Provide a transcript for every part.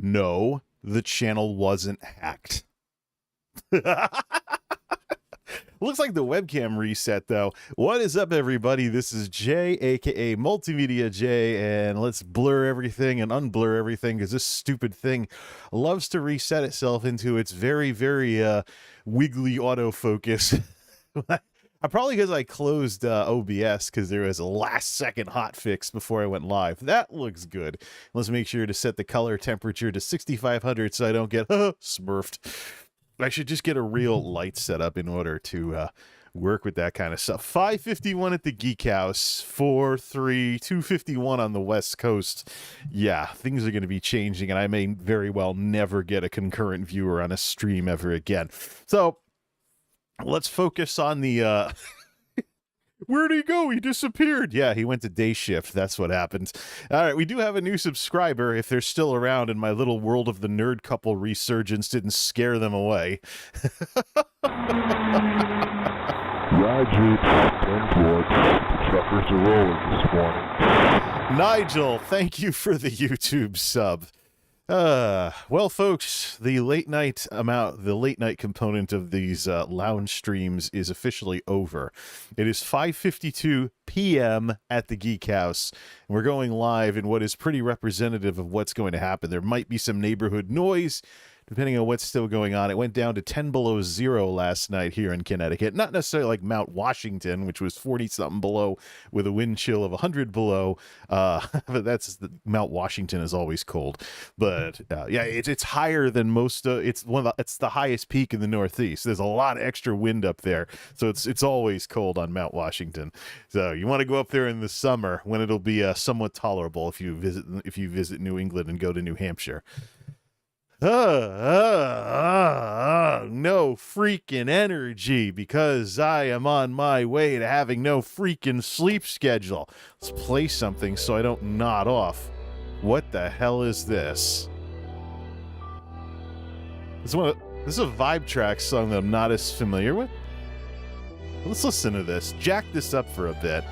No, the channel wasn't hacked. Looks like the webcam reset, though. What is up, everybody? This is Jay, aka MultimediaJay, and let's blur everything and unblur everything because this stupid thing loves to reset itself into its very, very wiggly autofocus. Probably because I closed OBS because there was a last-second hotfix before I went live. That looks good. Let's make sure to set the color temperature to 6500 so I don't get smurfed. I should just get a real light setup in order to work with that kind of stuff. 5:51 at the Geek House, 2:51 on the West Coast. Yeah, things are going to be changing, and I may very well never get a concurrent viewer on a stream ever again. So let's focus on the where'd he go? He disappeared. Yeah, he went to day shift. That's what happened. All right, we do have a new subscriber, if they're still around, and my little World of the Nerd couple resurgence didn't scare them away. Roger, 10-4. Truckers are rolling this morning. Nigel, thank you for the YouTube sub. Well, folks, the late night component of these lounge streams is officially over. It is 5:52 p.m. at the Geek House, and we're going live in what is pretty representative of what's going to happen. There might be some neighborhood noise, depending on what's still going on. It went down to 10 below zero last night here in Connecticut. Not necessarily like Mount Washington, which was 40-something below with a wind chill of 100 below. But Mount Washington is always cold. But yeah, it's higher than most. It's the highest peak in the Northeast. There's a lot of extra wind up there, so it's always cold on Mount Washington. So you want to go up there in the summer when it'll be somewhat tolerable if you visit New England and go to New Hampshire. No freaking energy because I am on my way to having no freaking sleep schedule. Let's play something so I don't nod off. What the hell is this? This is a Vibe Track song that I'm not as familiar with. Let's listen to this. Jack this up for a bit.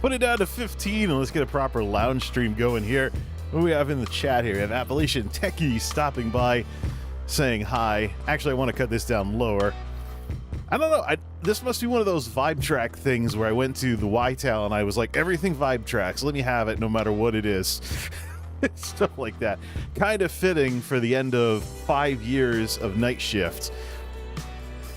Put it down to 15 and let's get a proper lounge stream going here. What do we have in the chat here? We have Appalachian Techie stopping by saying hi. Actually, I want to cut this down lower. I don't know. This must be one of those Vibe Track things where I went to the Y-Tal and I was like, everything Vibe Tracks, let me have it no matter what it is. Stuff like that. Kind of fitting for the end of 5 years of night shift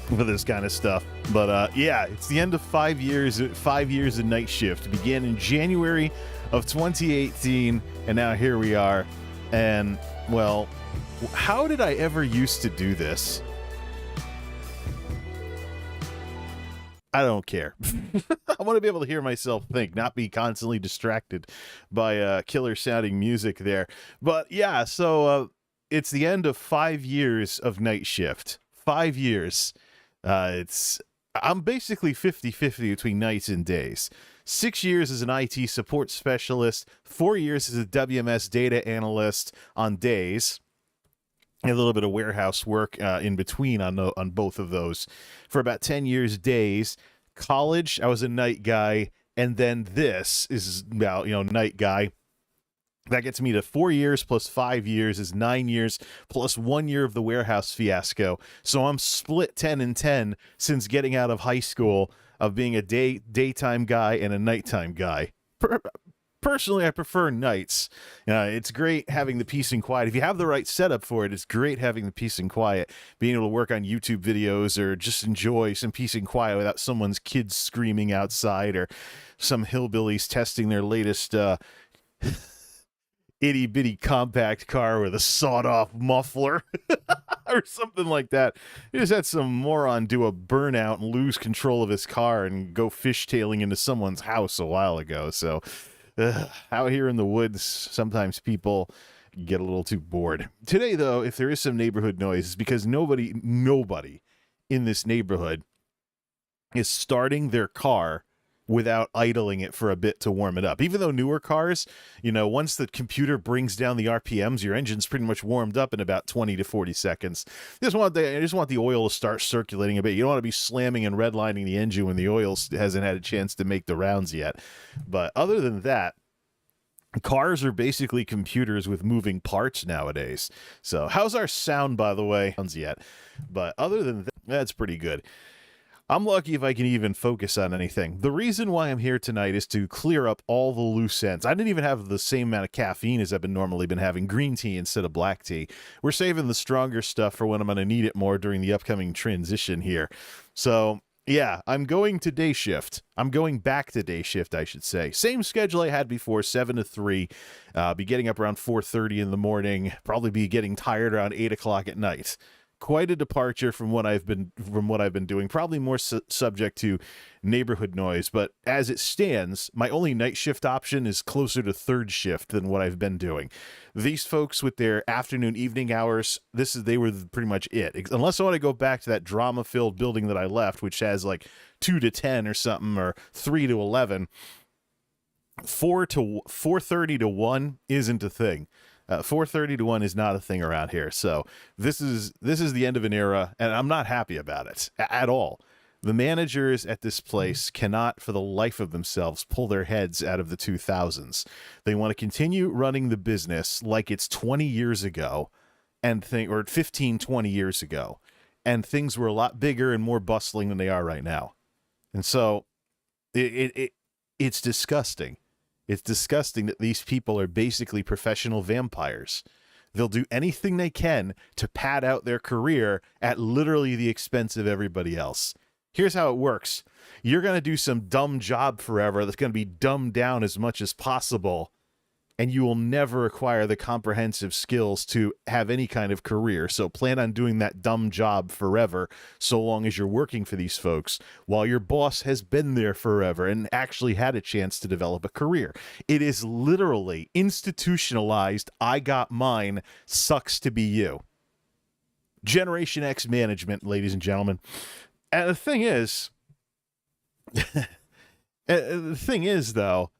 for this kind of stuff. But yeah, it's the end of 5 years of night shift. It began in January of 2018, and now here we are. And well, how did I ever used to do this? I don't care. I want to be able to hear myself think, not be constantly distracted by killer sounding music there. But yeah, so it's the end of 5 years of night shift. 5 years. It's I'm basically 50-50 between nights and days. 6 years as an IT support specialist, 4 years as a WMS data analyst on days, and a little bit of warehouse work in between on both of those. For about 10 years days. College, I was a night guy, and then this is about, night guy. That gets me to 4 years plus 5 years is 9 years plus 1 year of the warehouse fiasco. So I'm split 10 and 10 since getting out of high school of being a daytime guy and a nighttime guy. Personally, I prefer nights. It's great having the peace and quiet. If you have the right setup for it, it's great having the peace and quiet, being able to work on YouTube videos or just enjoy some peace and quiet without someone's kids screaming outside or some hillbillies testing their latest itty-bitty compact car with a sawed-off muffler or something like that. You just had some moron do a burnout and lose control of his car and go fishtailing into someone's house a while ago. So out here in the woods, sometimes people get a little too bored. Today, though, if there is some neighborhood noise, it's because nobody in this neighborhood is starting their car without idling it for a bit to warm it up. Even though newer cars, once the computer brings down the RPMs, your engine's pretty much warmed up in about 20 to 40 seconds. I just want the oil to start circulating a bit. You don't want to be slamming and redlining the engine when the oil hasn't had a chance to make the rounds yet. But other than that, cars are basically computers with moving parts nowadays. So how's our sound, by the way? Yet. But other than that, that's pretty good. I'm lucky if I can even focus on anything. The reason why I'm here tonight is to clear up all the loose ends. I didn't even have the same amount of caffeine as I've normally been having, green tea instead of black tea. We're saving the stronger stuff for when I'm going to need it more during the upcoming transition here. So, yeah, I'm going to day shift. I'm going back to day shift, I should say. Same schedule I had before, 7 to 3. Be getting up around 4:30 in the morning. Probably be getting tired around 8 o'clock at night. Quite a departure from what I've been doing, probably more subject to neighborhood noise, but as it stands, my only night shift option is closer to third shift than what I've been doing. These folks with their afternoon evening hours, they were pretty much it. Unless I want to go back to that drama-filled building that I left, which has like 2 to 10 or something, or 3 to 11, 4:30 to 1 isn't a thing. 4:30 to 1 is not a thing around here. So this is the end of an era, and I'm not happy about it at all. The managers at this place cannot, for the life of themselves, pull their heads out of the 2000s. They want to continue running the business like it's 20 years ago, or 15, 20 years ago, and things were a lot bigger and more bustling than they are right now. And so it's disgusting. It's disgusting that these people are basically professional vampires. They'll do anything they can to pad out their career at literally the expense of everybody else. Here's how it works. You're going to do some dumb job forever that's going to be dumbed down as much as possible, and you will never acquire the comprehensive skills to have any kind of career. So plan on doing that dumb job forever, so long as you're working for these folks, while your boss has been there forever and actually had a chance to develop a career. It is literally institutionalized. I got mine. Sucks to be you. Generation X management, ladies and gentlemen. And the thing is, though,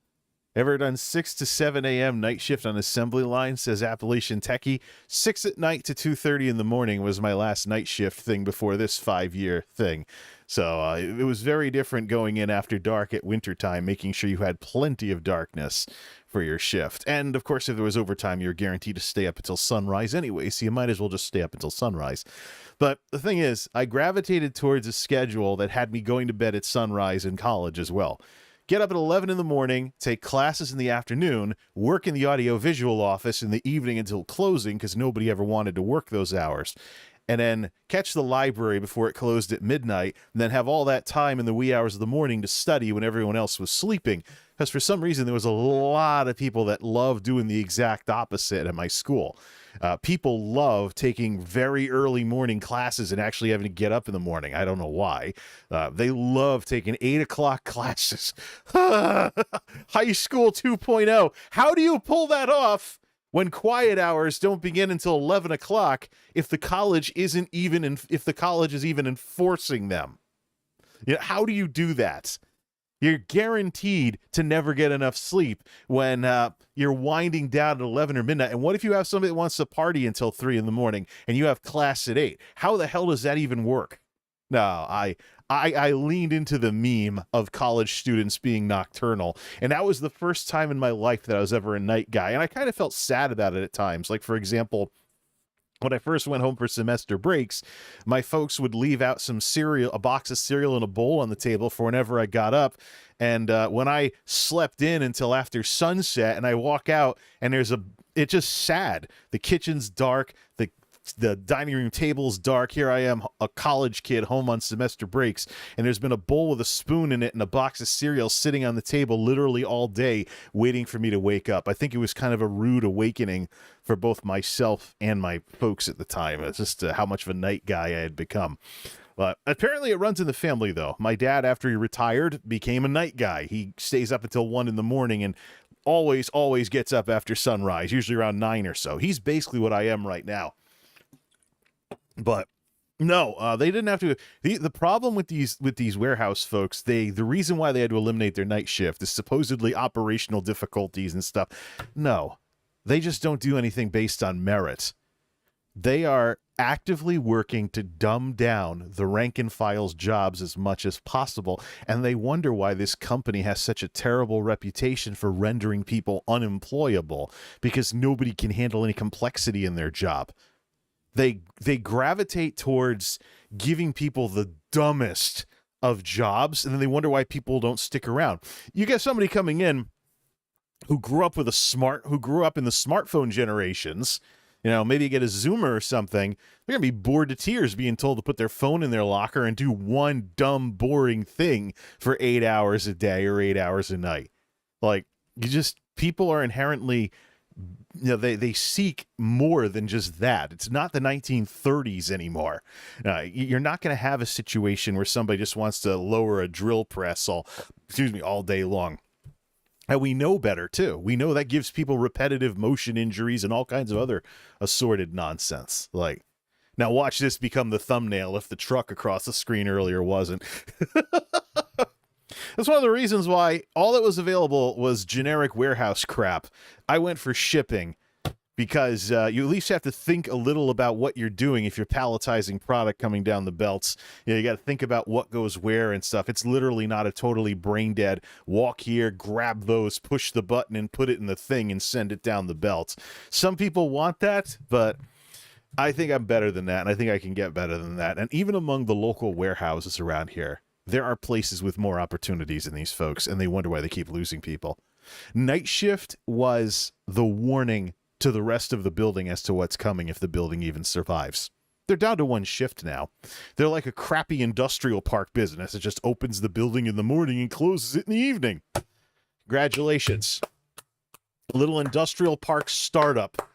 ever done 6 to 7 a.m. night shift on assembly line, says Appalachian Techie. 6 at night to 2:30 in the morning was my last night shift thing before this 5-year thing. So it was very different going in after dark at wintertime, making sure you had plenty of darkness for your shift. And, of course, if there was overtime, you're guaranteed to stay up until sunrise anyway, so you might as well just stay up until sunrise. But the thing is, I gravitated towards a schedule that had me going to bed at sunrise in college as well. Get up at 11 in the morning, take classes in the afternoon, work in the audio-visual office in the evening until closing because nobody ever wanted to work those hours, and then catch the library before it closed at midnight, and then have all that time in the wee hours of the morning to study when everyone else was sleeping. Because for some reason, there was a lot of people that loved doing the exact opposite at my school. People love taking very early morning classes and actually having to get up in the morning. I don't know why. They love taking 8 o'clock classes. High School 2.0. How do you pull that off when quiet hours don't begin until 11 o'clock if the college is even enforcing them? You know, how do you do that? You're guaranteed to never get enough sleep when you're winding down at 11 or midnight. And what if you have somebody that wants to party until 3 in the morning and you have class at 8? How the hell does that even work? No, I leaned into the meme of college students being nocturnal. And that was the first time in my life that I was ever a night guy. And I kind of felt sad about it at times. Like, for example, when I first went home for semester breaks, my folks would leave out some cereal, a box of cereal and a bowl on the table for whenever I got up. And when I slept in until after sunset and I walk out and it's just sad. The kitchen's dark. The dining room table's dark. Here I am, a college kid home on semester breaks, and there's been a bowl with a spoon in it and a box of cereal sitting on the table literally all day waiting for me to wake up. I think it was kind of a rude awakening for both myself and my folks at the time. It's just how much of a night guy I had become. But apparently it runs in the family, though. My dad, after he retired, became a night guy. He stays up until 1 in the morning and always gets up after sunrise, usually around 9 or so. He's basically what I am right now. But no, they didn't have to. The problem with these warehouse folks, the reason why they had to eliminate their night shift is supposedly operational difficulties and stuff. No, they just don't do anything based on merit. They are actively working to dumb down the rank and file's jobs as much as possible, and they wonder why this company has such a terrible reputation for rendering people unemployable, because nobody can handle any complexity in their job. They gravitate towards giving people the dumbest of jobs, and then they wonder why people don't stick around. You get somebody coming in who grew up in the smartphone generations, maybe get a Zoomer or something. They're gonna be bored to tears being told to put their phone in their locker and do one dumb, boring thing for 8 hours a day or 8 hours a night. Like, people are inherently, they seek more than just that. It's not the 1930s anymore. You're not going to have a situation where somebody just wants to lower a drill press all day long. And we know better, too. We know that gives people repetitive motion injuries and all kinds of other assorted nonsense. Like, now watch this become the thumbnail if the truck across the screen earlier wasn't. That's one of the reasons why all that was available was generic warehouse crap. I went for shipping because you at least have to think a little about what you're doing if you're palletizing product coming down the belts. You got to think about what goes where and stuff. It's literally not a totally brain dead walk here, grab those, push the button and put it in the thing and send it down the belt. Some people want that, but I think I'm better than that, and I think I can get better than that. And even among the local warehouses around here, there are places with more opportunities than these folks, and they wonder why they keep losing people. Night shift was the warning to the rest of the building as to what's coming if the building even survives. They're down to one shift now. They're like a crappy industrial park business. It just opens the building in the morning and closes it in the evening. Congratulations. A little industrial park startup.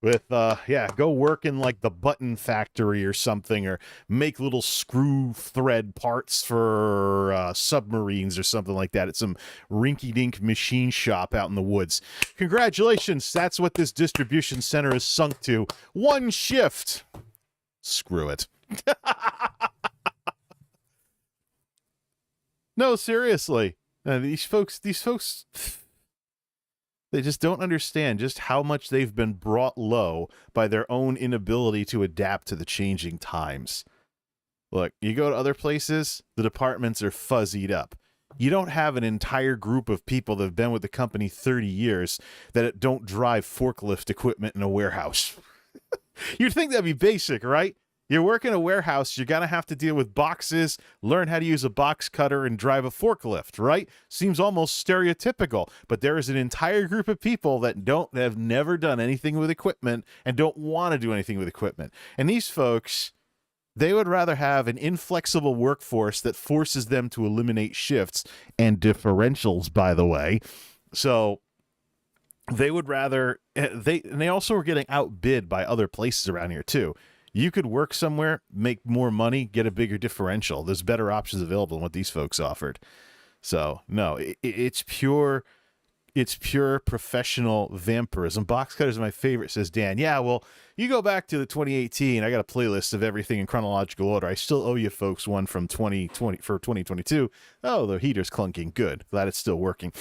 With, go work in like the button factory or something, or make little screw thread parts for submarines or something like that at some rinky-dink machine shop out in the woods. Congratulations, that's what this distribution center is sunk to. One shift. Screw it. No, seriously. These folks... They just don't understand just how much they've been brought low by their own inability to adapt to the changing times. Look, you go to other places, the departments are fuzzied up. You don't have an entire group of people that have been with the company 30 years that don't drive forklift equipment in a warehouse. You'd think that'd be basic, right? You work in a warehouse, you're going to have to deal with boxes, learn how to use a box cutter, and drive a forklift, right? Seems almost stereotypical, but there is an entire group of people that have never done anything with equipment and don't want to do anything with equipment. And these folks, they would rather have an inflexible workforce that forces them to eliminate shifts and differentials, by the way. So they would rather, they also are getting outbid by other places around here too. You could work somewhere, make more money, get a bigger differential. There's better options available than what these folks offered. So, no, it's pure It's pure professional vampirism. Box Cutters is my favorite, says Dan. Yeah, well, you go back to the 2018. I got a playlist of everything in chronological order. I still owe you folks one from 2020 for 2022. Oh, the heater's clunking. Good. Glad it's still working.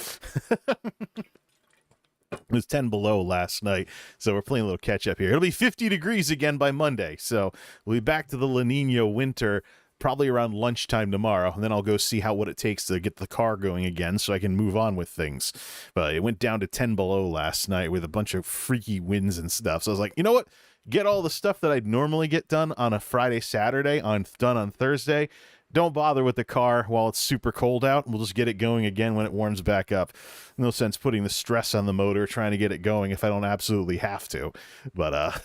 It was 10 below last night, so we're playing a little catch up here. It'll be 50 degrees again by Monday, so we'll be back to the La Nina winter probably around lunchtime tomorrow, and then I'll go see what it takes to get the car going again so I can move on with things. But it went down to 10 below last night with a bunch of freaky winds and stuff, so I was like, you know what? Get all the stuff that I'd normally get done on a Friday, Saturday, done on Thursday. Don't bother with the car while it's super cold out. We'll just get it going again when it warms back up. No sense putting the stress on the motor trying to get it going if I don't absolutely have to. But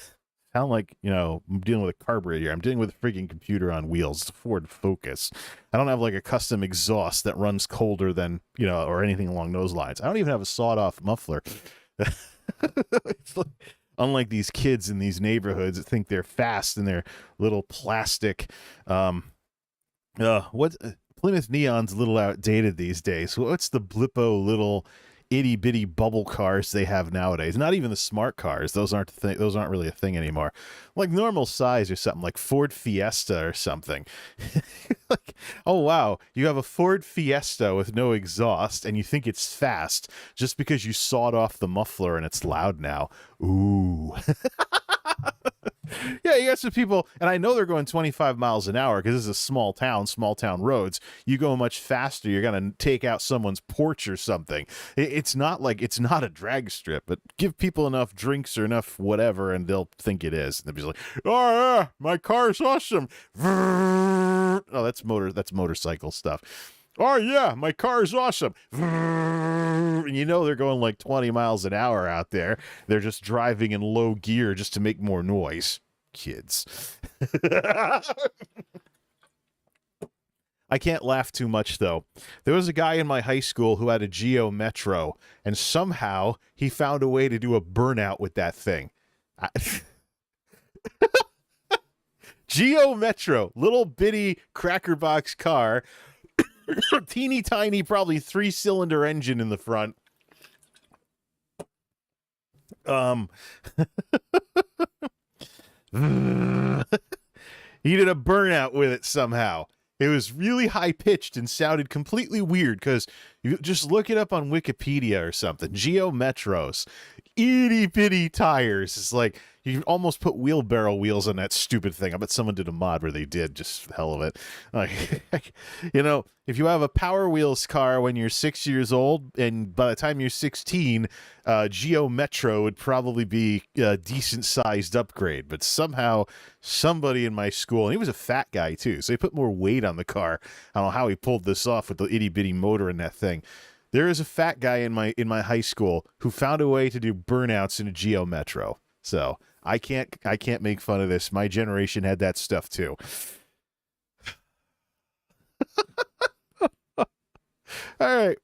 sound like, I'm dealing with a carburetor here. I'm dealing with a freaking computer on wheels. It's a Ford Focus. I don't have like a custom exhaust that runs colder than, or anything along those lines. I don't even have a sawed-off muffler. It's like, unlike these kids in these neighborhoods that think they're fast in their little plastic Plymouth Neon's a little outdated these days. What's the blippo little itty bitty bubble cars they have nowadays? Not even the smart cars. Those aren't really a thing anymore. Like normal size or something, like Ford Fiesta or something. Like, oh wow, you have a Ford Fiesta with no exhaust and you think it's fast just because you sawed off the muffler and it's loud now. Ooh. Yeah, you got some people, and I know they're going 25 miles an hour because this is a small town roads. You go much faster, you're going to take out someone's porch or something. It's not a drag strip, but give people enough drinks or enough whatever, and they'll think it is. And they'll be like, oh, yeah, my car's awesome. Oh, that's motorcycle stuff. Oh, yeah, my car's awesome. And they're going like 20 miles an hour out there. They're just driving in low gear just to make more noise. Kids. I can't laugh too much, though. There was a guy in my high school who had a Geo Metro, and somehow he found a way to do a burnout with that thing. Geo Metro, little bitty cracker box car. Teeny tiny, probably 3-cylinder engine in the front. He did a burnout with it somehow. It was really high pitched and sounded completely weird because you just look it up on Wikipedia or something. Geo Metros, itty bitty tires. It's like you almost put wheelbarrow wheels on that stupid thing. I bet someone did a mod where they did, just for the hell of it. Like, if you have a Power Wheels car when you're 6 years old, and by the time you're 16, Geo Metro would probably be a decent sized upgrade. But somehow somebody in my school, and he was a fat guy too, so he put more weight on the car. I don't know how he pulled this off with the itty bitty motor in that thing. There is a fat guy in my high school who found a way to do burnouts in a Geo Metro. So I can't make fun of this. My generation had that stuff too. All right.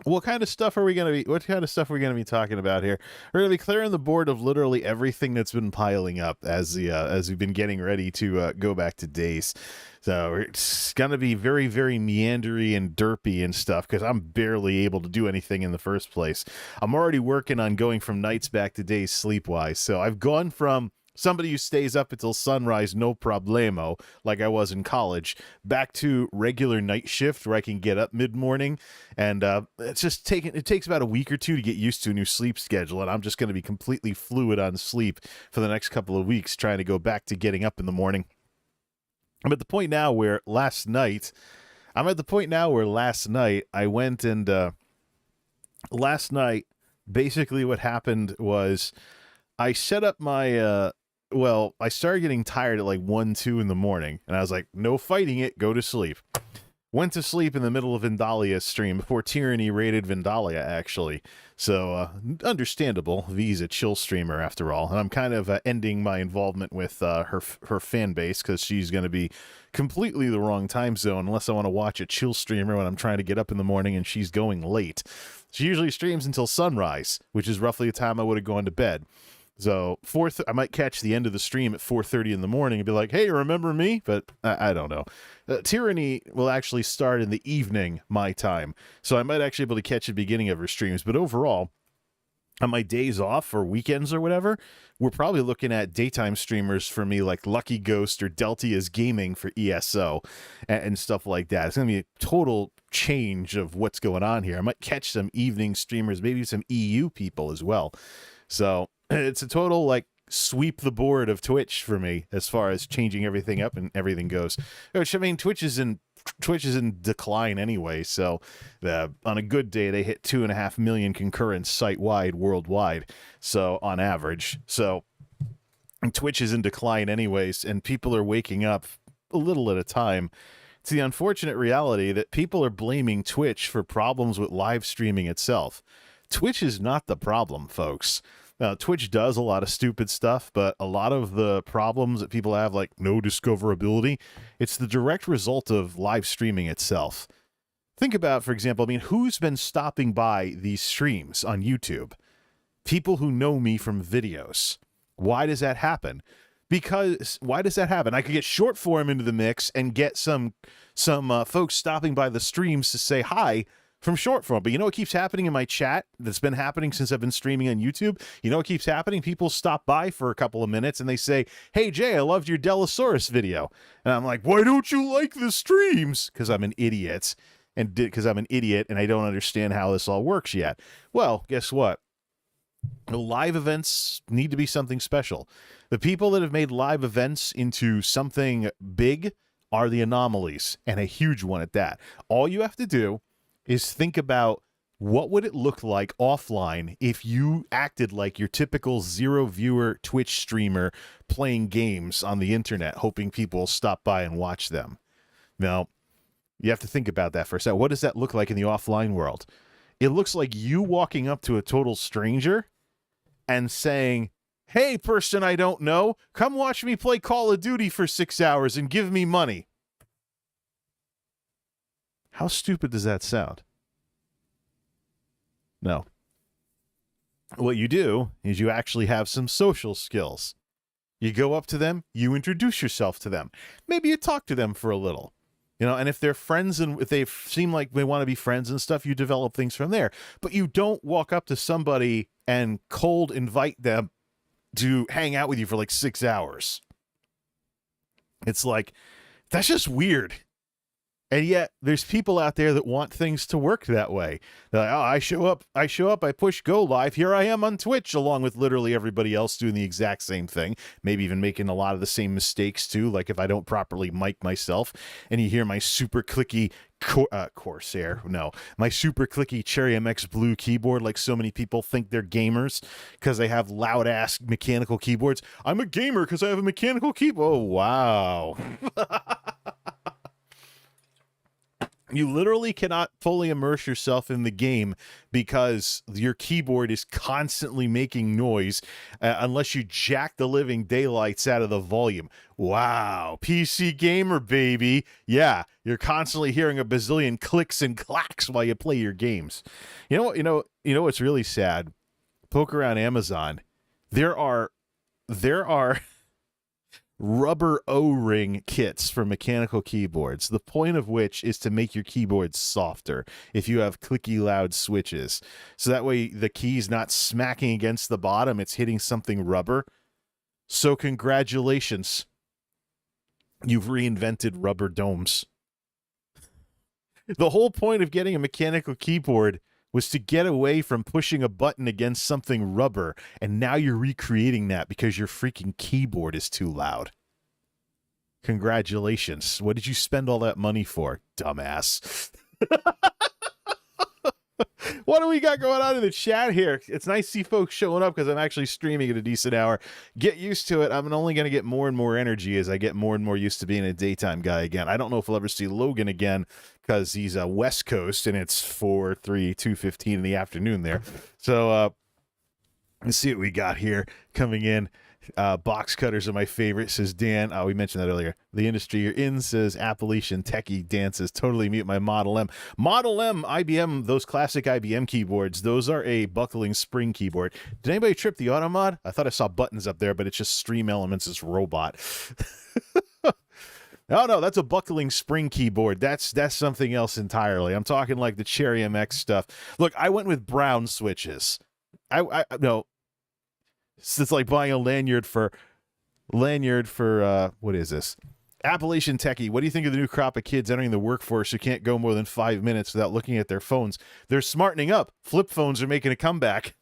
What kind of stuff are we going to be talking about here? We're going to be clearing the board of literally everything that's been piling up as we've been getting ready to go back to days. So it's going to be very, very meandery and derpy and stuff because I'm barely able to do anything in the first place. I'm already working on going from nights back to days sleep-wise. So I've gone from somebody who stays up until sunrise, no problemo, like I was in college, back to regular night shift where I can get up mid-morning. And it takes about a week or two to get used to a new sleep schedule. And I'm just going to be completely fluid on sleep for the next couple of weeks, trying to go back to getting up in the morning. I'm at the point now where last night I went and last night, basically what happened was I set up my, I started getting tired at like 1, 2 in the morning, and I was like, no fighting it, go to sleep. Went to sleep in the middle of Vendalia's stream before Tyranny raided Vendalia, actually. So, understandable. V's a chill streamer, after all. And I'm kind of ending my involvement with her fan base, because she's going to be completely the wrong time zone, unless I want to watch a chill streamer when I'm trying to get up in the morning and she's going late. She usually streams until sunrise, which is roughly the time I would have gone to bed. So I might catch the end of the stream at 4:30 in the morning and be like, "Hey, remember me?" But I don't know. Tyranny will actually start in the evening, my time, so I might actually be able to catch the beginning of her streams. But overall, on my days off or weekends or whatever, we're probably looking at daytime streamers for me, like Lucky Ghost or Deltia's Gaming for ESO and stuff like that. It's gonna be a total change of what's going on here. I might catch some evening streamers, maybe some EU people as well. So it's a total like sweep the board of Twitch for me as far as changing everything up and everything goes. Which, I mean, Twitch is in decline anyway. So on a good day, they hit 2.5 million concurrents site-wide worldwide. So on average, so Twitch is in decline anyways, and people are waking up a little at a time. It's the unfortunate reality that people are blaming Twitch for problems with live streaming itself. Twitch is not the problem, folks. Twitch does a lot of stupid stuff, but a lot of the problems that people have, like no discoverability, it's the direct result of live streaming itself. Think about, for example, I mean, who's been stopping by these streams on YouTube? People who know me from videos. Why does that happen? Because why does that happen? I could get short form into the mix and get some folks stopping by the streams to say hi from short form. But you know what keeps happening in my chat that's been happening since I've been streaming on YouTube? You know what keeps happening? People stop by for a couple of minutes and they say, "Hey, Jay, I loved your Delosaurus video." And I'm like, "Why don't you like the streams?" Because I'm an idiot. And I don't understand how this all works yet. Well, guess what? The live events need to be something special. The people that have made live events into something big are the anomalies, and a huge one at that. All you have to do is think about what would it look like offline if you acted like your typical zero-viewer Twitch streamer playing games on the internet, hoping people will stop by and watch them. Now, you have to think about that for a second. What does that look like in the offline world? It looks like you walking up to a total stranger and saying, "Hey, person I don't know, come watch me play Call of Duty for 6 hours and give me money." How stupid does that sound? No. What you do is you actually have some social skills. You go up to them, you introduce yourself to them. Maybe you talk to them for a little. You know, and if they're friends and if they seem like they want to be friends and stuff, you develop things from there. But you don't walk up to somebody and cold invite them to hang out with you for like 6 hours. It's like, that's just weird. And yet there's people out there that want things to work that way. They're like, "Oh, I show up, I push go live. Here I am on Twitch," along with literally everybody else doing the exact same thing. Maybe even making a lot of the same mistakes too. Like if I don't properly mic myself and you hear my super clicky Corsair, no, my super clicky Cherry MX Blue keyboard, like so many people think they're gamers because they have loud ass mechanical keyboards. I'm a gamer because I have a mechanical keyboard. Oh, wow. You literally cannot fully immerse yourself in the game because your keyboard is constantly making noise unless you jack the living daylights out of the volume. Wow. PC gamer, baby. Yeah, you're constantly hearing a bazillion clicks and clacks while you play your games. You know what? You know what's really sad? Poke around Amazon. There are rubber O-ring kits for mechanical keyboards, the point of which is to make your keyboard softer if you have clicky loud switches. So that way the key's not smacking against the bottom, it's hitting something rubber. So congratulations. You've reinvented rubber domes. The whole point of getting a mechanical keyboard was to get away from pushing a button against something rubber, and now you're recreating that because your freaking keyboard is too loud. Congratulations. What did you spend all that money for, dumbass? What do we got going on in the chat here? It's nice to see folks showing up because I'm actually streaming at a decent hour. Get used to it. I'm only going to get more and more energy as I get more and more used to being a daytime guy again. I don't know if we'll ever see Logan again because he's West Coast and it's 2:15 in the afternoon there. So let's see what we got here coming in. Box cutters are my favorite, says Dan. We mentioned that earlier. The industry you're in, says Appalachian Techie. Dan says totally mute my Model M. Model M, IBM, those classic IBM keyboards, those are a buckling spring keyboard. Did anybody trip the auto mod? I thought I saw buttons up there, but it's just Stream Elements' robot. No, that's a buckling spring keyboard. That's something else entirely. I'm talking like the Cherry MX stuff. Look, I went with brown switches. No, it's like buying a lanyard for what is this? Appalachian Techie. What do you think of the new crop of kids entering the workforce who can't go more than 5 minutes without looking at their phones? They're smartening up. Flip phones are making a comeback.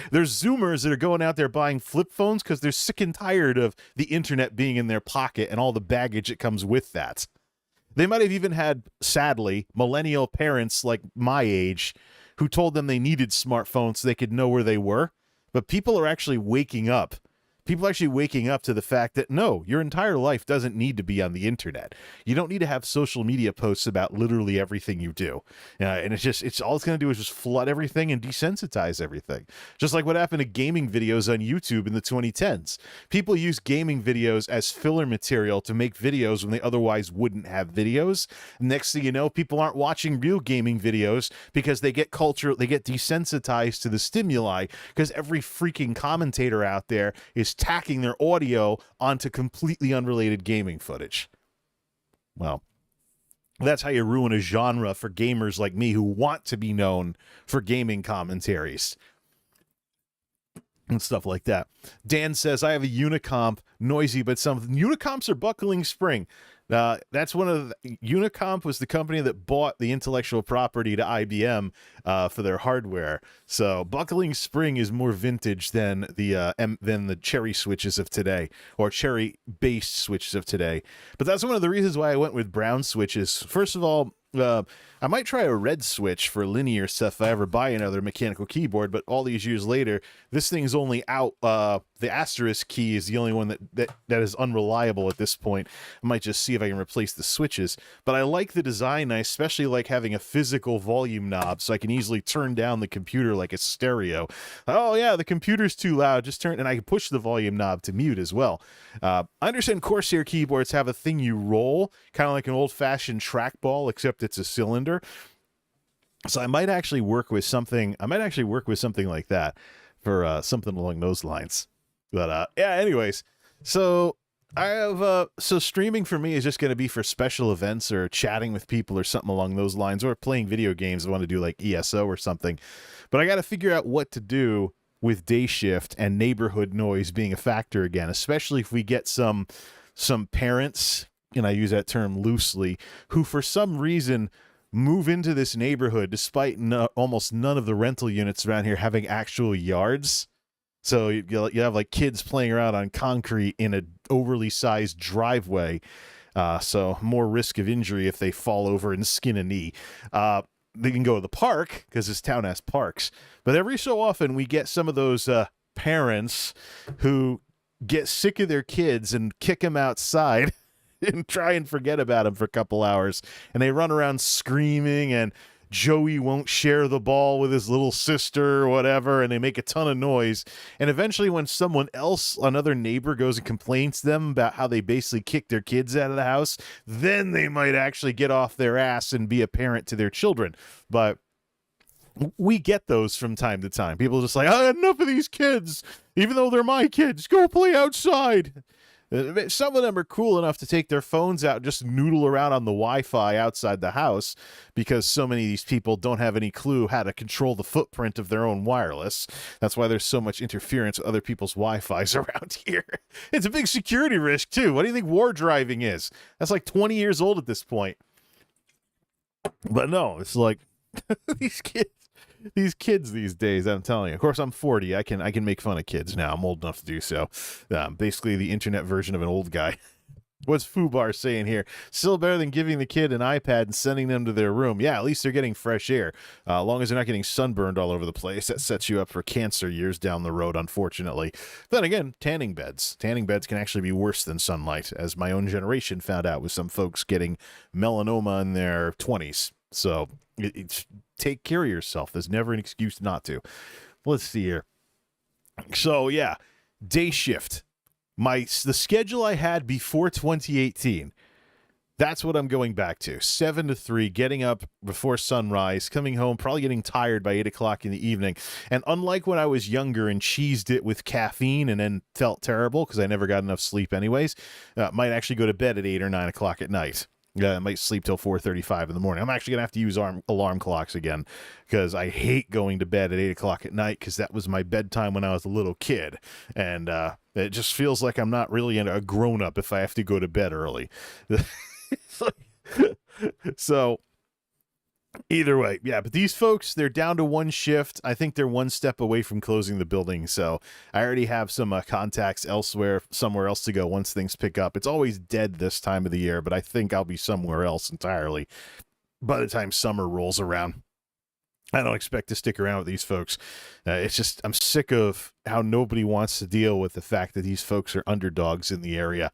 There's Zoomers that are going out there buying flip phones because they're sick and tired of the internet being in their pocket and all the baggage that comes with that. They might have even had, sadly, millennial parents like my age who told them they needed smartphones so they could know where they were. But people are actually waking up. People are actually waking up to the fact that, no, your entire life doesn't need to be on the internet. You don't need to have social media posts about literally everything you do. And it's all it's going to do is just flood everything and desensitize everything. Just like what happened to gaming videos on YouTube in the 2010s. People use gaming videos as filler material to make videos when they otherwise wouldn't have videos. Next thing you know, people aren't watching real gaming videos because they get desensitized to the stimuli because every freaking commentator out there is tacking their audio onto completely unrelated gaming footage. Well, that's how you ruin a genre for gamers like me who want to be known for gaming commentaries and stuff like that. Dan says, I have a Unicomp, noisy, but some Unicomps are buckling spring. That's one of the, Unicomp was the company that bought the intellectual property to IBM for their hardware. So buckling spring is more vintage than the Cherry switches of today, or Cherry based switches of today. But that's one of the reasons why I went with brown switches. First of all, I might try a red switch for linear stuff if I ever buy another mechanical keyboard, but all these years later, this thing's only out. The asterisk key is the only one that is unreliable at this point. I might just see if I can replace the switches. But I like the design. I especially like having a physical volume knob so I can easily turn down the computer like a stereo. Oh yeah, the computer's too loud. Just turn, and I can push the volume knob to mute as well. I understand Corsair keyboards have a thing you roll, kind of like an old-fashioned trackball, except it's a cylinder. So I might actually work with something. Like that for something along those lines. But yeah. Anyways, so I have so streaming for me is just going to be for special events or chatting with people or something along those lines, or playing video games. I want to do like ESO or something. But I got to figure out what to do with day shift and neighborhood noise being a factor again, especially if we get some parents, and I use that term loosely, who for some reason move into this neighborhood despite almost none of the rental units around here having actual yards. So you have like kids playing around on concrete in an overly sized driveway. So more risk of injury if they fall over and skin a knee. They can go to the park because this town has parks. But every so often we get some of those parents who get sick of their kids and kick them outside and try and forget about him for a couple hours. And they run around screaming, and Joey won't share the ball with his little sister or whatever, and they make a ton of noise. And eventually when someone else, another neighbor, goes and complains to them about how they basically kicked their kids out of the house, then they might actually get off their ass and be a parent to their children. But we get those from time to time. People are just like, I had enough of these kids, even though they're my kids. Go play outside. Some of them are cool enough to take their phones out and just noodle around on the Wi-Fi outside the house, because so many of these people don't have any clue how to control the footprint of their own wireless. That's why there's so much interference with other people's Wi-Fis around here. It's a big security risk, too. What do you think war driving is? That's like 20 years old at this point. But no, it's like these kids these days, I'm telling you. Of course, I'm 40. I can make fun of kids now. I'm old enough to do so. Basically the internet version of an old guy. What's Fubar saying here? Still better than giving the kid an iPad and sending them to their room. Yeah, at least they're getting fresh air. As long as they're not getting sunburned all over the place. That sets you up for cancer years down the road, unfortunately. Then again, tanning beds. Tanning beds can actually be worse than sunlight, as my own generation found out with some folks getting melanoma in their 20s. So take care of yourself. There's never an excuse not to. Let's see here. So yeah, day shift. The schedule I had before 2018. That's what I'm going back to. 7 to 3, getting up before sunrise, coming home, probably getting tired by 8 o'clock in the evening. And unlike when I was younger and cheesed it with caffeine and then felt terrible because I never got enough sleep anyways, might actually go to bed at 8 or 9 o'clock at night. I might sleep till 4:35 in the morning. I'm actually going to have to use alarm clocks again because I hate going to bed at 8 o'clock at night because that was my bedtime when I was a little kid. And it just feels like I'm not really a grown-up if I have to go to bed early. So either way, yeah, but these folks, they're down to one shift. I think they're one step away from closing the building, so I already have some contacts elsewhere, somewhere else to go once things pick up. It's always dead this time of the year, but I think I'll be somewhere else entirely by the time summer rolls around. I don't expect to stick around with these folks. It's just, I'm sick of how nobody wants to deal with the fact that these folks are underdogs in the area.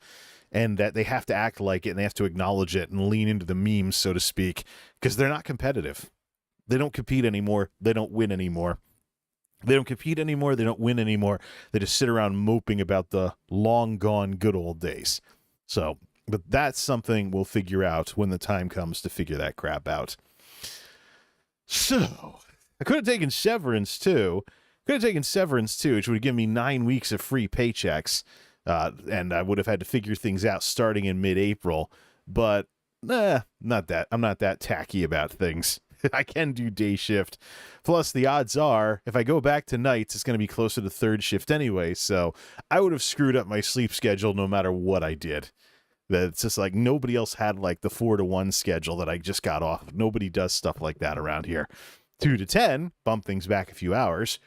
And that they have to act like it and they have to acknowledge it and lean into the memes, so to speak, because they're not competitive. They don't compete anymore. They don't win anymore. They don't compete anymore. They don't win anymore. They just sit around moping about the long gone good old days. So, but that's something we'll figure out when the time comes to figure that crap out. So, I could have taken severance too. Which would have given me 9 weeks of free paychecks. And I would have had to figure things out starting in mid-April, but not that. I'm not that tacky about things. I can do day shift. Plus, the odds are, if I go back to nights, it's going to be closer to third shift anyway, so I would have screwed up my sleep schedule no matter what I did. It's just like nobody else had like the 4 to 1 schedule that I just got off. Nobody does stuff like that around here. 2 to 10, bump things back a few hours.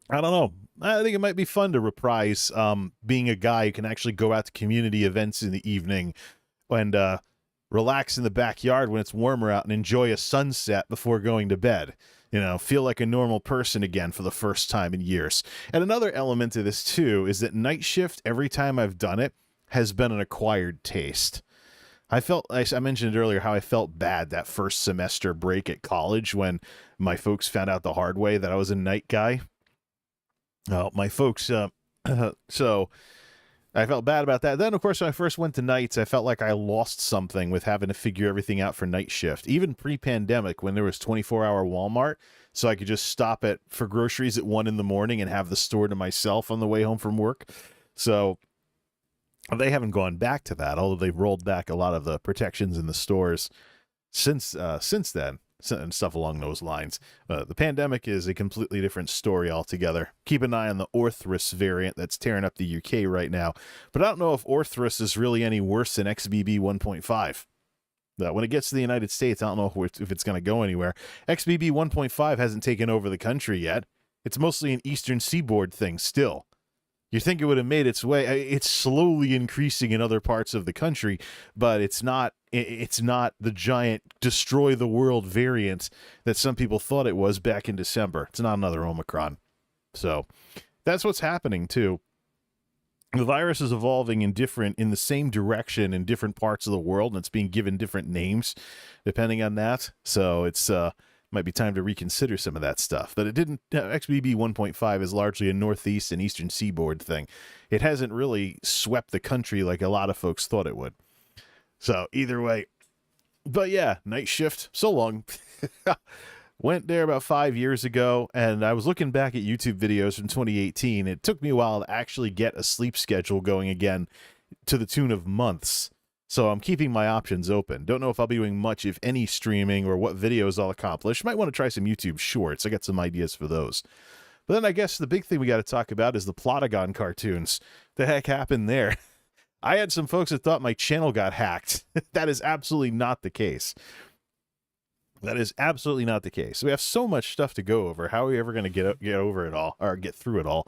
I don't know. I think it might be fun to reprise being a guy who can actually go out to community events in the evening and relax in the backyard when it's warmer out and enjoy a sunset before going to bed. You know, feel like a normal person again for the first time in years. And another element of this, too, is that night shift, every time I've done it, has been an acquired taste. I mentioned earlier how I felt bad that first semester break at college when my folks found out the hard way that I was a night guy. My folks, so I felt bad about that. Then, of course, when I first went to nights, I felt like I lost something with having to figure everything out for night shift. Even pre-pandemic, when there was 24-hour Walmart, so I could just stop for groceries at 1 in the morning and have the store to myself on the way home from work. So they haven't gone back to that, although they've rolled back a lot of the protections in the stores since then. And stuff along those lines. The pandemic is a completely different story altogether. Keep an eye on the Orthrus variant that's tearing up the UK right now. But I don't know if Orthrus is really any worse than XBB 1.5. When it gets to the United States, I don't know if it's going to go anywhere. XBB 1.5 hasn't taken over the country yet. It's mostly an eastern seaboard thing still. You think it would have made its way. It's slowly increasing in other parts of the country, but it's not the giant destroy the world variant that some people thought it was back in December. It's not another Omicron. So that's what's happening too. The virus is evolving in the same direction in different parts of the world, and it's being given different names depending on that. So it's might be time to reconsider some of that stuff. But it didn't. XBB 1.5 is largely a northeast and eastern seaboard thing. It hasn't really swept the country like a lot of folks thought it would. So either way, but yeah, night shift. So long. Went there about 5 years ago, and I was looking back at YouTube videos from 2018. It took me a while to actually get a sleep schedule going again to the tune of months. So I'm keeping my options open. Don't know if I'll be doing much, if any, streaming or what videos I'll accomplish. Might want to try some YouTube shorts. I got some ideas for those. But then I guess the big thing we got to talk about is the Plotagon cartoons. The heck happened there? I had some folks that thought my channel got hacked. That is absolutely not the case. That is absolutely not the case. We have so much stuff to go over. How are we ever going to get over it all, or get through it all?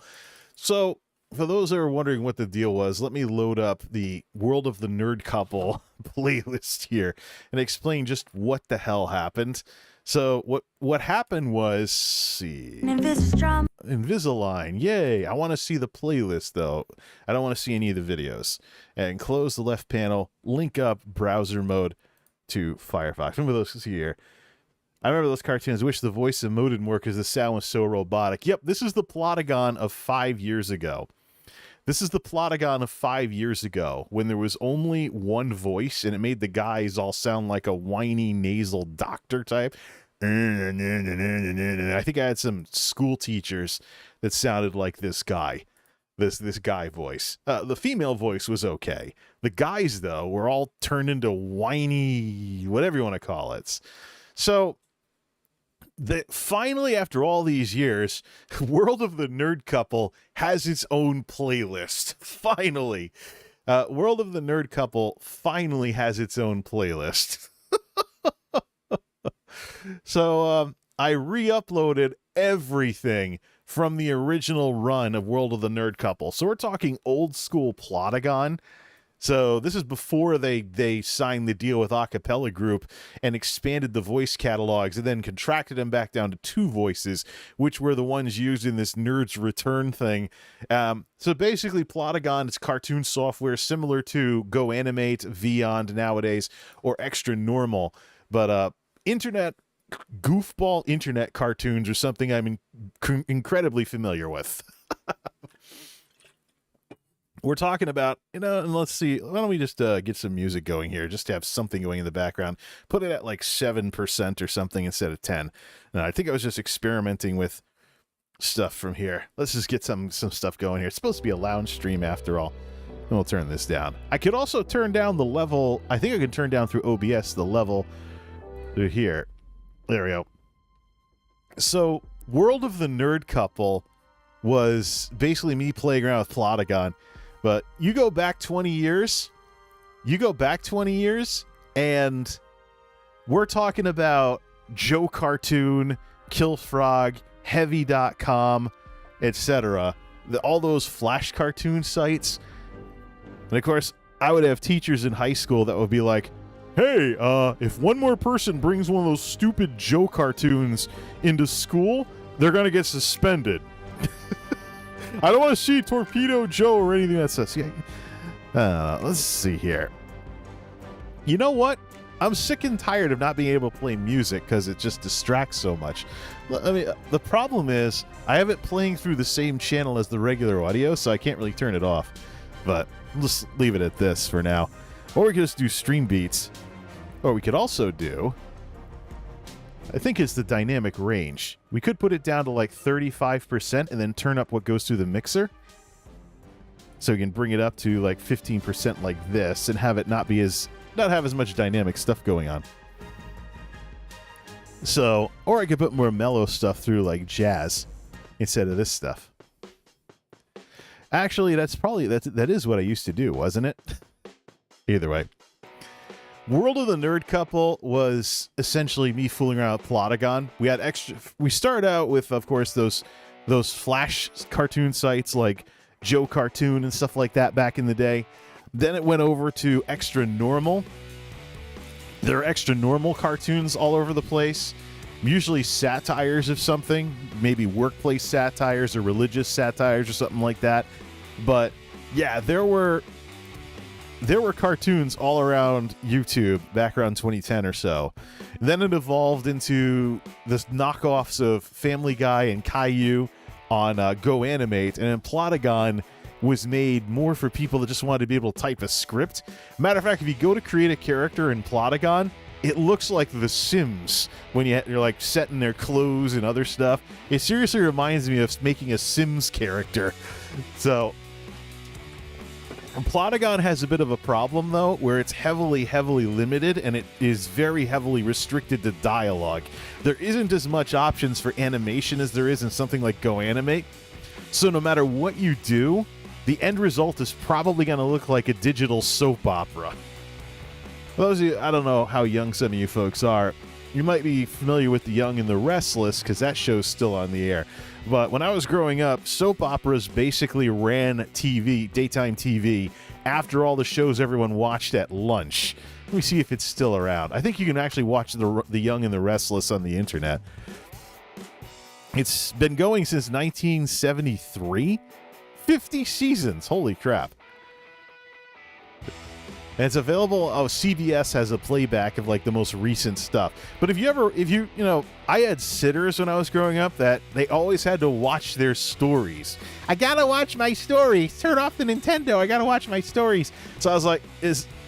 So for those that are wondering what the deal was, let me load up the World of the Nerd Couple playlist here and explain just what the hell happened. So what happened was, see, Invisalign, yay! I want to see the playlist though. I don't want to see any of the videos. And close the left panel, link up browser mode to Firefox. Remember those here. I remember those cartoons. I wish the voice emoted more because the sound was so robotic. Yep, this is the Plotagon of 5 years ago. This is the Plotagon of 5 years ago when there was only one voice and it made the guys all sound like a whiny nasal doctor type. I think I had some school teachers that sounded like this guy, this guy voice. The female voice was okay. The guys, though, were all turned into whiny, whatever you want to call it. So finally, after all these years, World of the Nerd Couple has its own playlist. Finally. World of the Nerd Couple finally has its own playlist. So I re-uploaded everything from the original run of World of the Nerd Couple. So we're talking old school Plotagon. So this is before they signed the deal with Acapella Group and expanded the voice catalogs and then contracted them back down to 2 voices, which were the ones used in this Nerds Return thing. So basically, Plotagon is cartoon software similar to Go Animate, Vyond nowadays, or Extra Normal. But goofball internet cartoons are something I'm incredibly familiar with. We're talking about, and let's see, why don't we just get some music going here, just to have something going in the background. Put it at like 7% or something instead of 10. No, I think I was just experimenting with stuff from here. Let's just get some stuff going here. It's supposed to be a lounge stream after all. And we'll turn this down. I could also turn down the level. I think I can turn down through OBS the level through here. There we go. So, World of the Nerd Couple was basically me playing around with Plotagon. But you go back 20 years, and we're talking about Joe Cartoon, Killfrog, Heavy.com, etc. All those Flash cartoon sites. And of course, I would have teachers in high school that would be like, hey, if one more person brings one of those stupid Joe cartoons into school, they're going to get suspended. I don't want to see Torpedo Joe or anything that says. Let's see here. You know what? I'm sick and tired of not being able to play music because it just distracts so much. I mean, the problem is I have it playing through the same channel as the regular audio, so I can't really turn it off. But I'll just leave it at this for now. Or we could just do stream beats. Or we could also do, I think it's the dynamic range. We could put it down to like 35% and then turn up what goes through the mixer. So we can bring it up to like 15% like this and have it not have as much dynamic stuff going on. So, or I could put more mellow stuff through like jazz instead of this stuff. Actually, that is what I used to do, wasn't it? Either way. World of the Nerd Couple was essentially me fooling around with Plotagon. We started out with, of course, those Flash cartoon sites like Joe Cartoon and stuff like that back in the day. Then it went over to Extra Normal. There are Extra Normal cartoons all over the place. Usually satires of something, maybe workplace satires or religious satires or something like that. But yeah, there were cartoons all around YouTube back around 2010 or so. Then it evolved into this knockoffs of Family Guy and Caillou on Go Animate, and then Plotagon was made more for people that just wanted to be able to type a script. Matter of fact, if you go to create a character in Plotagon, it looks like The Sims when you're like setting their clothes and other stuff. It seriously reminds me of making a Sims character. So Plotagon has a bit of a problem, though, where it's heavily limited, and it is very heavily restricted to dialogue. There isn't as much options for animation as there is in something like Go Animate. So no matter what you do, the end result is probably going to look like a digital soap opera. For those of you, I don't know how young some of you folks are. You might be familiar with The Young and the Restless, because that show's still on the air. But when I was growing up, soap operas basically ran TV, daytime TV, after all the shows everyone watched at lunch. Let me see if it's still around. I think you can actually watch The Young and the Restless on the internet. It's been going since 1973. 50 seasons. Holy crap. And it's available. Oh, CBS has a playback of like the most recent stuff. But if I had sitters when I was growing up that they always had to watch their stories. I gotta watch my stories. Turn off the Nintendo. I gotta watch my stories. So I was like,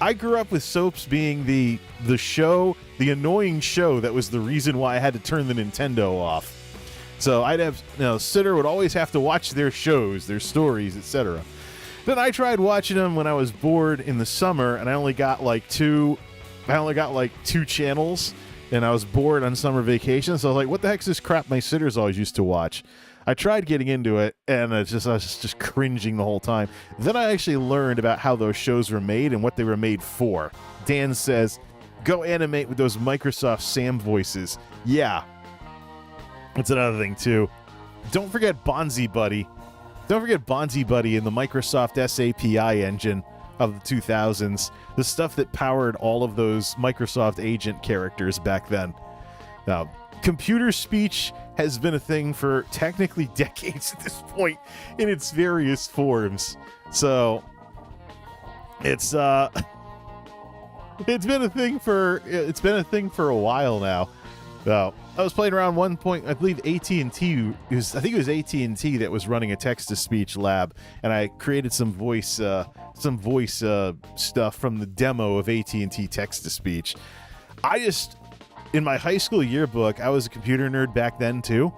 I grew up with soaps being the show, the annoying show that was the reason why I had to turn the Nintendo off. So I'd have, sitter would always have to watch their shows, their stories, etc. Then I tried watching them when I was bored in the summer, and I only got like two channels, and I was bored on summer vacation. So I was like, what the heck's this crap my sitters always used to watch? I tried getting into it, and I was just cringing the whole time. Then I actually learned about how those shows were made and what they were made for. Dan says, go animate with those Microsoft Sam voices. Yeah. That's another thing, too. Don't forget Bonzi Buddy. Don't forget Bonzi Buddy in the Microsoft SAPI engine of the 2000s. The stuff that powered all of those Microsoft agent characters back then. Now, computer speech has been a thing for technically decades at this point in its various forms. So, it's been a thing for a while now. So, I was playing around one point. I believe AT&T. I think it was AT&T that was running a text-to-speech lab, and I created some voice stuff from the demo of AT&T text-to-speech. In my high school yearbook, I was a computer nerd back then too.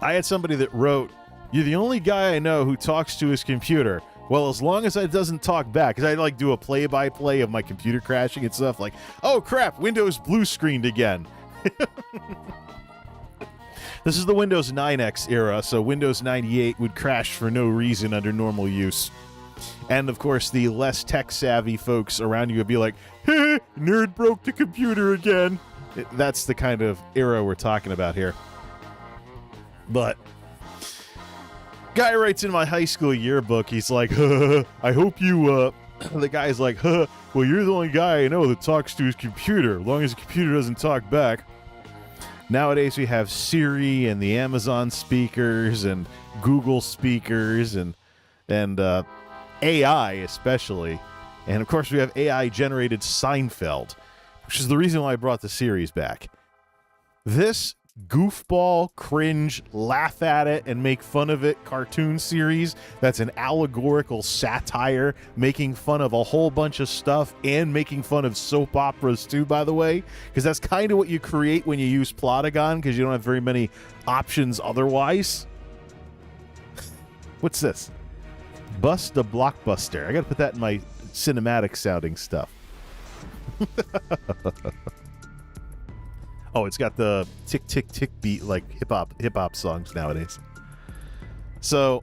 I had somebody that wrote, "You're the only guy I know who talks to his computer. Well, as long as it doesn't talk back," because I do a play-by-play of my computer crashing and stuff like, "Oh crap, Windows blue screened again." This is the Windows 9X era, so Windows 98 would crash for no reason under normal use. And, of course, the less tech-savvy folks around you would be like, "Hey, nerd broke the computer again." That's the kind of era we're talking about here. But guy writes in my high school yearbook, he's like, I hope you, the guy's like, well, you're the only guy I know that talks to his computer, as long as the computer doesn't talk back. Nowadays we have Siri and the Amazon speakers and Google speakers and AI especially. And of course we have AI-generated Seinfeld, which is the reason why I brought the series back. This goofball, cringe, laugh at it and make fun of it cartoon series that's an allegorical satire making fun of a whole bunch of stuff and making fun of soap operas too, by the way, because that's kind of what you create when you use Plotagon, because you don't have very many options otherwise. What's this? Bust a Blockbuster. I gotta put that in my cinematic sounding stuff. Oh, it's got the tick, tick, tick beat like hip hop songs nowadays. So,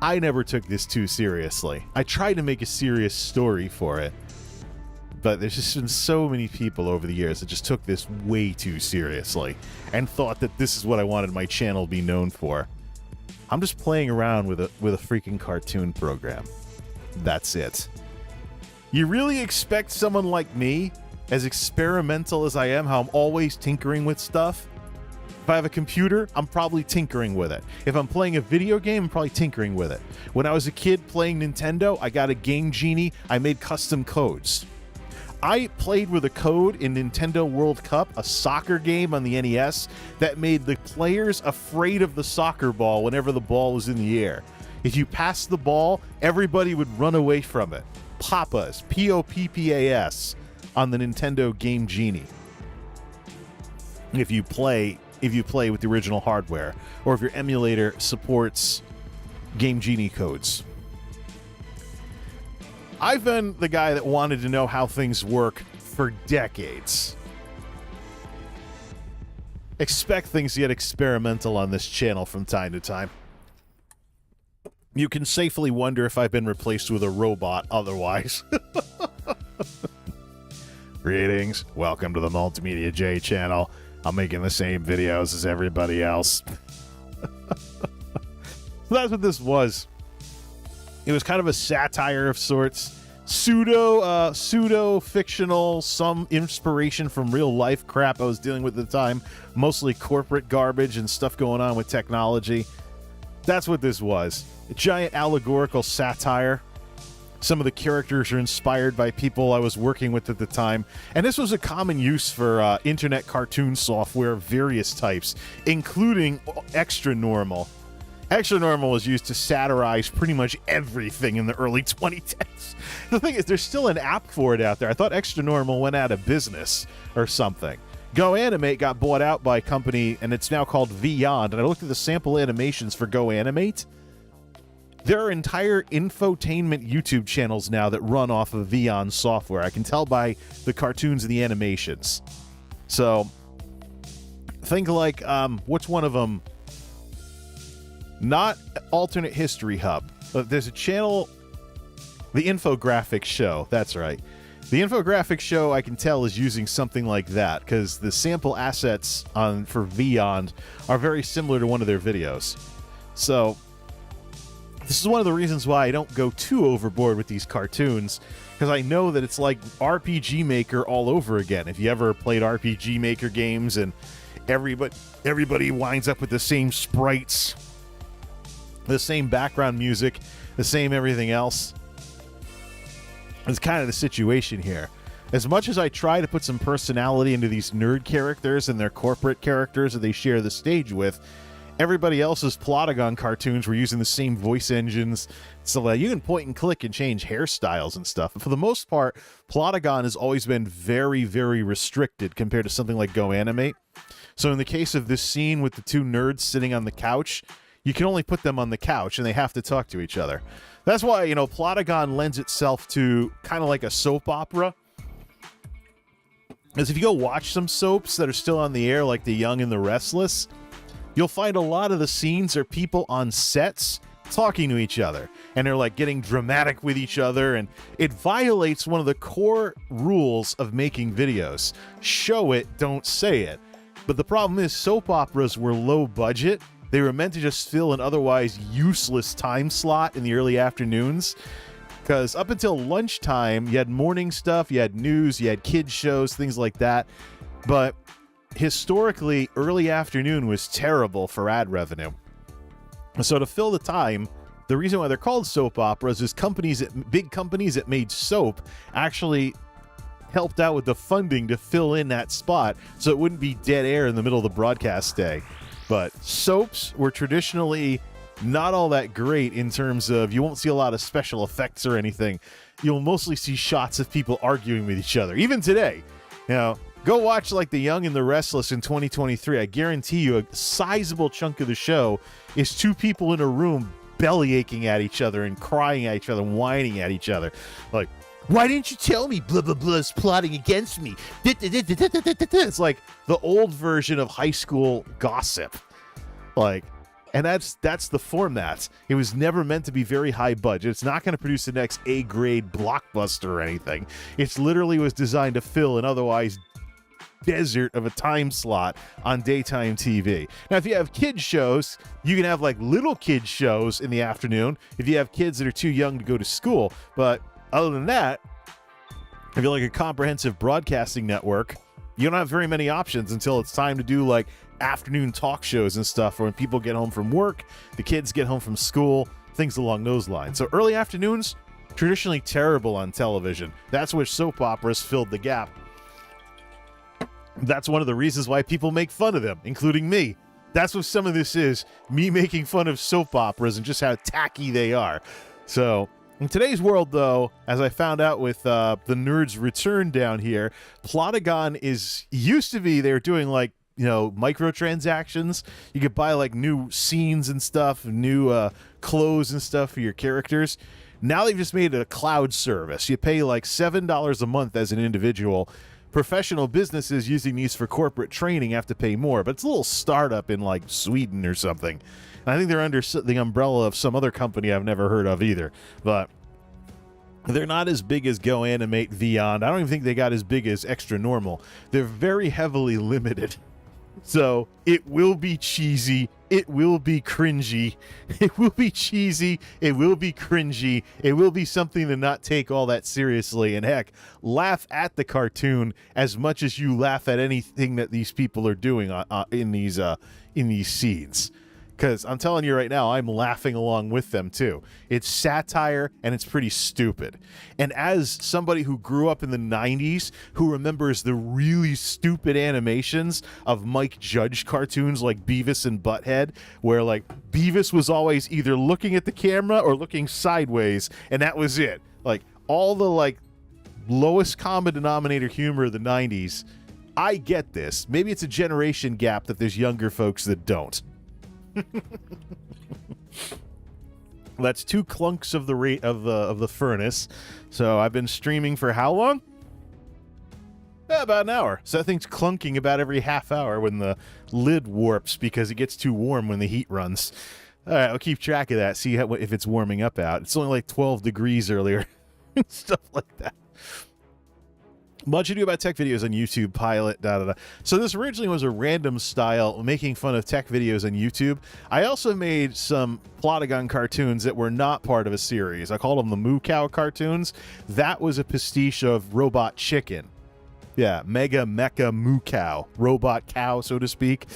I never took this too seriously. I tried to make a serious story for it, but there's just been so many people over the years that just took this way too seriously and thought that this is what I wanted my channel to be known for. I'm just playing around with a freaking cartoon program. That's it. You really expect someone like me, as experimental as I am, how I'm always tinkering with stuff? If I have a computer, I'm probably tinkering with it. If I'm playing a video game, I'm probably tinkering with it. When I was a kid playing Nintendo, I got a Game Genie. I made custom codes. I played with a code in Nintendo World Cup, a soccer game on the NES, that made the players afraid of the soccer ball whenever the ball was in the air. If you passed the ball, everybody would run away from it. Poppas, Poppas, on the Nintendo Game Genie. If you play with the original hardware, or if your emulator supports Game Genie codes. I've been the guy that wanted to know how things work for decades. Expect things to get experimental on this channel from time to time. You can safely wonder if I've been replaced with a robot otherwise. Greetings. Welcome to the MultimediaJay channel. I'm making the same videos as everybody else. So that's what this was. It was kind of a satire of sorts. Pseudo-fictional, some inspiration from real life crap I was dealing with at the time. Mostly corporate garbage and stuff going on with technology. That's what this was. A giant allegorical satire Some of the characters are inspired by people I was working with at the time. And this was a common use for internet cartoon software of various types, including Extra Normal. Extra Normal was used to satirize pretty much everything in the early 2010s. The thing is, there's still an app for it out there. I thought Extra Normal went out of business or something. Go Animate got bought out by a company, and it's now called Vyond. And I looked at the sample animations for Go Animate. There are entire infotainment YouTube channels now that run off of Vyond software. I can tell by the cartoons and the animations. So, think like, what's one of them? Not Alternate History Hub, but there's a channel, the Infographics Show. That's right. The Infographics Show, I can tell, is using something like that because the sample assets for Vyond are very similar to one of their videos. So, this is one of the reasons why I don't go too overboard with these cartoons, because I know that it's like RPG Maker all over again. If you ever played RPG Maker games and everybody winds up with the same sprites, the same background music, the same everything else. It's kind of the situation here. As much as I try to put some personality into these nerd characters and their corporate characters that they share the stage with, everybody else's Plotagon cartoons were using the same voice engines, so you can point and click and change hairstyles and stuff. But for the most part, Plotagon has always been very, very restricted compared to something like Go Animate. So in the case of this scene with the two nerds sitting on the couch, you can only put them on the couch, and they have to talk to each other. That's why, Plotagon lends itself to kind of like a soap opera. Because if you go watch some soaps that are still on the air, like The Young and the Restless, you'll find a lot of the scenes are people on sets talking to each other. And they're, like, getting dramatic with each other, and it violates one of the core rules of making videos. Show it, don't say it. But the problem is soap operas were low budget. They were meant to just fill an otherwise useless time slot in the early afternoons. Because up until lunchtime, you had morning stuff, you had news, you had kids shows, things like that. But historically, early afternoon was terrible for ad revenue. So to fill the time, the reason why they're called soap operas is big companies that made soap actually helped out with the funding to fill in that spot so it wouldn't be dead air in the middle of the broadcast day. But soaps were traditionally not all that great in terms of, you won't see a lot of special effects or anything. You'll mostly see shots of people arguing with each other. Even today, go watch like The Young and the Restless in 2023. I guarantee you a sizable chunk of the show is two people in a room belly aching at each other and crying at each other and whining at each other. Like, why didn't you tell me blah, blah, blah is plotting against me? It's like the old version of high school gossip. Like, and that's the format. It was never meant to be very high budget. It's not going to produce the next A-grade blockbuster or anything. It literally was designed to fill an otherwise desert of a time slot on daytime TV. Now, if you have kids shows, you can have like little kids shows in the afternoon if you have kids that are too young to go to school. But other than that, if you're like a comprehensive broadcasting network, you don't have very many options until it's time to do like afternoon talk shows and stuff, or when people get home from work, the kids get home from school, things along those lines. So early afternoons, traditionally terrible on television. That's where soap operas filled the gap. That's one of the reasons why people make fun of them, including me. That's what some of this is, me making fun of soap operas and just how tacky they are. So in today's world, though, as I found out with the Nerds Return down here, Plotagon used to be, they were doing like, microtransactions. You could buy like new scenes and stuff, new clothes and stuff for your characters. Now they've just made it a cloud service. You pay like $7 a month as an individual. Professional businesses using these for corporate training have to pay more, but it's a little startup in like Sweden or something. And I think they're under the umbrella of some other company I've never heard of either. But they're not as big as Go Animate, Vyond. I don't even think they got as big as Extra Normal. They're very heavily limited. So it will be cheesy, it will be cringy, it will be cheesy, it will be cringy, it will be something to not take all that seriously, and heck, laugh at the cartoon as much as you laugh at anything that these people are doing in these scenes. Because I'm telling you right now, I'm laughing along with them too. It's satire and it's pretty stupid. And as somebody who grew up in the 90s, who remembers the really stupid animations of Mike Judge cartoons like Beavis and Butthead, where like Beavis was always either looking at the camera or looking sideways, and that was it. Like all the like lowest common denominator humor of the 90s. I get this. Maybe it's a generation gap that there's younger folks that don't. That's 2 clunks of the rate of the furnace. So I've been streaming for how long? About an hour. So that thing's clunking about every half hour when the lid warps because it gets too warm when the heat runs. All right, I'll keep track of that. See if it's warming up out. It's only like 12 degrees earlier. Stuff like that. Much Ado About Tech videos on YouTube, pilot, So this originally was a random style making fun of tech videos on YouTube. I also made some Plotagon cartoons that were not part of a series. I called them the Moo Cow cartoons. That was a pastiche of Robot Chicken. Yeah, Mega Mecha Moo Cow. Robot cow, so to speak.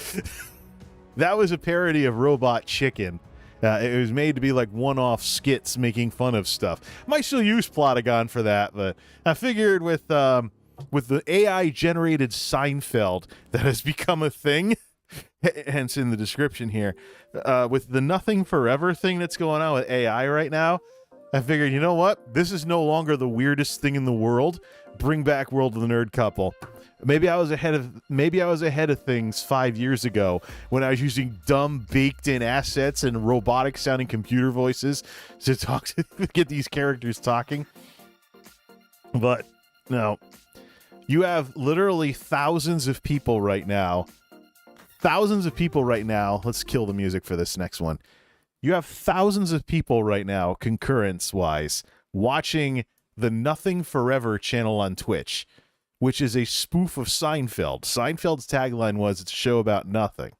That was a parody of Robot Chicken. It was made to be like one-off skits making fun of stuff. Might still use Plotagon for that, but I figured with the AI-generated Seinfeld that has become a thing, hence in the description here, with the Nothing Forever thing that's going on with AI right now, I figured, you know what? This is no longer the weirdest thing in the world. Bring back World of the Nerd Couple. Maybe I was ahead of things 5 years ago when I was using dumb baked-in assets and robotic-sounding computer voices to talk to get these characters talking. But no, you have literally thousands of people right now. Let's kill the music for this next one. You have thousands of people right now, concurrence-wise, watching the Nothing Forever channel on Twitch, which is a spoof of Seinfeld. Seinfeld's tagline was, it's a show about nothing.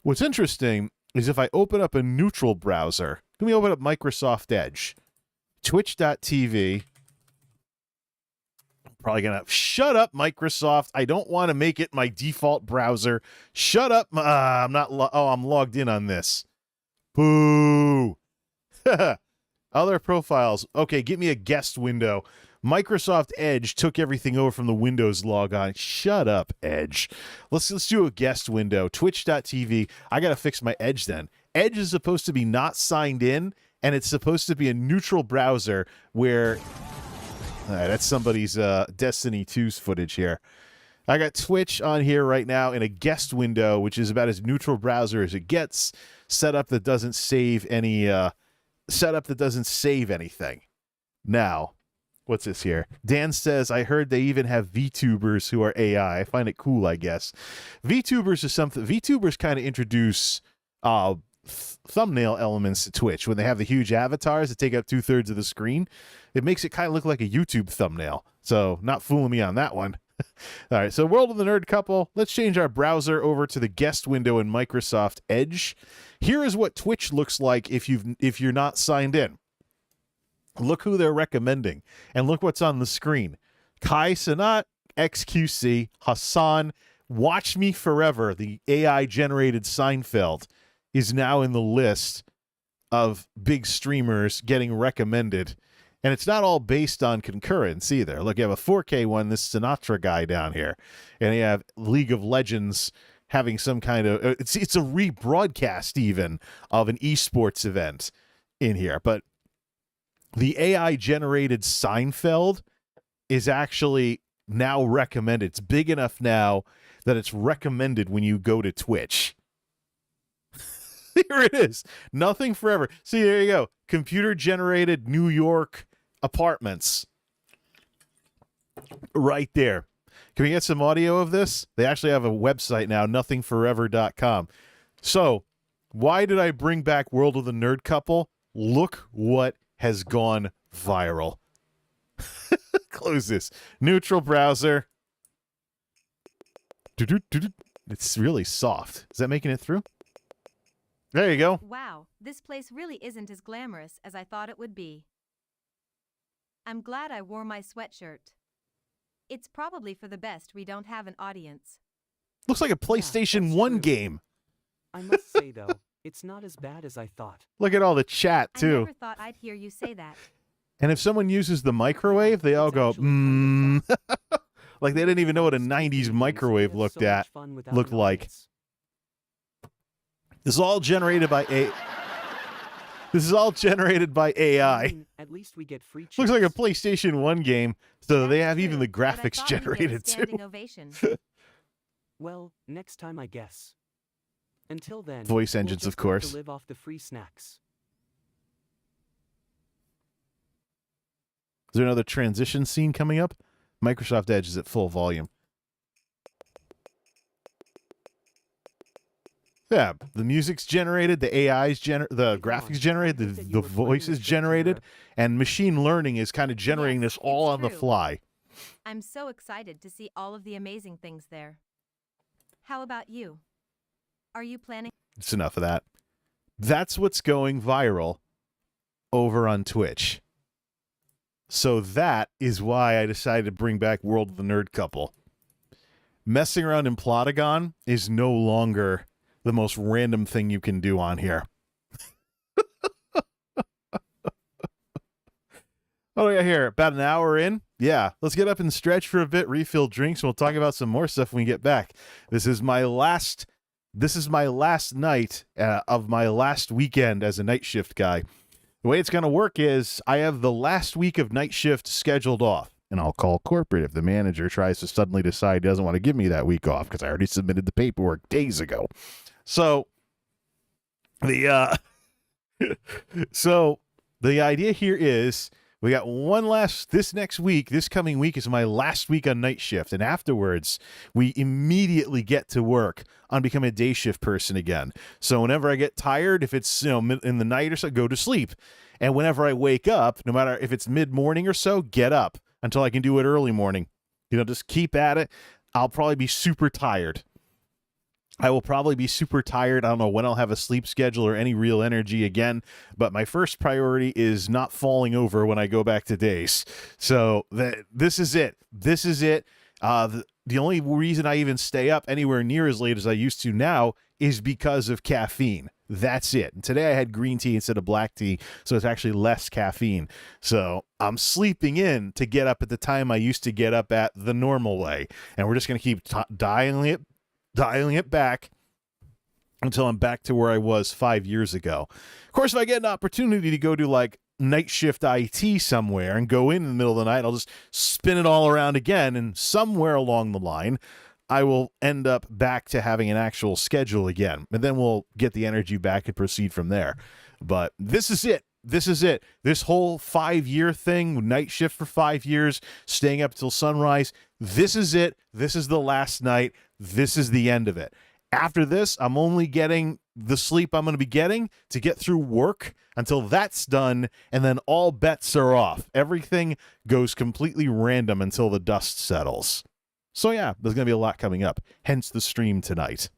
What's interesting is if I open up a neutral browser, let me open up Microsoft Edge, twitch.tv. I'm probably going to, shut up, Microsoft. I don't want to make it my default browser. Shut up. I'm logged in on this. Boo. Other profiles. Okay, give me a guest window. Microsoft Edge took everything over from the Windows logon. Shut up, Edge. Let's do a guest window. Twitch.tv. I got to fix my Edge then. Edge is supposed to be not signed in, and it's supposed to be a neutral browser where... that's somebody's Destiny 2's footage here. I got Twitch on here right now in a guest window, which is about as neutral browser as it gets. Setup that doesn't save any... setup that doesn't save anything. Now... what's this here? Dan says, I heard they even have VTubers who are AI. I find it cool, I guess. VTubers is something... VTubers kind of introduce thumbnail elements to Twitch. When they have the huge avatars that take up 2/3 of the screen, it makes it kind of look like a YouTube thumbnail. So, not fooling me on that one. All right, so World of the Nerd Couple. Let's change our browser over to the guest window in Microsoft Edge. Here is what Twitch looks like if you're not signed in. Look who they're recommending, and look what's on the screen. Kai Sanat, XQC, Hassan, Watch Me Forever, the AI-generated Seinfeld, is now in the list of big streamers getting recommended. And it's not all based on concurrence either. Look, you have a 4K one, this Sinatra guy down here. And you have League of Legends having some kind of... It's a rebroadcast even of an esports event in here. But the AI-generated Seinfeld is actually now recommended. It's big enough now that it's recommended when you go to Twitch. Here it is. Nothing Forever. See, there you go. Computer-generated New York apartments. Right there. Can we get some audio of this? They actually have a website now, nothingforever.com. So, why did I bring back World of the Nerd Couple? Look what has gone viral. Close this. Neutral browser. It's really soft. Is that making it through? There you go. Wow, this place really isn't as glamorous as I thought it would be. I'm glad I wore my sweatshirt. It's probably for the best we don't have an audience. Looks like a PlayStation 1 game. I must say, though, it's not as bad as I thought. Look at all the chat, I too. never thought I'd hear you say that. And if someone uses the microwave, they all It's go, actually kind of fun. like they didn't even know what a It's 90s amazing, microwave we have looked so much at. fun without looked an like. audience. This is all generated by This is all generated by AI. I mean, at least we get free Looks like a chips. PlayStation 1 game, so they That's have even true, the but I graphics thought we'd get a generated too. standing ovation. Well, next time, I guess. Until then, Voice we'll engines, just of have to course. live off the free snacks. Is there another transition scene coming up? Microsoft Edge is at full volume. Yeah, the music's generated, the AI's the graphics generated, the voice is generated, and machine learning is kind of generating Yes, this all it's on the true. fly. I'm so excited to see all of the amazing things there. How about you? Are you planning? It's enough of that. That's what's going viral over on Twitch. So that is why I decided to bring back World of the Nerd Couple. Messing around in Plotagon is no longer the most random thing you can do on here. Oh, yeah, here, about an hour in. Yeah, let's get up and stretch for a bit, refill drinks, and we'll talk about some more stuff when we get back. This is my last night of my last weekend as a night shift guy. The way it's going to work is I have the last week of night shift scheduled off, and I'll call corporate if the manager tries to suddenly decide he doesn't want to give me that week off because I already submitted the paperwork days ago. So the idea here is we got this coming week is my last week on night shift, and afterwards we immediately get to work on becoming a day shift person again. So whenever I get tired, if it's in the night or so, go to sleep, and whenever I wake up, no matter if it's mid-morning or so, get up until I can do it early morning. Just keep at it. I'll probably be super tired. I will probably be super tired. I don't know when I'll have a sleep schedule or any real energy again, but my first priority is not falling over when I go back to days. So this is it. This is it. The only reason I even stay up anywhere near as late as I used to now is because of caffeine. That's it. And today I had green tea instead of black tea, so it's actually less caffeine. So I'm sleeping in to get up at the time I used to get up at the normal way. And we're just going to keep dialing it back until I'm back to where I was 5 years ago. Of course, if I get an opportunity to go to like night shift IT somewhere and go in the middle of the night, I'll just spin it all around again, and somewhere along the line I will end up back to having an actual schedule again, and then we'll get the energy back and proceed from there. But this is it. This is it. This whole 5-year thing, night shift for 5 years, staying up till sunrise. This is it. This is the last night. This is the end of it. After this, I'm only getting the sleep I'm going to be getting to get through work until that's done, and then all bets are off. Everything goes completely random until the dust settles. So yeah, there's going to be a lot coming up, hence the stream tonight.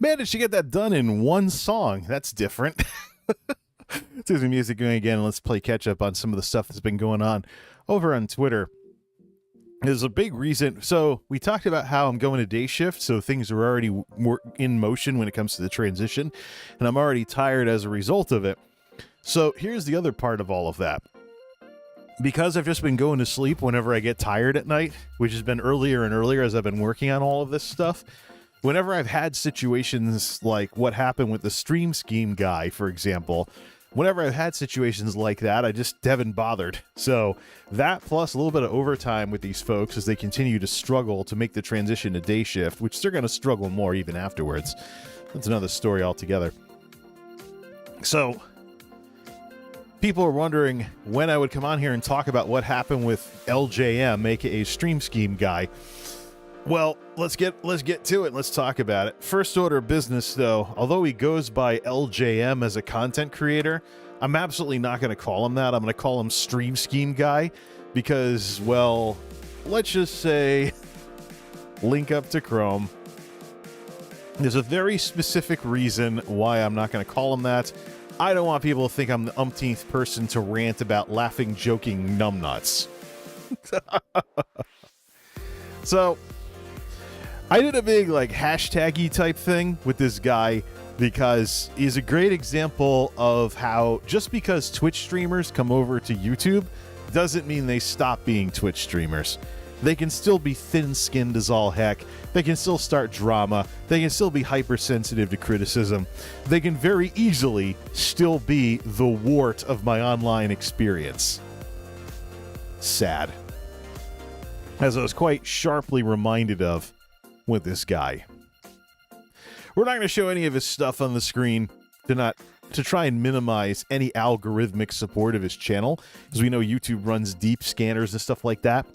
Managed to get that done in one song. That's different. Let's do some music going again, and let's play catch up on some of the stuff that's been going on over on Twitter. There's a big reason. So we talked about how I'm going to day shift, so things are already more in motion when it comes to the transition, and I'm already tired as a result of it. So here's the other part of all of that. Because I've just been going to sleep whenever I get tired at night, which has been earlier and earlier as I've been working on all of this stuff, whenever I've had situations like what happened with the stream scheme guy, for example, whenever I've had situations like that, I just haven't bothered. So that plus a little bit of overtime with these folks as they continue to struggle to make the transition to day shift, which they're going to struggle more even afterwards. That's another story altogether. So people are wondering when I would come on here and talk about what happened with LJM, aka Stream Scheme Guy. Well, let's get to it. Let's talk about it. First order of business, though, although he goes by LJM as a content creator, I'm absolutely not going to call him that. I'm going to call him Stream Scheme Guy because, well, let's just say link up to Chrome. There's a very specific reason why I'm not going to call him that. I don't want people to think I'm the umpteenth person to rant about laughing, joking numbnuts. So I did a big hashtaggy type thing with this guy because he's a great example of how just because Twitch streamers come over to YouTube doesn't mean they stop being Twitch streamers. They can still be thin-skinned as all heck. They can still start drama. They can still be hypersensitive to criticism. They can very easily still be the wart of my online experience. Sad. As I was quite sharply reminded of with this guy. We're not going to show any of his stuff on the screen to try and minimize any algorithmic support of his channel, because we know YouTube runs deep scanners and stuff like that.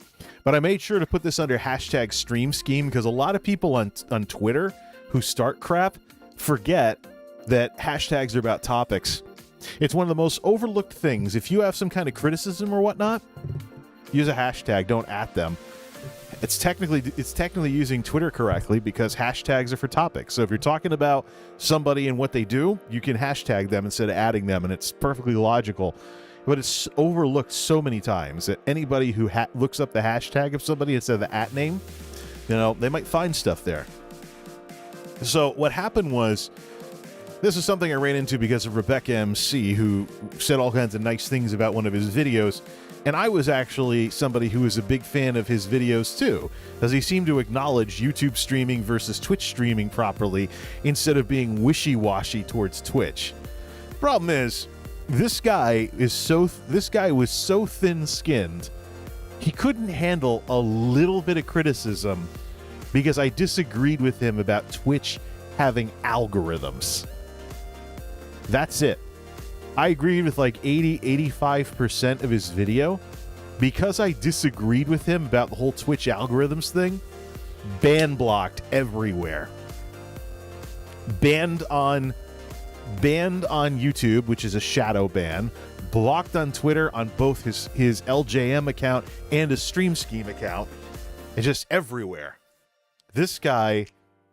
But I made sure to put this under hashtag stream scheme because a lot of people on Twitter who start crap forget that hashtags are about topics. It's one of the most overlooked things. If you have some kind of criticism or whatnot, use a hashtag, don't at them. It's technically using Twitter correctly because hashtags are for topics. So if you're talking about somebody and what they do, you can hashtag them instead of adding them, and it's perfectly logical. But it's overlooked so many times that anybody who looks up the hashtag of somebody instead of the at name, they might find stuff there. So what happened was, this is something I ran into because of Rebecca MC, who said all kinds of nice things about one of his videos. And I was actually somebody who was a big fan of his videos too, as he seemed to acknowledge YouTube streaming versus Twitch streaming properly instead of being wishy-washy towards Twitch. Problem is, this guy was so thin-skinned, he couldn't handle a little bit of criticism because I disagreed with him about Twitch having algorithms. That's it. I agreed with 80-85% of his video. Because I disagreed with him about the whole Twitch algorithms thing, ban blocked everywhere. Banned on YouTube, which is a shadow ban. Blocked on Twitter on both his LJM account and his Stream Scheme account. And just everywhere. This guy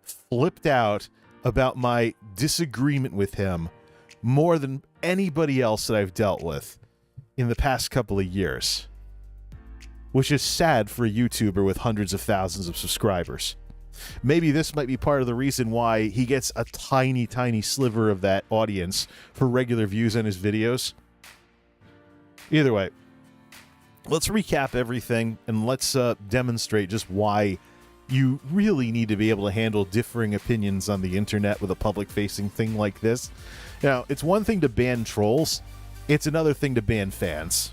flipped out about my disagreement with him more than anybody else that I've dealt with in the past couple of years, which is sad for a YouTuber with hundreds of thousands of subscribers. Maybe this might be part of the reason why he gets a tiny, tiny sliver of that audience for regular views on his videos. Either way, let's recap everything and let's demonstrate just why you really need to be able to handle differing opinions on the internet with a public-facing thing like this. Now, it's one thing to ban trolls. It's another thing to ban fans.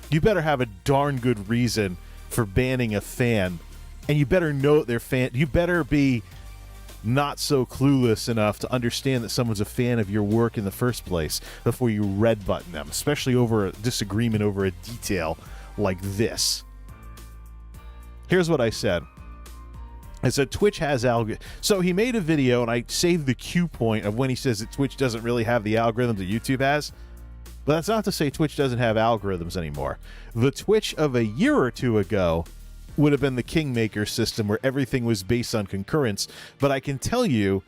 You better have a darn good reason for banning a fan, and you better know their fan. You better be not so clueless enough to understand that someone's a fan of your work in the first place before you red button them, especially over a disagreement over a detail like this. Here's what I said. I said Twitch has algorithm. So he made a video, and I saved the cue point of when he says that Twitch doesn't really have the algorithms that YouTube has. But that's not to say Twitch doesn't have algorithms anymore. The Twitch of a year or two ago would have been the Kingmaker system where everything was based on concurrence. But I can tell you,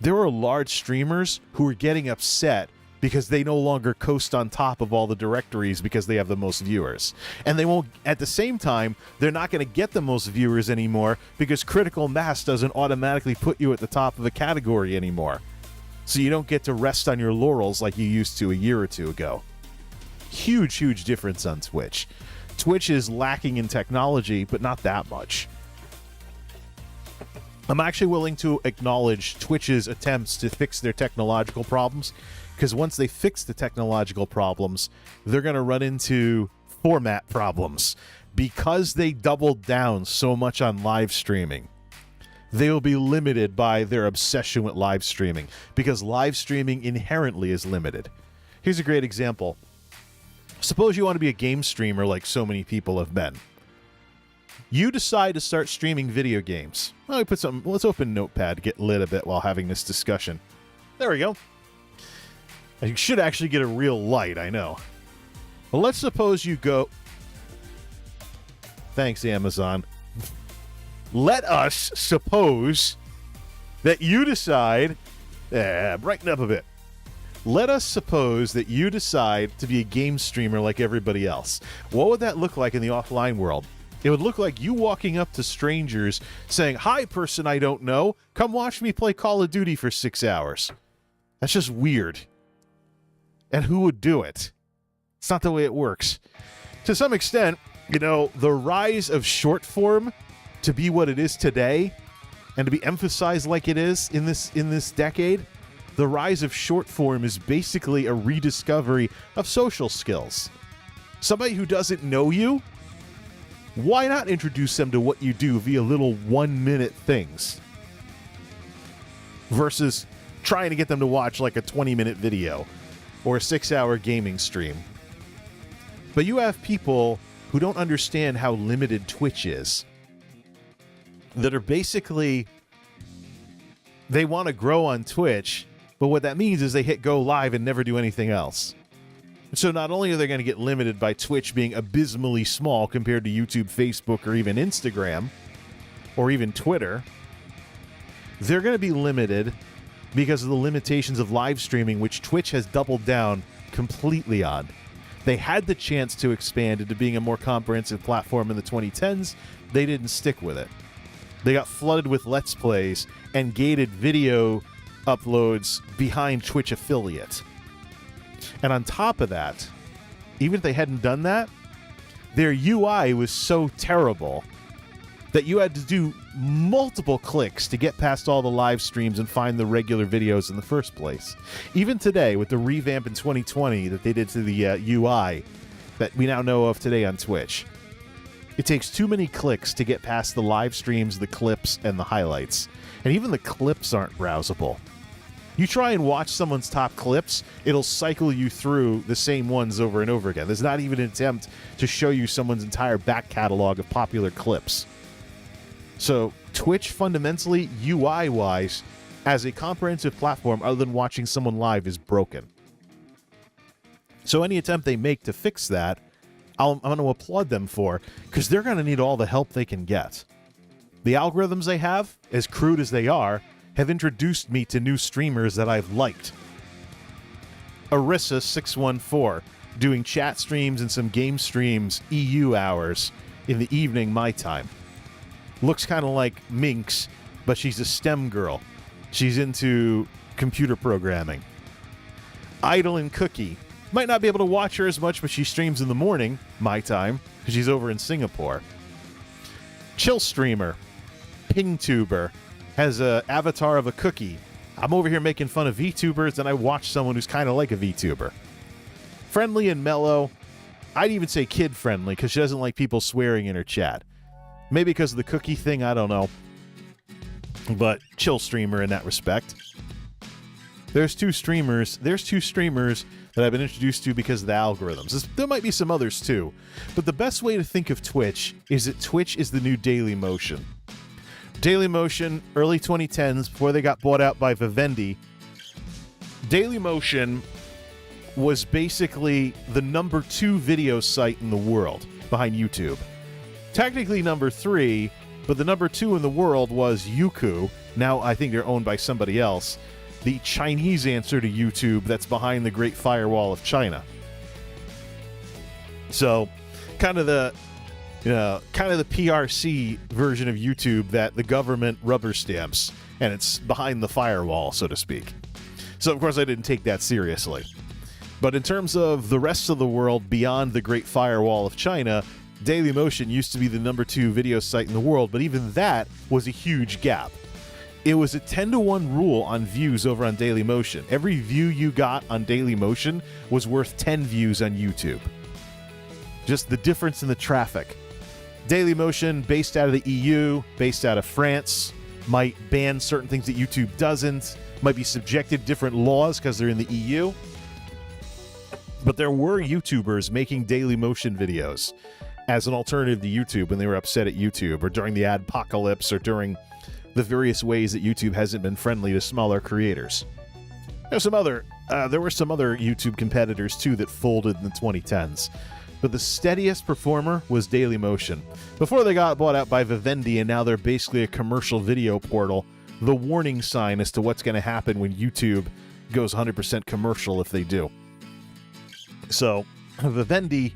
there are large streamers who are getting upset because they no longer coast on top of all the directories because they have the most viewers. And they won't, at the same time, they're not going to get the most viewers anymore because critical mass doesn't automatically put you at the top of a category anymore. So you don't get to rest on your laurels like you used to a year or two ago. Huge, huge difference on Twitch. Twitch is lacking in technology, but not that much. I'm actually willing to acknowledge Twitch's attempts to fix their technological problems, because once they fix the technological problems, they're going to run into format problems. Because they doubled down so much on live streaming, they will be limited by their obsession with live streaming, because live streaming inherently is limited. Here's a great example. Suppose you want to be a game streamer like so many people have been. You decide to start streaming video games. Well, let's open Notepad to get lit a bit while having this discussion. There we go. I should actually get a real light, I know. Well, let's suppose you go... Thanks, Amazon. Let us suppose that you decide... brighten up a bit. Let us suppose that you decide to be a game streamer like everybody else. What would that look like in the offline world? It would look like you walking up to strangers saying, "Hi, person I don't know. Come watch me play Call of Duty for 6 hours." That's just weird. And who would do it? It's not the way it works. To some extent, you know, the rise of short form to be what it is today and to be emphasized like it is in this decade, the rise of short form is basically a rediscovery of social skills. Somebody who doesn't know you, why not introduce them to what you do via little 1-minute things versus trying to get them to watch like a 20-minute video or a 6-hour gaming stream? But you have people who don't understand how limited Twitch is, that are basically, they want to grow on Twitch, but what that means is they hit go live and never do anything else. So not only are they going to get limited by Twitch being abysmally small compared to YouTube, Facebook, or even Instagram, or even Twitter, they're going to be limited because of the limitations of live streaming, which Twitch has doubled down completely on. They had the chance to expand into being a more comprehensive platform in the 2010s. They didn't stick with it. They got flooded with Let's Plays and gated video uploads behind Twitch affiliate. And on top of that, even if they hadn't done that, their UI was so terrible that you had to do multiple clicks to get past all the live streams and find the regular videos in the first place. Even today, with the revamp in 2020 that they did to the UI that we now know of today on Twitch, it takes too many clicks to get past the live streams, the clips, and the highlights. And even the clips aren't browsable. You try and watch someone's top clips, it'll cycle you through the same ones over and over again. There's not even an attempt to show you someone's entire back catalog of popular clips. So Twitch fundamentally, UI-wise, as a comprehensive platform other than watching someone live is broken. So any attempt they make to fix that, I'm going to applaud them for, because they're going to need all the help they can get. The algorithms they have, as crude as they are, have introduced me to new streamers that I've liked. Arissa614, doing chat streams and some game streams EU hours in the evening my time. Looks kind of like Minx, but she's a STEM girl. She's into computer programming. Idle and Cookie, Might not be able to watch her as much, but she streams in the morning, my time, because she's over in Singapore. Chill Streamer, PingTuber, has an avatar of a cookie. I'm over here making fun of VTubers, and I watch someone who's kind of like a VTuber. Friendly and mellow. I'd even say kid-friendly, because she doesn't like people swearing in her chat. Maybe because of the cookie thing, I don't know. But chill streamer in that respect. There's two streamers that I've been introduced to because of the algorithms. There might be some others too. But the best way to think of Twitch is that Twitch is the new Dailymotion. Dailymotion, early 2010s, before they got bought out by Vivendi, Dailymotion was basically the number 2 video site in the world behind YouTube. Technically number 3, but the number 2 in the world was Youku. Now I think they're owned by somebody else. The Chinese answer to YouTube that's behind the Great Firewall of China. So, kind of the PRC version of YouTube that the government rubber stamps, and it's behind the firewall, so to speak. So, of course, I didn't take that seriously. But in terms of the rest of the world beyond the Great Firewall of China, Dailymotion used to be the number 2 video site in the world, but even that was a huge gap. It was a 10-to-1 rule on views over on Dailymotion. Every view you got on Dailymotion was worth 10 views on YouTube. Just the difference in the traffic. Dailymotion, based out of the EU, based out of France, might ban certain things that YouTube doesn't, might be subjected to different laws because they're in the EU. But there were YouTubers making Dailymotion videos as an alternative to YouTube when they were upset at YouTube, or during the adpocalypse, or during the various ways that YouTube hasn't been friendly to smaller creators. There were some other YouTube competitors too that folded in the 2010s. But the steadiest performer was Dailymotion. Before they got bought out by Vivendi, and now they're basically a commercial video portal, the warning sign as to what's going to happen when YouTube goes 100% commercial if they do. So, Vivendi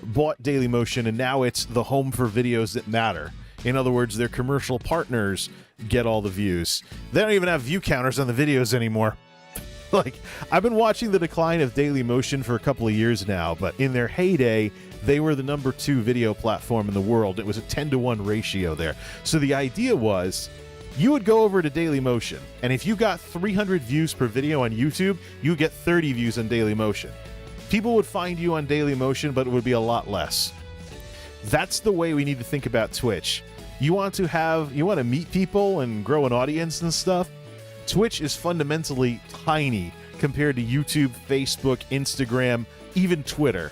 bought Dailymotion, and now it's the home for videos that matter. In other words, their commercial partners get all the views. They don't even have view counters on the videos anymore. Like, I've been watching the decline of Dailymotion for a couple of years now, but in their heyday, they were the number 2 video platform in the world. It was a 10-to-1 ratio there. So the idea was, you would go over to Dailymotion, and if you got 300 views per video on YouTube, you would get 30 views on Dailymotion. People would find you on Dailymotion, but it would be a lot less. That's the way we need to think about Twitch. You want to meet people and grow an audience and stuff? Twitch is fundamentally tiny compared to YouTube, Facebook, Instagram, even Twitter.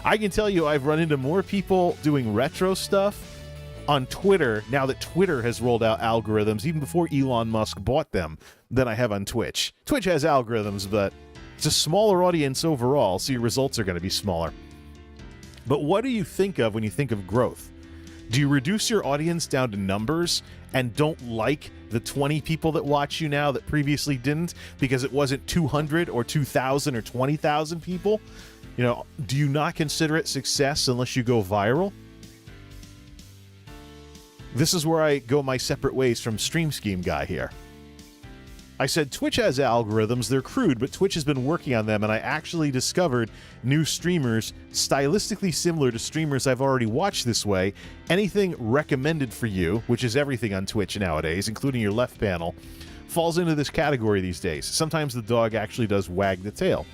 I can tell you I've run into more people doing retro stuff on Twitter now that Twitter has rolled out algorithms, even before Elon Musk bought them, than I have on Twitch. Twitch has algorithms, but it's a smaller audience overall, so your results are going to be smaller. But what do you think of when you think of growth? Do you reduce your audience down to numbers and don't like the 20 people that watch you now that previously didn't because it wasn't 200 or 2,000 or 20,000 people? You know, do you not consider it success unless you go viral? This is where I go my separate ways from Stream Scheme Guy here. I said Twitch has algorithms, they're crude, but Twitch has been working on them, and I actually discovered new streamers stylistically similar to streamers I've already watched this way. Anything recommended for you, which is everything on Twitch nowadays, including your left panel, falls into this category these days. Sometimes the dog actually does wag the tail.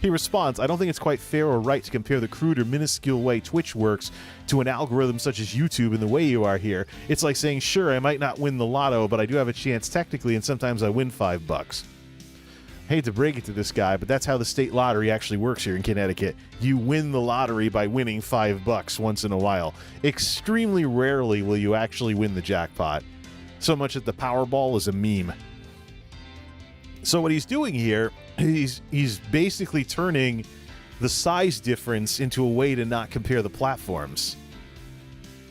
He responds, I don't think it's quite fair or right to compare the crude or minuscule way Twitch works to an algorithm such as YouTube in the way you are here. It's like saying, sure, I might not win the lotto, but I do have a chance technically, and sometimes I win $5. I hate to break it to this guy, but that's how the state lottery actually works here in Connecticut. You win the lottery by winning $5 once in a while. Extremely rarely will you actually win the jackpot. So much that the Powerball is a meme. So what he's doing here, he's basically turning the size difference into a way to not compare the platforms.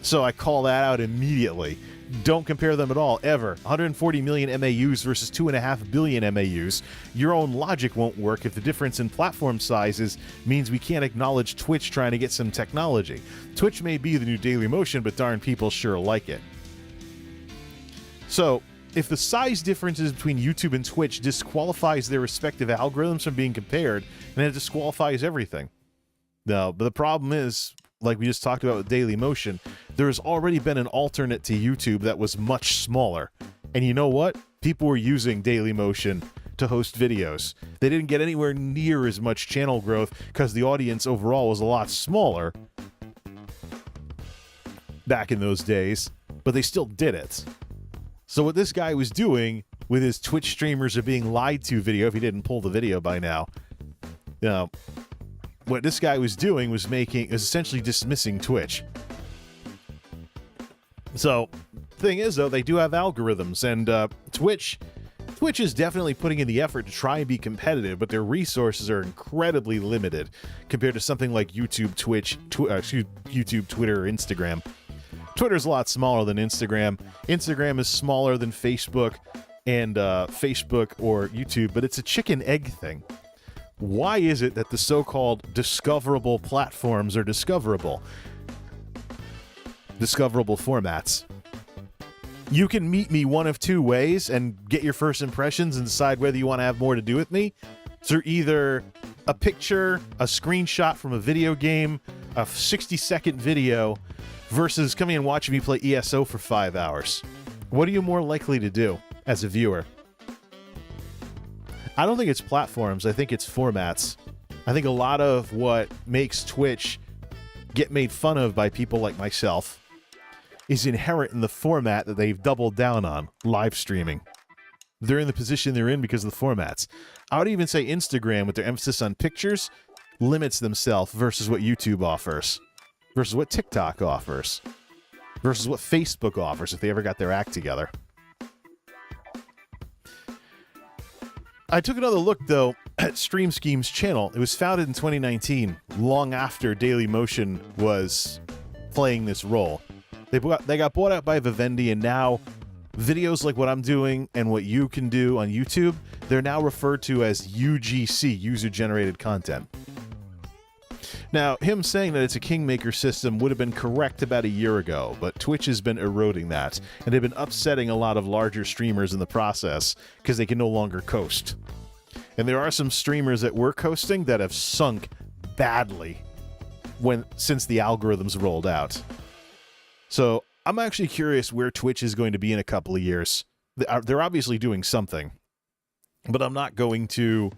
So I call that out immediately. Don't compare them at all, ever. 140 million MAUs versus 2.5 billion MAUs. Your own logic won't work if the difference in platform sizes means we can't acknowledge Twitch trying to get some technology. Twitch may be the new Dailymotion, but darn people sure like it. So, if the size differences between YouTube and Twitch disqualifies their respective algorithms from being compared, then it disqualifies everything. No, but the problem is, like we just talked about with Dailymotion, there has already been an alternate to YouTube that was much smaller. And you know what? People were using Dailymotion to host videos. They didn't get anywhere near as much channel growth because the audience overall was a lot smaller back in those days, but they still did it. So what this guy was doing with his Twitch streamers are being lied to video, if he didn't pull the video by now, you know, what this guy was doing was essentially dismissing Twitch. So, thing is, though, they do have algorithms, and Twitch is definitely putting in the effort to try and be competitive, but their resources are incredibly limited compared to something like YouTube, YouTube, Twitter, or Instagram. Twitter's a lot smaller than Instagram. Instagram is smaller than Facebook and Facebook or YouTube, but it's a chicken-egg thing. Why is it that the so-called discoverable platforms are discoverable? Discoverable formats. You can meet me one of two ways and get your first impressions and decide whether you want to have more to do with me. Through either a picture, a screenshot from a video game, a 60-second video, versus coming and watching me play ESO for 5 hours. What are you more likely to do as a viewer? I don't think it's platforms. I think it's formats. I think a lot of what makes Twitch get made fun of by people like myself is inherent in the format that they've doubled down on, live streaming. They're in the position they're in because of the formats. I would even say Instagram, with their emphasis on pictures, limits themselves versus what YouTube offers, versus what TikTok offers, versus what Facebook offers if they ever got their act together. I took another look, though, at Stream Scheme's channel. It was founded in 2019, long after Dailymotion was playing this role. They got bought out by Vivendi, and now videos like what I'm doing and what you can do on YouTube, they're now referred to as UGC, user-generated content. Now, him saying that it's a kingmaker system would have been correct about a year ago, but Twitch has been eroding that, and they've been upsetting a lot of larger streamers in the process because they can no longer coast. And there are some streamers that were coasting that have sunk badly since the algorithms rolled out. So I'm actually curious where Twitch is going to be in a couple of years. They're obviously doing something, but I'm not going to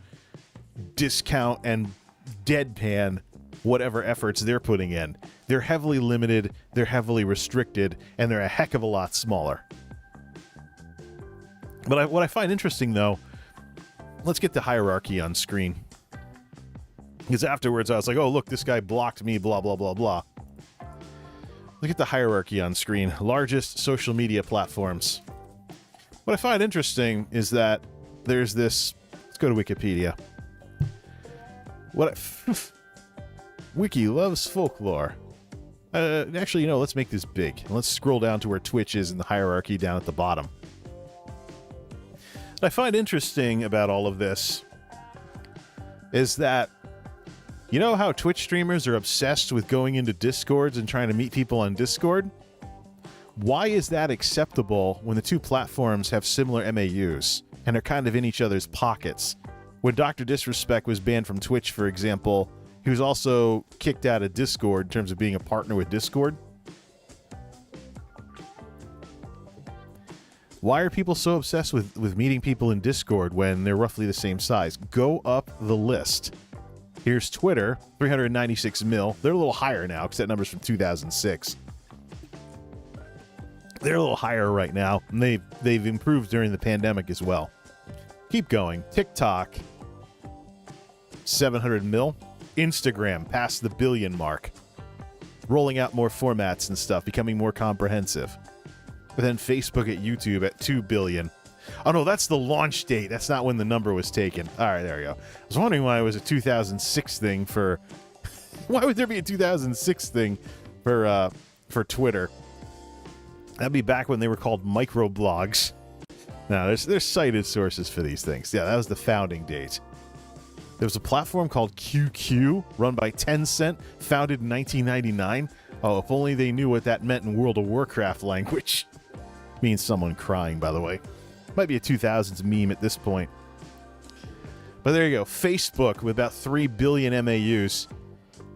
discount and deadpan whatever efforts they're putting in. They're heavily limited, they're heavily restricted, and they're a heck of a lot smaller. But what I find interesting, though, let's get the hierarchy on screen. Because afterwards I was like, oh, look, this guy blocked me, blah, blah, blah, blah. Look at the hierarchy on screen. Largest social media platforms. What I find interesting is that there's this... Let's go to Wikipedia. Wiki loves folklore. Actually, you know, let's make this big. Let's scroll down to where Twitch is in the hierarchy down at the bottom. What I find interesting about all of this is that, you know how Twitch streamers are obsessed with going into Discords and trying to meet people on Discord? Why is that acceptable when the two platforms have similar MAUs and are kind of in each other's pockets? When Dr. Disrespect was banned from Twitch, for example, he was also kicked out of Discord in terms of being a partner with Discord. Why are people so obsessed with meeting people in Discord when they're roughly the same size? Go up the list. Here's Twitter, 396 mil. They're a little higher now because that number's from 2006. They're a little higher right now, and they've improved during the pandemic as well. Keep going. TikTok, 700 mil. Instagram, past the billion mark. Rolling out more formats and stuff, becoming more comprehensive. But then Facebook at YouTube at 2 billion. Oh no, that's the launch date. That's not when the number was taken. All right, there we go. I was wondering why it was a 2006 thing for... Why would there be a 2006 thing for Twitter? That'd be back when they were called microblogs. Now, there's cited sources for these things. Yeah, that was the founding date. There was a platform called QQ, run by Tencent, founded in 1999. Oh, if only they knew what that meant in World of Warcraft language. Means someone crying, by the way. Might be a 2000s meme at this point. But there you go. Facebook with about 3 billion MAUs.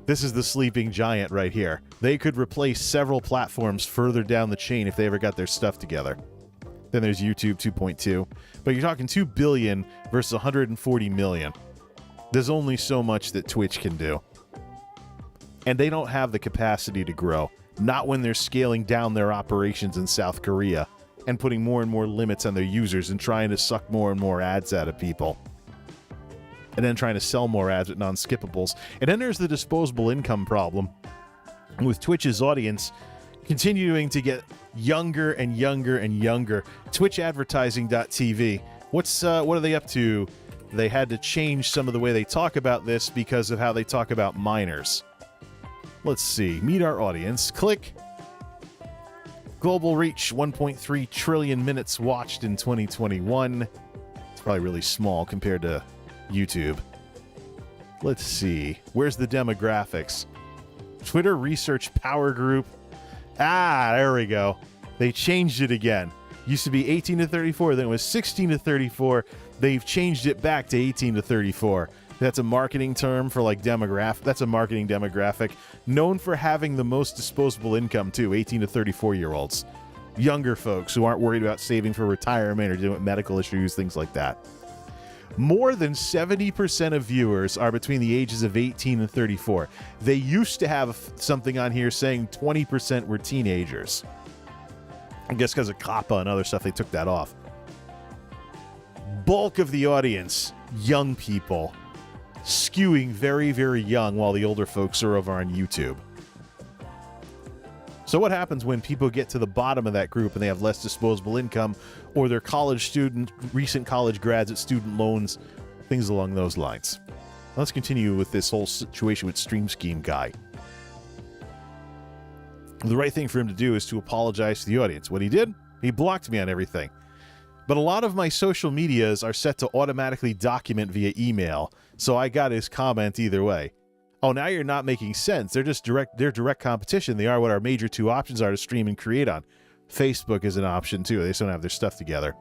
This is the sleeping giant right here. They could replace several platforms further down the chain if they ever got their stuff together. Then there's YouTube 2.2. But you're talking 2 billion versus 140 million. There's only so much that Twitch can do. And they don't have the capacity to grow. Not when they're scaling down their operations in South Korea and putting more and more limits on their users and trying to suck more and more ads out of people. And then trying to sell more ads with non-skippables. And then there's the disposable income problem with Twitch's audience continuing to get younger and younger and younger. TwitchAdvertising.tv. What are they up to? They had to change some of the way they talk about this because of how they talk about minors. Let's see. Meet our audience. Click. Global reach, 1.3 trillion minutes watched in 2021. It's probably really small compared to YouTube. Let's see. Where's the demographics? Twitter Research Power Group. Ah, there we go. They changed it again. Used to be 18 to 34, then it was 16 to 34. They've changed it back to 18 to 34. That's a marketing term for like demographic. That's a marketing demographic known for having the most disposable income too, 18 to 34-year-olds. Younger folks who aren't worried about saving for retirement or dealing with medical issues, things like that. More than 70% of viewers are between the ages of 18 and 34. They used to have something on here saying 20% were teenagers. I guess because of COPPA and other stuff, they took that off. Bulk of the audience, young people, skewing very, very young while the older folks are over on YouTube. So what happens when people get to the bottom of that group and they have less disposable income, or they're college student, recent college grads at student loans, things along those lines? Let's continue with this whole situation with Stream Scheme guy. The right thing for him to do is to apologize to the audience. What he did? He blocked me on everything. But a lot of my social medias are set to automatically document via email, so I got his comment either way. Oh, now you're not making sense. They're just direct competition. They are what our major two options are to stream and create on. Facebook is an option too. They just don't have their stuff together.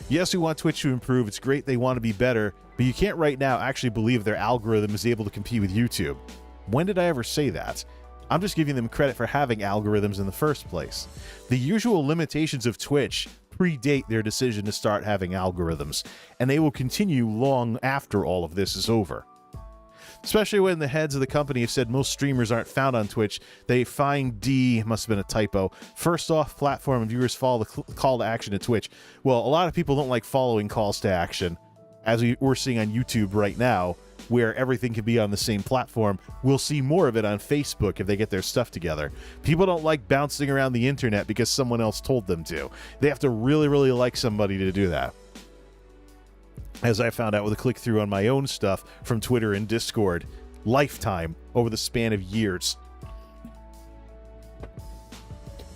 Yes, we want Twitch to improve. It's great they want to be better, but you can't right now actually believe their algorithm is able to compete with YouTube. When did I ever say that? I'm just giving them credit for having algorithms in the first place. The usual limitations of Twitch predate their decision to start having algorithms, and they will continue long after all of this is over. Especially when the heads of the company have said most streamers aren't found on Twitch. They find must have been a typo, first off platform and viewers follow the call to action to Twitch. Well, a lot of people don't like following calls to action, as we're seeing on YouTube right now, where everything can be on the same platform. We'll see more of it on Facebook if they get their stuff together. People don't like bouncing around the internet because someone else told them to. They have to really, really like somebody to do that. As I found out with a click-through on my own stuff from Twitter and Discord. Lifetime over the span of years.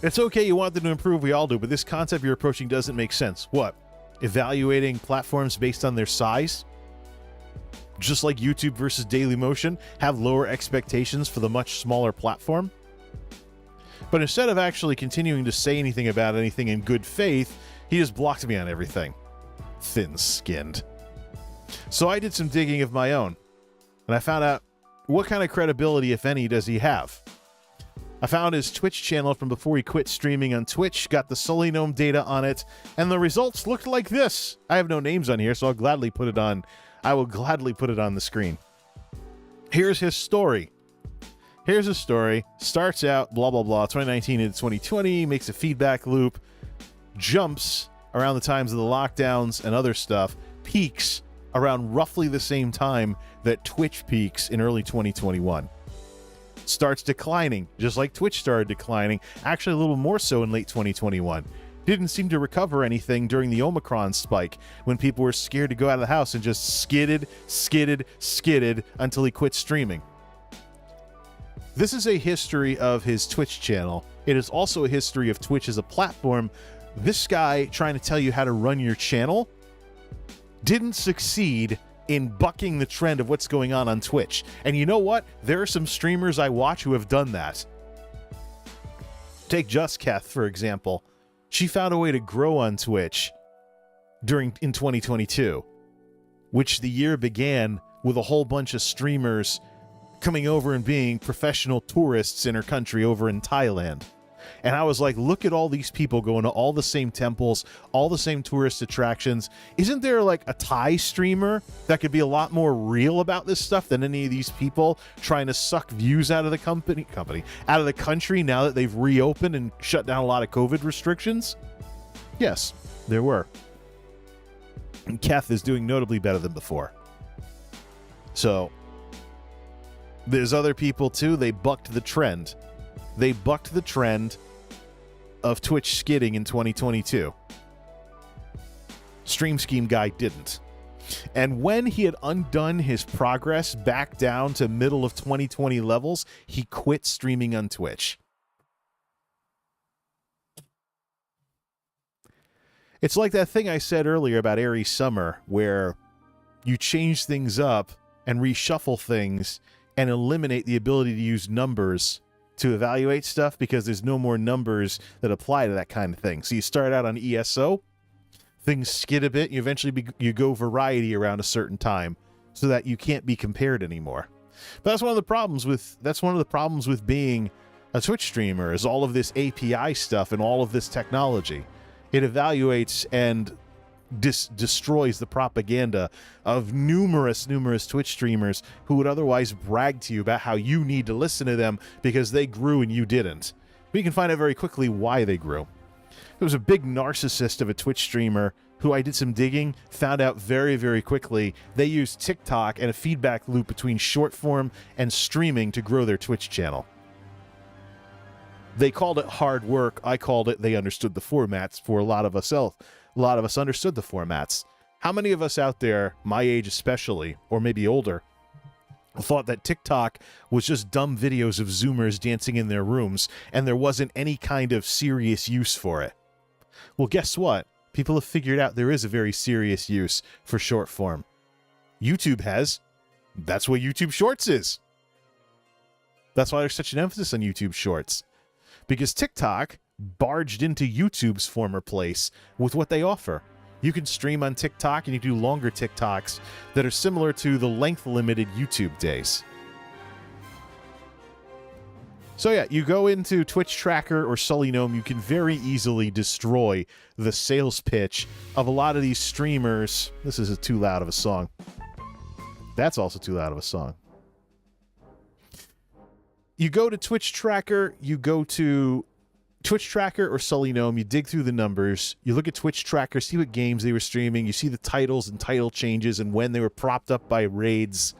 It's okay, you want them to improve, we all do, but this concept you're approaching doesn't make sense. What? Evaluating platforms based on their size? Just like YouTube versus Dailymotion, have lower expectations for the much smaller platform? But instead of actually continuing to say anything about anything in good faith, he just blocked me on everything. Thin-skinned. So I did some digging of my own, and I found out what kind of credibility, if any, does he have. I found his Twitch channel from before he quit streaming on Twitch, got the Solinome data on it, and the results looked like this. I have no names on here, so I'll gladly put it on. I will gladly put it on the screen. Here's his story. Here's his story. Starts out, blah, blah, blah, 2019 into 2020, makes a feedback loop, jumps around the times of the lockdowns and other stuff, peaks around roughly the same time that Twitch peaks in early 2021. Starts declining, just like Twitch started declining, actually a little more so in late 2021. Didn't seem to recover anything during the Omicron spike when people were scared to go out of the house and just skidded until he quit streaming. This is a history of his Twitch channel. It is also a history of Twitch as a platform. This guy trying to tell you how to run your channel didn't succeed in bucking the trend of what's going on Twitch. And you know what? There are some streamers I watch who have done that. Take Just Keth, for example. She found a way to grow on Twitch in 2022, which the year began with a whole bunch of streamers coming over and being professional tourists in her country over in Thailand. And I was like, look at all these people going to all the same temples, all the same tourist attractions. Isn't there like a Thai streamer that could be a lot more real about this stuff than any of these people trying to suck views out of the out of the country now that they've reopened and shut down a lot of COVID restrictions? Yes, there were. And Keth is doing notably better than before. So there's other people too. They bucked the trend. They bucked the trend of Twitch skidding in 2022. Stream Scheme Guy didn't. And when he had undone his progress back down to middle of 2020 levels, he quit streaming on Twitch. It's like that thing I said earlier about Aries Summer, where you change things up and reshuffle things and eliminate the ability to use numbers to evaluate stuff because there's no more numbers that apply to that kind of thing. So you start out on ESO, things skid a bit, you eventually you go variety around a certain time so that you can't be compared anymore. But that's one of the problems with being a Twitch streamer, is all of this API stuff and all of this technology. It evaluates and destroys the propaganda of numerous Twitch streamers who would otherwise brag to you about how you need to listen to them because they grew and you didn't. But you can find out very quickly why they grew. There was a big narcissist of a Twitch streamer who I did some digging, found out very, very quickly they used TikTok and a feedback loop between short form and streaming to grow their Twitch channel. They called it hard work. I called it they understood the formats. For a lot of us understood the formats. How many of us out there, my age especially, or maybe older, thought that TikTok was just dumb videos of Zoomers dancing in their rooms and there wasn't any kind of serious use for it? Well, guess what? People have figured out there is a very serious use for short form. YouTube has. That's what YouTube Shorts is. That's why there's such an emphasis on YouTube Shorts. Because TikTok barged into YouTube's former place with what they offer. You can stream on TikTok and you do longer TikToks that are similar to the length-limited YouTube days. So yeah, you go into Twitch Tracker or Sully Gnome, you can very easily destroy the sales pitch of a lot of these streamers. This is too loud of a song. That's also too loud of a song. You go to Twitch Tracker, you go to Twitch Tracker or Sully Gnome, you dig through the numbers, you look at Twitch Tracker, see what games they were streaming, you see the titles and title changes and when they were propped up by raids,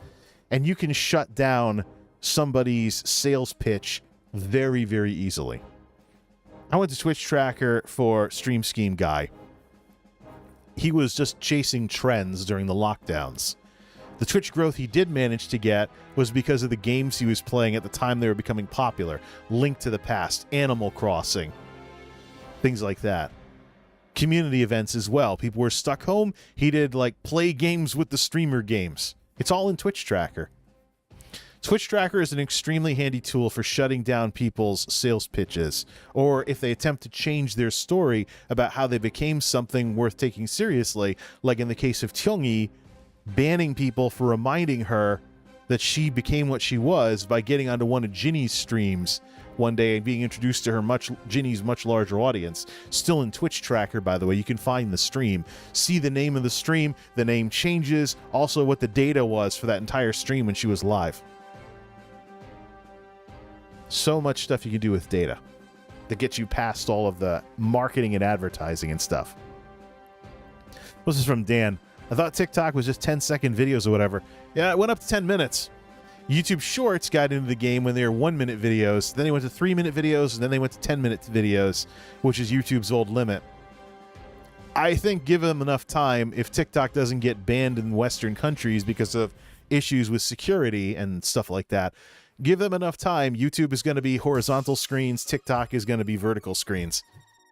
and you can shut down somebody's sales pitch very, very easily. I went to Twitch Tracker for Stream Scheme Guy. He was just chasing trends during the lockdowns. The Twitch growth he did manage to get was because of the games he was playing at the time they were becoming popular. Link to the Past, Animal Crossing, things like that. Community events as well. People were stuck home. He did like play games with the streamer games. It's all in Twitch Tracker. Twitch Tracker is an extremely handy tool for shutting down people's sales pitches, or if they attempt to change their story about how they became something worth taking seriously, like in the case of Tyungi, banning people for reminding her that she became what she was by getting onto one of Ginny's streams one day and being introduced to her Ginny's much larger audience. Still in Twitch Tracker, by the way. You can find the stream, see the name of the stream, the name changes, also what the data was for that entire stream when she was live. So much stuff you can do with data that gets you past all of the marketing and advertising and stuff. This is from Dan. I thought TikTok was just 10-second videos or whatever. Yeah, it went up to 10 minutes. YouTube Shorts got into the game when they were 1-minute videos. Then they went to 3-minute videos, and then they went to 10-minute videos, which is YouTube's old limit. I think give them enough time, if TikTok doesn't get banned in Western countries because of issues with security and stuff like that, give them enough time. YouTube is going to be horizontal screens. TikTok is going to be vertical screens.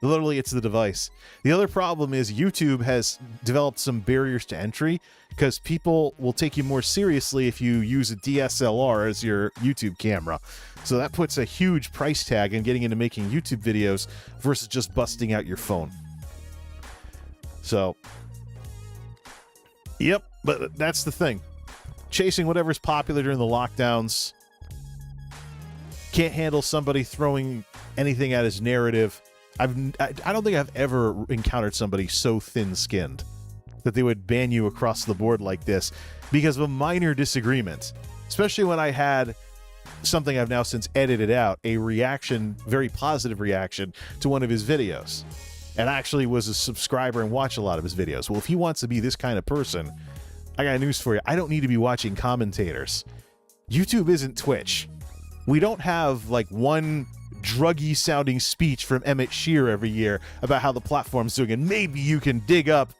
Literally, it's the device. The other problem is YouTube has developed some barriers to entry because people will take you more seriously if you use a DSLR as your YouTube camera. So that puts a huge price tag in getting into making YouTube videos versus just busting out your phone. So Yep, but that's the thing. Chasing whatever's popular during the lockdowns. Can't handle somebody throwing anything at his narrative. I don't think I've ever encountered somebody so thin-skinned that they would ban you across the board like this because of a minor disagreement. Especially when I had something I've now since edited out, a reaction, very positive reaction to one of his videos. And I actually was a subscriber and watched a lot of his videos. Well, if he wants to be this kind of person, I got news for you. I don't need to be watching commentators. YouTube isn't Twitch. We don't have like one druggy sounding speech from Emmett Shear every year about how the platform's doing, and maybe you can dig up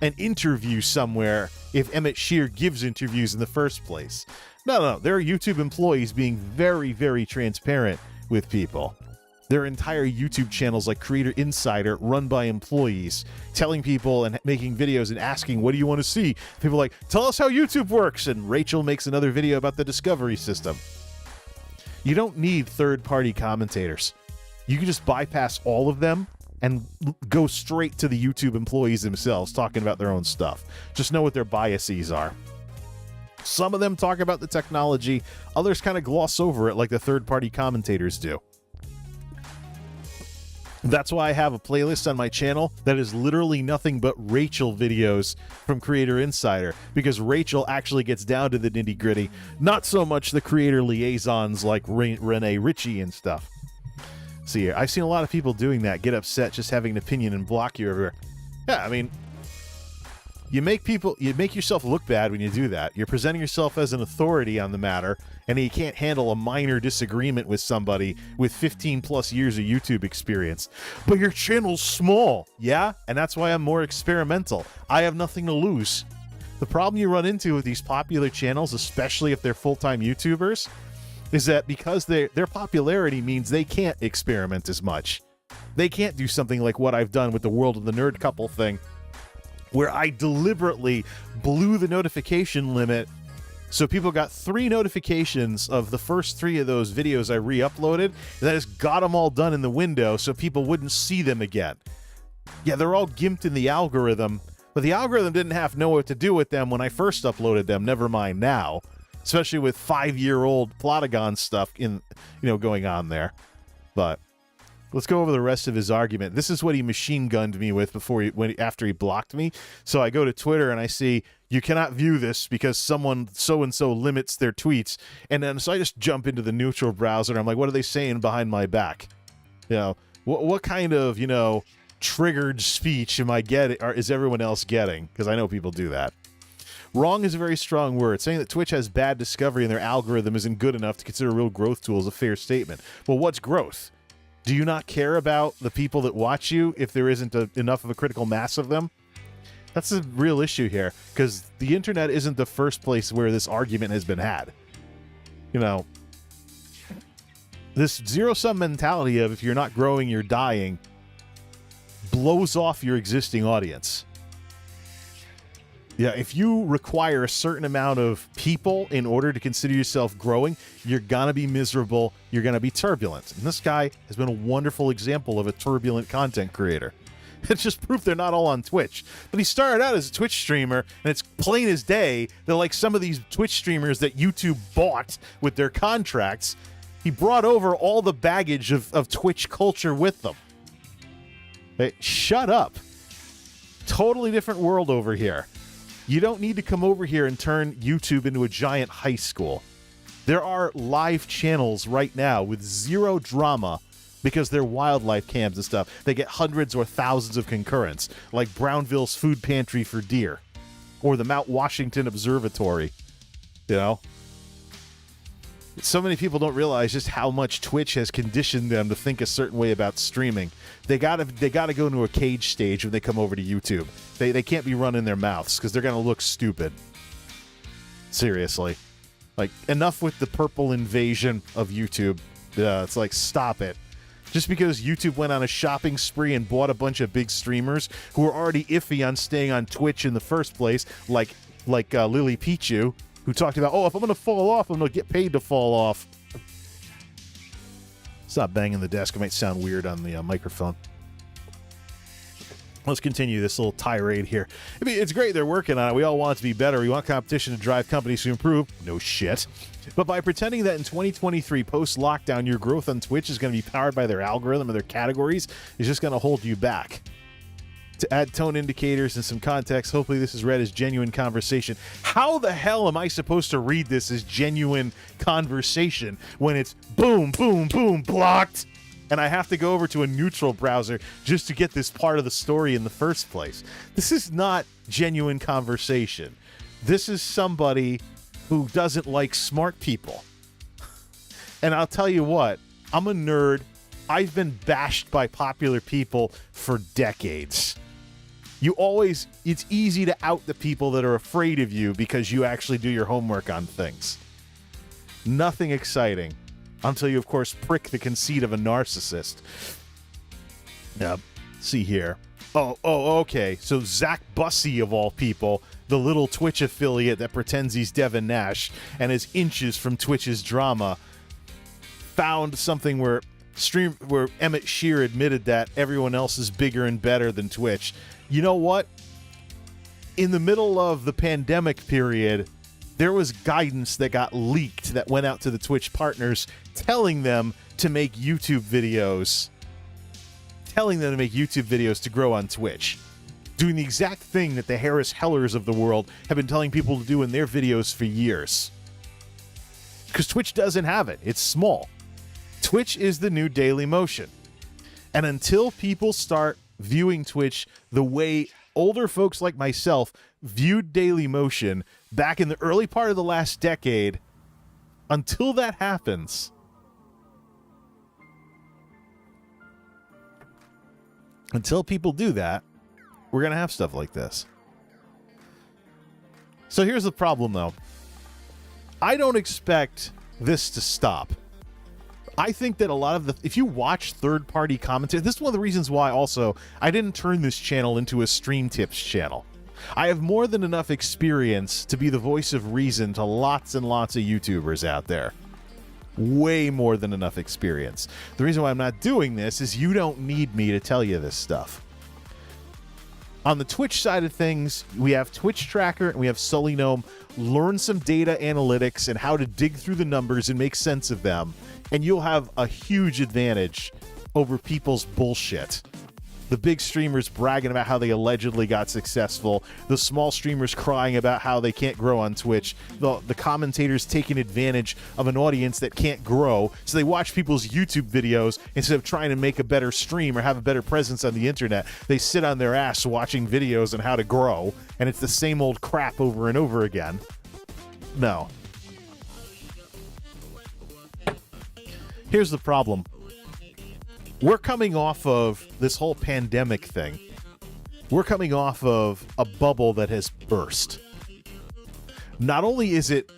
an interview somewhere if Emmett Shear gives interviews in the first place. No. There are YouTube employees being very, very transparent with people. There are entire YouTube channels like Creator Insider run by employees telling people and making videos and asking, what do you want to see? People are like, tell us how YouTube works. And Rachel makes another video about the discovery system. You don't need third-party commentators. You can just bypass all of them and go straight to the YouTube employees themselves talking about their own stuff. Just know what their biases are. Some of them talk about the technology. Others kind of gloss over it like the third-party commentators do. That's why I have a playlist on my channel that is literally nothing but Rachel videos from Creator Insider, because Rachel actually gets down to the nitty-gritty, not so much the creator liaisons like Renee Ritchie and stuff. See, I've seen a lot of people doing that, get upset just having an opinion and block you everywhere. Yeah, I mean, you make yourself look bad when you do that. You're presenting yourself as an authority on the matter, and you can't handle a minor disagreement with somebody with 15 plus years of YouTube experience. But your channel's small, yeah? And that's why I'm more experimental. I have nothing to lose. The problem you run into with these popular channels, especially if they're full-time YouTubers, is that because their popularity means they can't experiment as much. They can't do something like what I've done with the World of the Nerd Couple thing, where I deliberately blew the notification limit so people got 3 notifications of the first 3 of those videos I re-uploaded, and that just got them all done in the window so people wouldn't see them again. Yeah, they're all gimped in the algorithm, but the algorithm didn't have to know what to do with them when I first uploaded them, never mind now. Especially with 5-year-old Plotagon stuff going on there. But let's go over the rest of his argument. This is what he machine gunned me with after he blocked me. So I go to Twitter and I see, you cannot view this because someone so-and-so limits their tweets. And then so I just jump into the neutral browser and I'm like, what are they saying behind my back? What kind of, triggered speech am I getting, or is everyone else getting? Because I know people do that. Wrong is a very strong word. Saying that Twitch has bad discovery and their algorithm isn't good enough to consider a real growth tool is a fair statement. Well, what's growth? Do you not care about the people that watch you if there isn't enough of a critical mass of them? That's a real issue here, because the internet isn't the first place where this argument has been had. This zero-sum mentality of if you're not growing, you're dying blows off your existing audience. Yeah, if you require a certain amount of people in order to consider yourself growing, you're going to be miserable, you're going to be turbulent. And this guy has been a wonderful example of a turbulent content creator. It's just proof they're not all on Twitch. But he started out as a Twitch streamer, and it's plain as day that like some of these Twitch streamers that YouTube bought with their contracts, he brought over all the baggage of Twitch culture with them. Hey, shut up. Totally different world over here. You don't need to come over here and turn YouTube into a giant high school. There are live channels right now with zero drama because they're wildlife cams and stuff. They get hundreds or thousands of concurrents, like Brownville's Food Pantry for Deer or the Mount Washington Observatory. So many people don't realize just how much Twitch has conditioned them to think a certain way about streaming. They gotta go into a cage stage when they come over to YouTube. They can't be running their mouths because they're gonna look stupid. Seriously. Like, enough with the purple invasion of YouTube. It's like, stop it. Just because YouTube went on a shopping spree and bought a bunch of big streamers who were already iffy on staying on Twitch in the first place, like Lily Pichu, who talked about, if I'm going to fall off, I'm going to get paid to fall off. Stop banging the desk. It might sound weird on the microphone. Let's continue this little tirade here. I mean, it's great they're working on it. We all want it to be better. We want competition to drive companies to improve. No shit. But by pretending that in 2023, post-lockdown, your growth on Twitch is going to be powered by their algorithm or their categories is just going to hold you back. To add tone indicators and some context, hopefully this is read as genuine conversation. How the hell am I supposed to read this as genuine conversation when it's boom, boom, boom, blocked? And I have to go over to a neutral browser just to get this part of the story in the first place. This is not genuine conversation. This is somebody who doesn't like smart people. And I'll tell you what, I'm a nerd. I've been bashed by popular people for decades. It's easy to out the people that are afraid of you because you actually do your homework on things. Nothing exciting. Until you, of course, prick the conceit of a narcissist. Yep. See here. Oh, okay. So Zach Bussey, of all people, the little Twitch affiliate that pretends he's Devin Nash and is inches from Twitch's drama, found something where Emmett Shear admitted that everyone else is bigger and better than Twitch. You know what? In the middle of the pandemic period, there was guidance that got leaked that went out to the Twitch partners telling them to make YouTube videos. To grow on Twitch. Doing the exact thing that the Harris Hellers of the world have been telling people to do in their videos for years. Because Twitch doesn't have it. It's small. Twitch is the new Dailymotion. And until people start viewing Twitch the way older folks like myself viewed Dailymotion back in the early part of the last decade, until that happens, until people do that, we're going to have stuff like this. So here's the problem, though. I don't expect this to stop. I think that a lot of if you watch third-party commentary, this is one of the reasons why also I didn't turn this channel into a stream tips channel. I have more than enough experience to be the voice of reason to lots and lots of YouTubers out there. Way more than enough experience. The reason why I'm not doing this is you don't need me to tell you this stuff. On the Twitch side of things, we have Twitch Tracker and we have Sully Gnome. Learn some data analytics and how to dig through the numbers and make sense of them, and you'll have a huge advantage over people's bullshit. The big streamers bragging about how they allegedly got successful, the small streamers crying about how they can't grow on Twitch, the commentators taking advantage of an audience that can't grow, so they watch people's YouTube videos instead of trying to make a better stream or have a better presence on the internet. They sit on their ass watching videos on how to grow, and it's the same old crap over and over again. No. Here's the problem. We're coming off of this whole pandemic thing. We're coming off of a bubble that has burst. Not only is it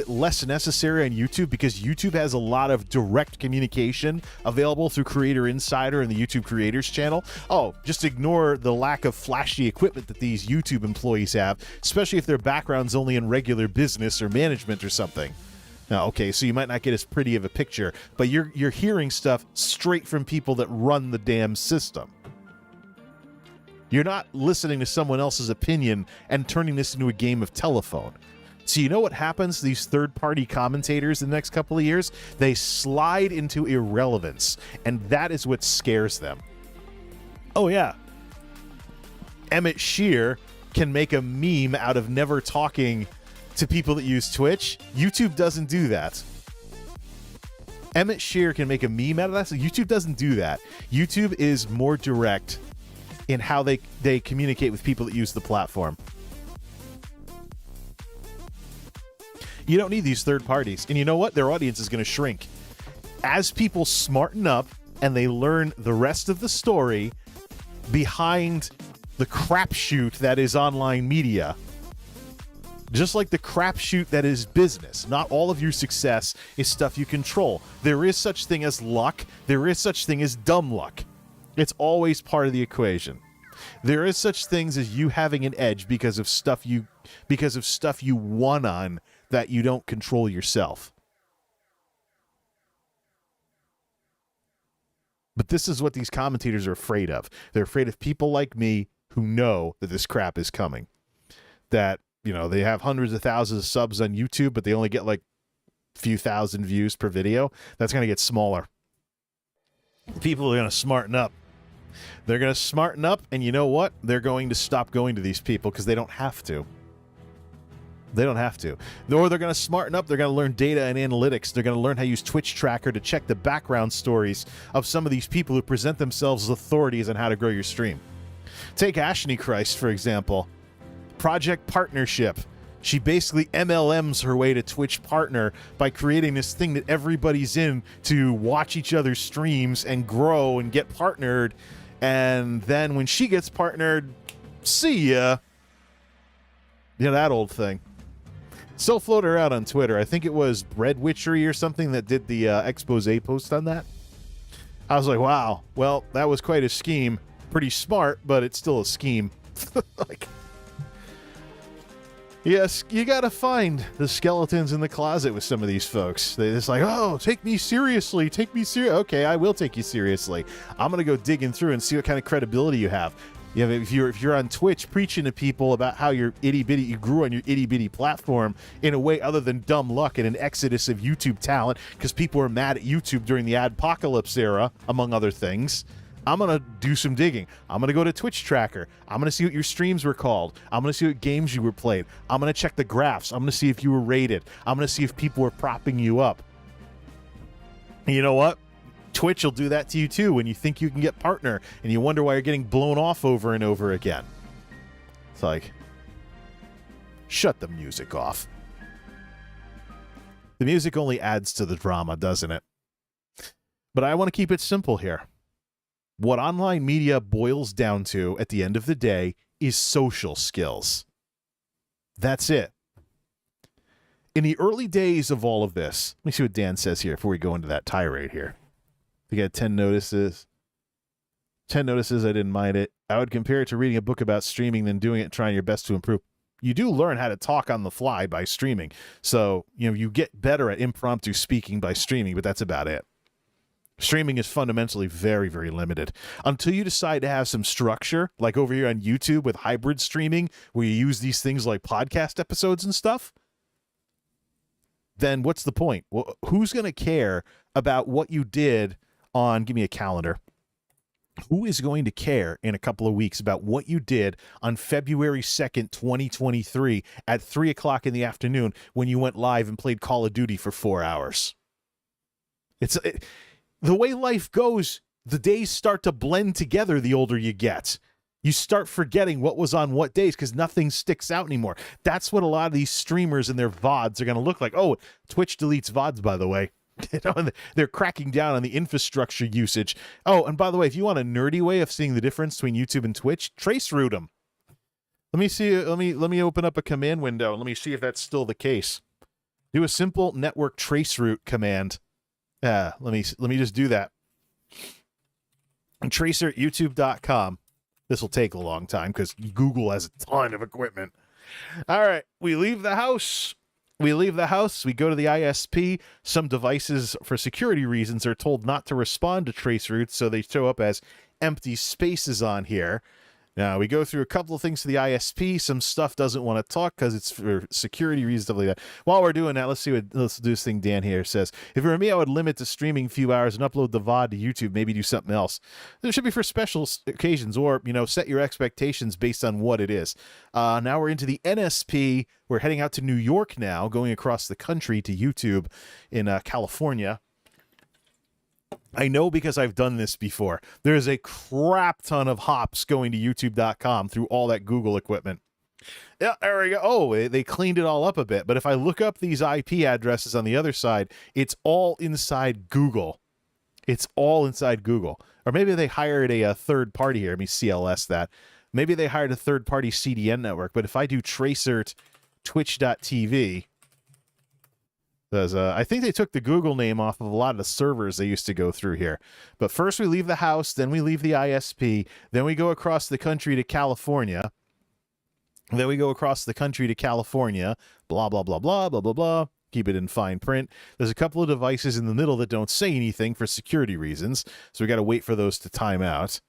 less necessary on YouTube because YouTube has a lot of direct communication available through Creator Insider and the YouTube Creators channel. Oh, just ignore the lack of flashy equipment that these YouTube employees have, especially if their background's only in regular business or management or something. Now, okay, so you might not get as pretty of a picture, but you're hearing stuff straight from people that run the damn system. You're not listening to someone else's opinion and turning this into a game of telephone. So you know what happens to these third-party commentators in the next couple of years? They slide into irrelevance, and that is what scares them. Oh, yeah. Emmett Shear can make a meme out of never talking to people that use Twitch. YouTube doesn't do that. Emmett Shear can make a meme out of that, so YouTube doesn't do that. YouTube is more direct in how they communicate with people that use the platform. You don't need these third parties. And you know what? Their audience is going to shrink. As people smarten up and they learn the rest of the story behind the crapshoot that is online media, just like the crapshoot that is business, not all of your success is stuff you control. There is such thing as luck. There is such thing as dumb luck. It's always part of the equation. There is such things as you having an edge because of stuff you won on that you don't control yourself. But this is what these commentators are afraid of. They're afraid of people like me who know that this crap is coming. That, you know, they have hundreds of thousands of subs on YouTube, but they only get like a few thousand views per video. That's going to get smaller. People are going to smarten up. They're going to smarten up, and you know what? They're going to stop going to these people because they don't have to. They don't have to. Or they're going to smarten up. They're going to learn data and analytics. They're going to learn how to use Twitch Tracker to check the background stories of some of these people who present themselves as authorities on how to grow your stream. Take Ashley Christ, for example. Project Partnership. She basically MLMs her way to Twitch Partner by creating this thing that everybody's in to watch each other's streams and grow and get partnered. And then when she gets partnered, see ya. You know, that old thing. Still floating around on Twitter. I think it was Bread Witchery or something that did the expose post on that. I was like, wow, well, that was quite a scheme. Pretty smart, but it's still a scheme. Like, yes, you gotta find the skeletons in the closet with some of these folks. They're just like, oh, take me seriously. Take me serious. Okay, I will take you seriously. I'm gonna go digging through and see what kind of credibility you have. You know, if you're on Twitch preaching to people about how you grew on your itty bitty platform in a way other than dumb luck and an exodus of YouTube talent because people were mad at YouTube during the adpocalypse era, among other things, I'm going to do some digging. I'm going to go to Twitch Tracker. I'm going to see what your streams were called. I'm going to see what games you were played. I'm going to check the graphs. I'm going to see if you were rated. I'm going to see if people were propping you up. And you know what? Twitch will do that to you too when you think you can get partner and you wonder why you're getting blown off over and over again. It's like, shut the music off. The music only adds to the drama, doesn't it? But I want to keep it simple here. What online media boils down to at the end of the day is social skills. That's it. In the early days of all of this, let me see what Dan says here before we go into that tirade here. We got 10 notices. 10 notices, I didn't mind it. I would compare it to reading a book about streaming than doing it and trying your best to improve. You do learn how to talk on the fly by streaming. So, you know, you get better at impromptu speaking by streaming, but that's about it. Streaming is fundamentally very, very limited. Until you decide to have some structure, like over here on YouTube with hybrid streaming, where you use these things like podcast episodes and stuff, then what's the point? Well, who's going to care about what you did on, give me a calendar. Who is going to care in a couple of weeks about what you did on February 2nd, 2023 at 3 o'clock in the afternoon when you went live and played Call of Duty for 4 hours? The way life goes, the days start to blend together the older you get. You start forgetting what was on what days because nothing sticks out anymore. That's what a lot of these streamers and their VODs are going to look like. Oh, Twitch deletes VODs, by the way. You know, and they're cracking down on the infrastructure usage. Oh, and by the way, if you want a nerdy way of seeing the difference between YouTube and Twitch, trace route them. Let me see. Let me open up a command window. Let me see if that's still the case. Do a simple network trace route command. Let me just do that. Tracer at youtube.com. This will take a long time because Google has a ton of equipment. All right, we leave the house. We go to the ISP. Some devices, for security reasons, are told not to respond to trace routes, so they show up as empty spaces on here. Now, we go through a couple of things to the ISP. Some stuff doesn't want to talk because it's for security reasons, stuff like that. While we're doing that, let's do this thing Dan here says. If it were me, I would limit to streaming a few hours and upload the VOD to YouTube, maybe do something else. It should be for special occasions or, you know, set your expectations based on what it is. Now we're into the NSP. We're heading out to New York now, going across the country to YouTube in California. I know because I've done this before. There's a crap ton of hops going to youtube.com through all that Google equipment. Yeah, there we go. Oh, they cleaned it all up a bit. But if I look up these IP addresses on the other side, it's all inside Google. It's all inside Google. Or maybe they hired a third party here. Let me CLS that. Maybe they hired a third party CDN network. But if I do tracert twitch.tv, I think they took the Google name off of a lot of the servers they used to go through here. But first we leave the house, then we leave the ISP, then we go across the country to California. Blah, blah, blah, blah, blah, blah, blah. keep it in fine print. There's a couple of devices in the middle that don't say anything for security reasons, so we got to wait for those to time out.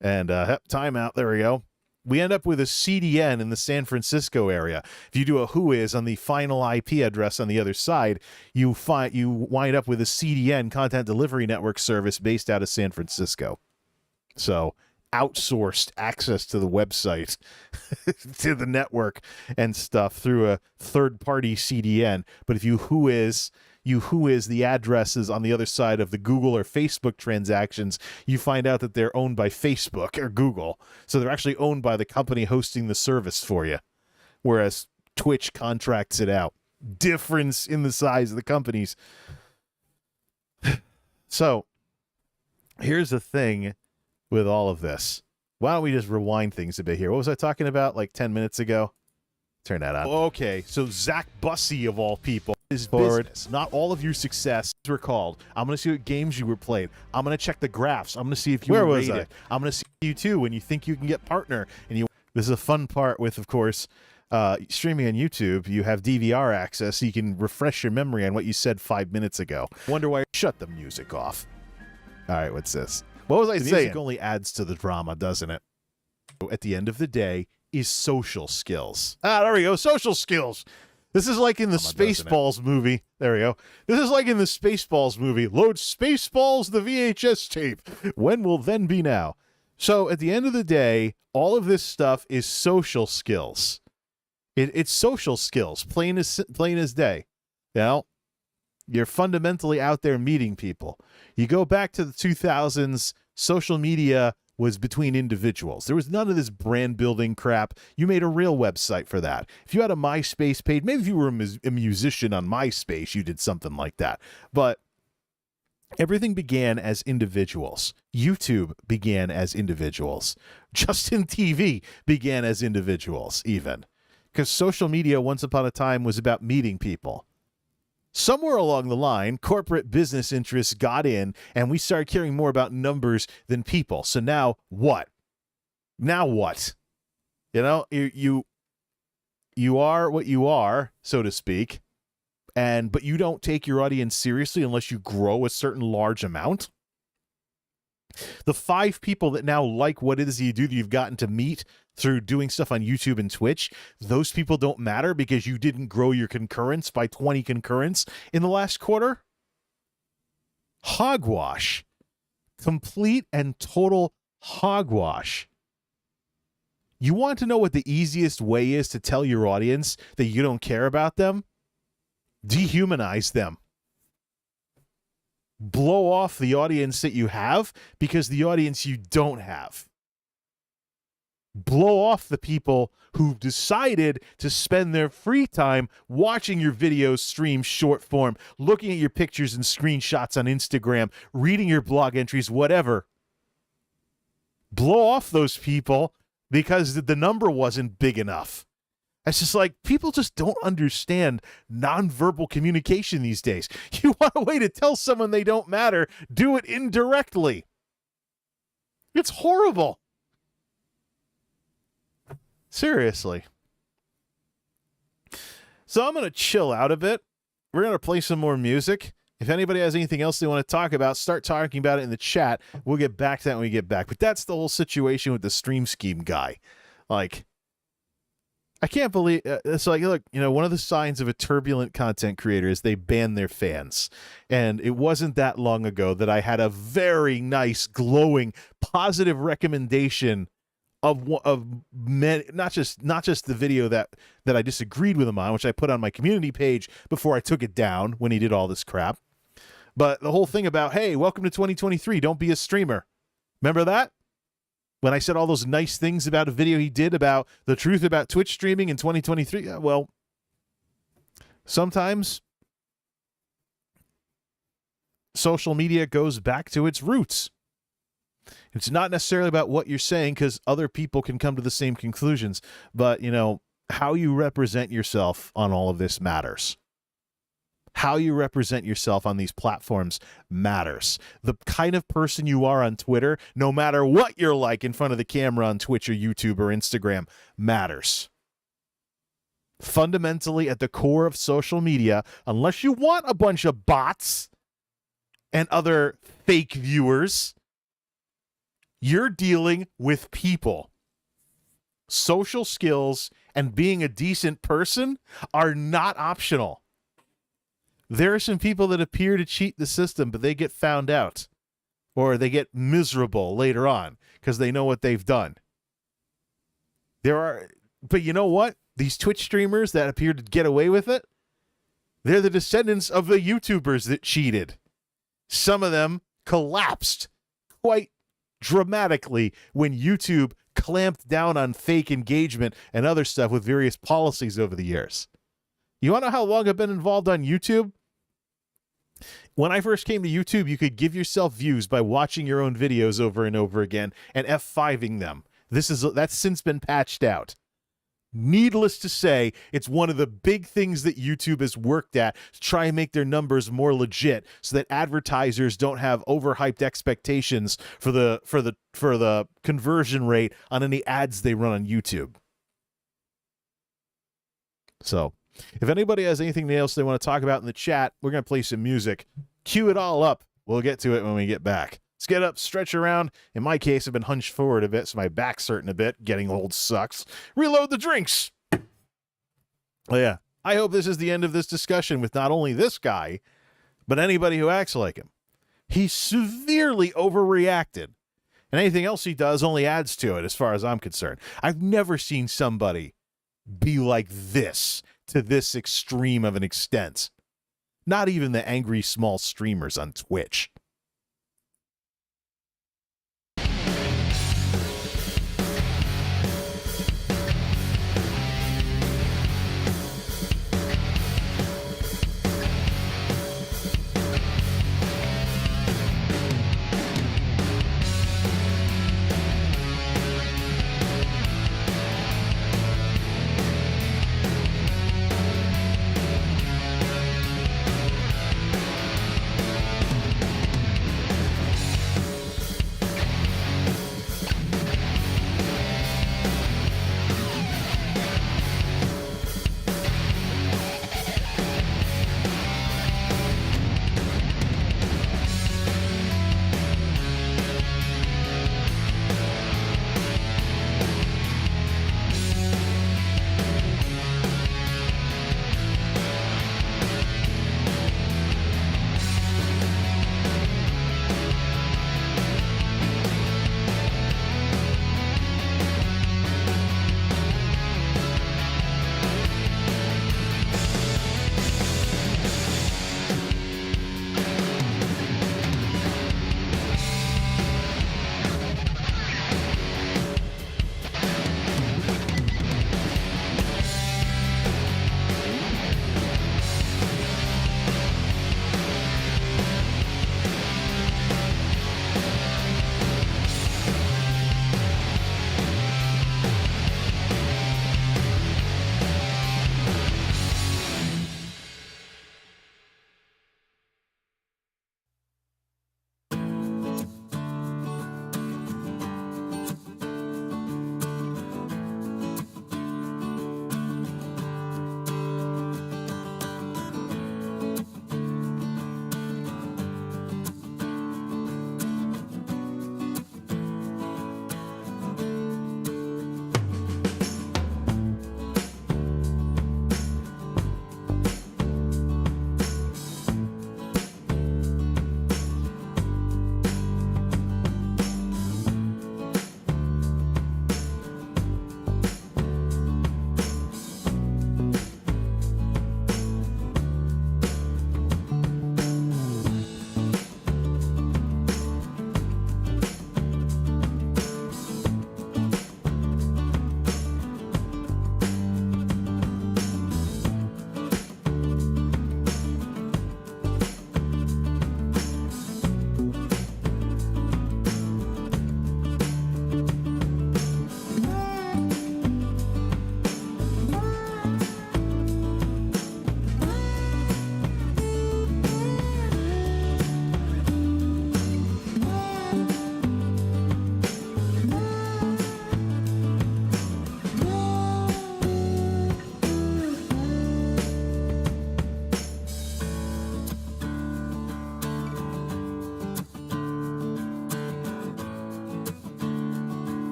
And time out, there we go. We end up with a CDN in the San Francisco area. If you do a whois on the final IP address on the other side, you wind up with a CDN, Content Delivery Network service, based out of San Francisco. So outsourced access to the website, to the network and stuff through a third-party CDN. But if you whois the addresses on the other side of the Google or Facebook transactions, you find out that they're owned by Facebook or Google. So they're actually owned by the company hosting the service for you, whereas Twitch contracts it out. Difference in the size of the companies. So here's the thing with all of this. Why don't we just rewind things a bit here? What was I talking about like 10 minutes ago? Turn that on. Okay, so Zach Bussey, of all people, is business. Not all of your success were called. I'm going to see what games you were played. I'm going to check the graphs. I'm going to see if you were rated. I'm going to see you too when you think you can get partner. And this is a fun part with, of course, streaming on YouTube. You have DVR access, so you can refresh your memory on what you said 5 minutes ago. Wonder why. Shut the music off. All right, what's this? What was I saying? Music only adds to the drama, doesn't it? At the end of the day, is social skills. There we go. Social skills. This is like in the Spaceballs movie. There we go. This is like in the Spaceballs movie. Load Spaceballs, the VHS tape. When will then be now? So at the end of the day, all of this stuff is social skills. It's social skills, plain as day. You know, you're fundamentally out there meeting people. You go back to the 2000s, social media was between individuals. There was none of this brand building crap. You made a real website for that. If you had a MySpace page, maybe if you were a musician on MySpace, you did something like that. But everything began as individuals. YouTube began as individuals. Justin TV began as individuals, even. Because social media, once upon a time, was about meeting people. Somewhere along the line, corporate business interests got in, and we started caring more about numbers than people. So now what? Now what? You know, you are what you are, so to speak, but you don't take your audience seriously unless you grow a certain large amount. The 5 people that now like what it is you do that you've gotten to meet through doing stuff on YouTube and Twitch, those people don't matter because you didn't grow your concurrence by 20 concurrents in the last quarter? Hogwash. Complete and total hogwash. You want to know what the easiest way is to tell your audience that you don't care about them? Dehumanize them. Blow off the audience that you have because the audience you don't have. Blow off the people who've decided to spend their free time watching your videos stream short form, looking at your pictures and screenshots on Instagram, reading your blog entries, whatever. Blow off those people because the number wasn't big enough. It's just like people just don't understand nonverbal communication these days. You want a way to tell someone they don't matter, do it indirectly. It's horrible. Seriously. So I'm going to chill out a bit. We're going to play some more music. If anybody has anything else they want to talk about, start talking about it in the chat. We'll get back to that when we get back. But that's the whole situation with the Stream Scheme guy. Like, I can't believe it's like, look, you know, one of the signs of a turbulent content creator is they ban their fans. And it wasn't that long ago that I had a very nice, glowing, positive recommendation of many, not just the video that I disagreed with him on, which I put on my community page before I took it down when he did all this crap. But the whole thing about, hey, welcome to 2023, don't be a streamer. Remember that? When I said all those nice things about a video he did about the truth about Twitch streaming in 2023, well, sometimes social media goes back to its roots. It's not necessarily about what you're saying because other people can come to the same conclusions, but, you know, how you represent yourself on all of this matters. How you represent yourself on these platforms matters. The kind of person you are on Twitter, no matter what you're like in front of the camera on Twitch or YouTube or Instagram, matters. Fundamentally, at the core of social media, unless you want a bunch of bots and other fake viewers, you're dealing with people. Social skills and being a decent person are not optional. There are some people that appear to cheat the system, but they get found out, or they get miserable later on because they know what they've done. But you know what? These Twitch streamers that appear to get away with it, they're the descendants of the YouTubers that cheated. Some of them collapsed quite dramatically when YouTube clamped down on fake engagement and other stuff with various policies over the years. You want to know how long I've been involved on YouTube? When I first came to YouTube, you could give yourself views by watching your own videos over and over again and F5ing them. That's since been patched out. Needless to say, it's one of the big things that YouTube has worked at to try and make their numbers more legit so that advertisers don't have overhyped expectations for the conversion rate on any ads they run on YouTube. So, if anybody has anything else they want to talk about in the chat, we're going to play some music. Cue it all up. We'll get to it when we get back. Let's get up, stretch around. In my case, I've been hunched forward a bit, so my back's hurting a bit. Getting old sucks. Reload the drinks. Oh, yeah. I hope this is the end of this discussion with not only this guy, but anybody who acts like him. He severely overreacted. And anything else he does only adds to it, as far as I'm concerned. I've never seen somebody be like this, to this extreme of an extent. Not even the angry small streamers on Twitch.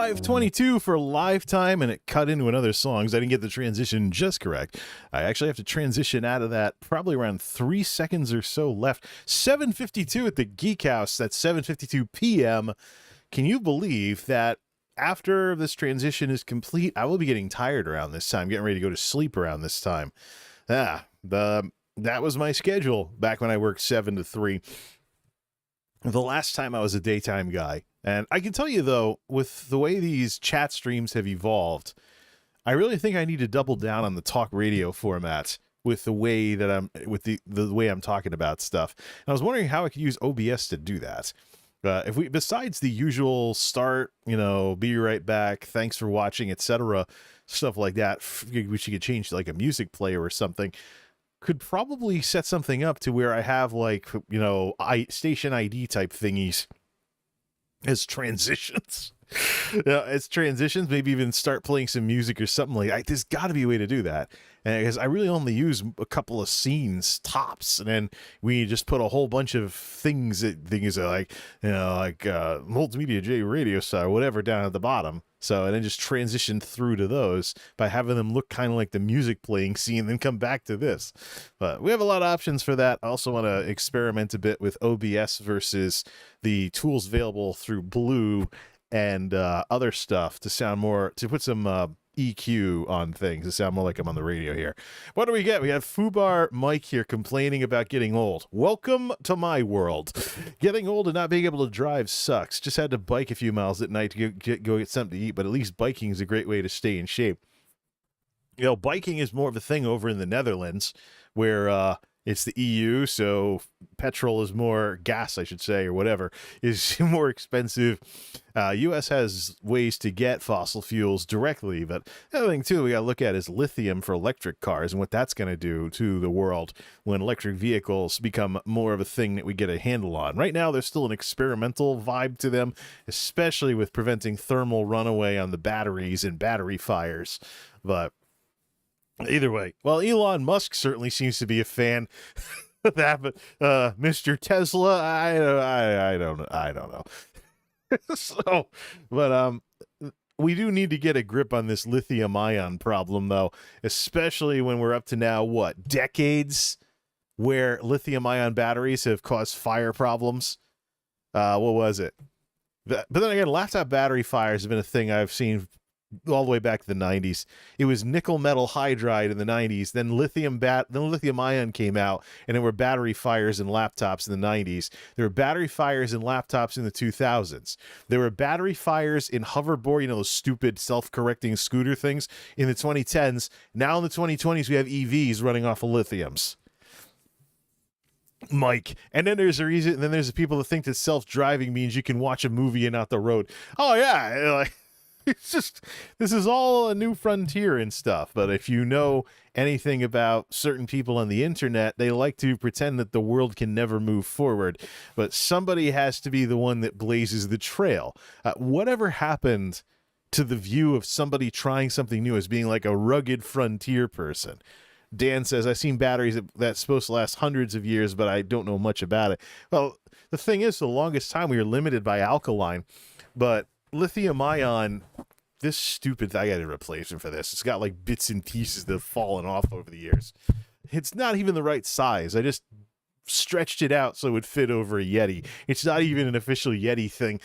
5:22 for live time, and it cut into another song, so I didn't get the transition just correct. I actually have to transition out of that probably around 3 seconds or so left. 7:52 at the Geek House. That's 7:52 p.m. Can you believe that after this transition is complete, I will be getting tired around this time, getting ready to go to sleep around this time. That was my schedule back when I worked 7 to 3. The last time I was a daytime guy. And I can tell you, though, with the way these chat streams have evolved, I really think I need to double down on the talk radio format with the way that the way I'm talking about stuff. And I was wondering how I could use OBS to do that. If we, besides the usual start, be right back, thanks for watching, etc., stuff like that, we should change to like a music player or something. Could probably set something up to where I have like, station ID type thingies as transitions. As transitions, maybe even start playing some music or something like that. There's got to be a way to do that. And because I really only use a couple of scenes tops, and then we just put a whole bunch of things like MultimediaJay radio star or whatever down at the bottom. So, and then just transition through to those by having them look kind of like the music playing scene, and then come back to this. But we have a lot of options for that. I also want to experiment a bit with OBS versus the tools available through Blue and other stuff to put some EQ on things to sound more like I'm on the radio here. What do we get? We have Fubar Mike here complaining about getting old. Welcome to my world. Getting old and not being able to drive sucks. Just had to bike a few miles at night to go get something to eat, but at least biking is a great way to stay in shape. Biking is more of a thing over in the Netherlands, where it's the EU, so petrol is more, gas, I should say, or whatever, is more expensive. U.S. has ways to get fossil fuels directly, but the other thing, too, we got to look at is lithium for electric cars and what that's going to do to the world when electric vehicles become more of a thing that we get a handle on. Right now, there's still an experimental vibe to them, especially with preventing thermal runaway on the batteries and battery fires. But either way, well, Elon Musk certainly seems to be a fan of that, but Mr. Tesla, I don't know. So, but we do need to get a grip on this lithium-ion problem, though, especially when we're up to now, decades where lithium-ion batteries have caused fire problems. What was it? But then again, laptop battery fires have been a thing I've seen all the way back to the 90s. It was nickel metal hydride in the 90s, then lithium ion came out, and there were battery fires in laptops in the 90s. There were battery fires in laptops in the 2000s. There were battery fires in hoverboard, those stupid self-correcting scooter things, in the 2010s. Now in the 2020s, we have EVs running off of lithiums. Mike. And then there's the people that think that self-driving means you can watch a movie and not the road. Oh yeah, it's just, this is all a new frontier and stuff. But if you know anything about certain people on the internet, they like to pretend that the world can never move forward. But somebody has to be the one that blazes the trail. Whatever happened to the view of somebody trying something new as being like a rugged frontier person? Dan says, I've seen batteries that's supposed to last hundreds of years, but I don't know much about it. Well, the thing is, the longest time we were limited by alkaline, but lithium ion, this stupid, I got a replacement for this. It's got like bits and pieces that have fallen off over the years. It's not even the right size. I just stretched it out so it would fit over a Yeti. It's not even an official Yeti thing.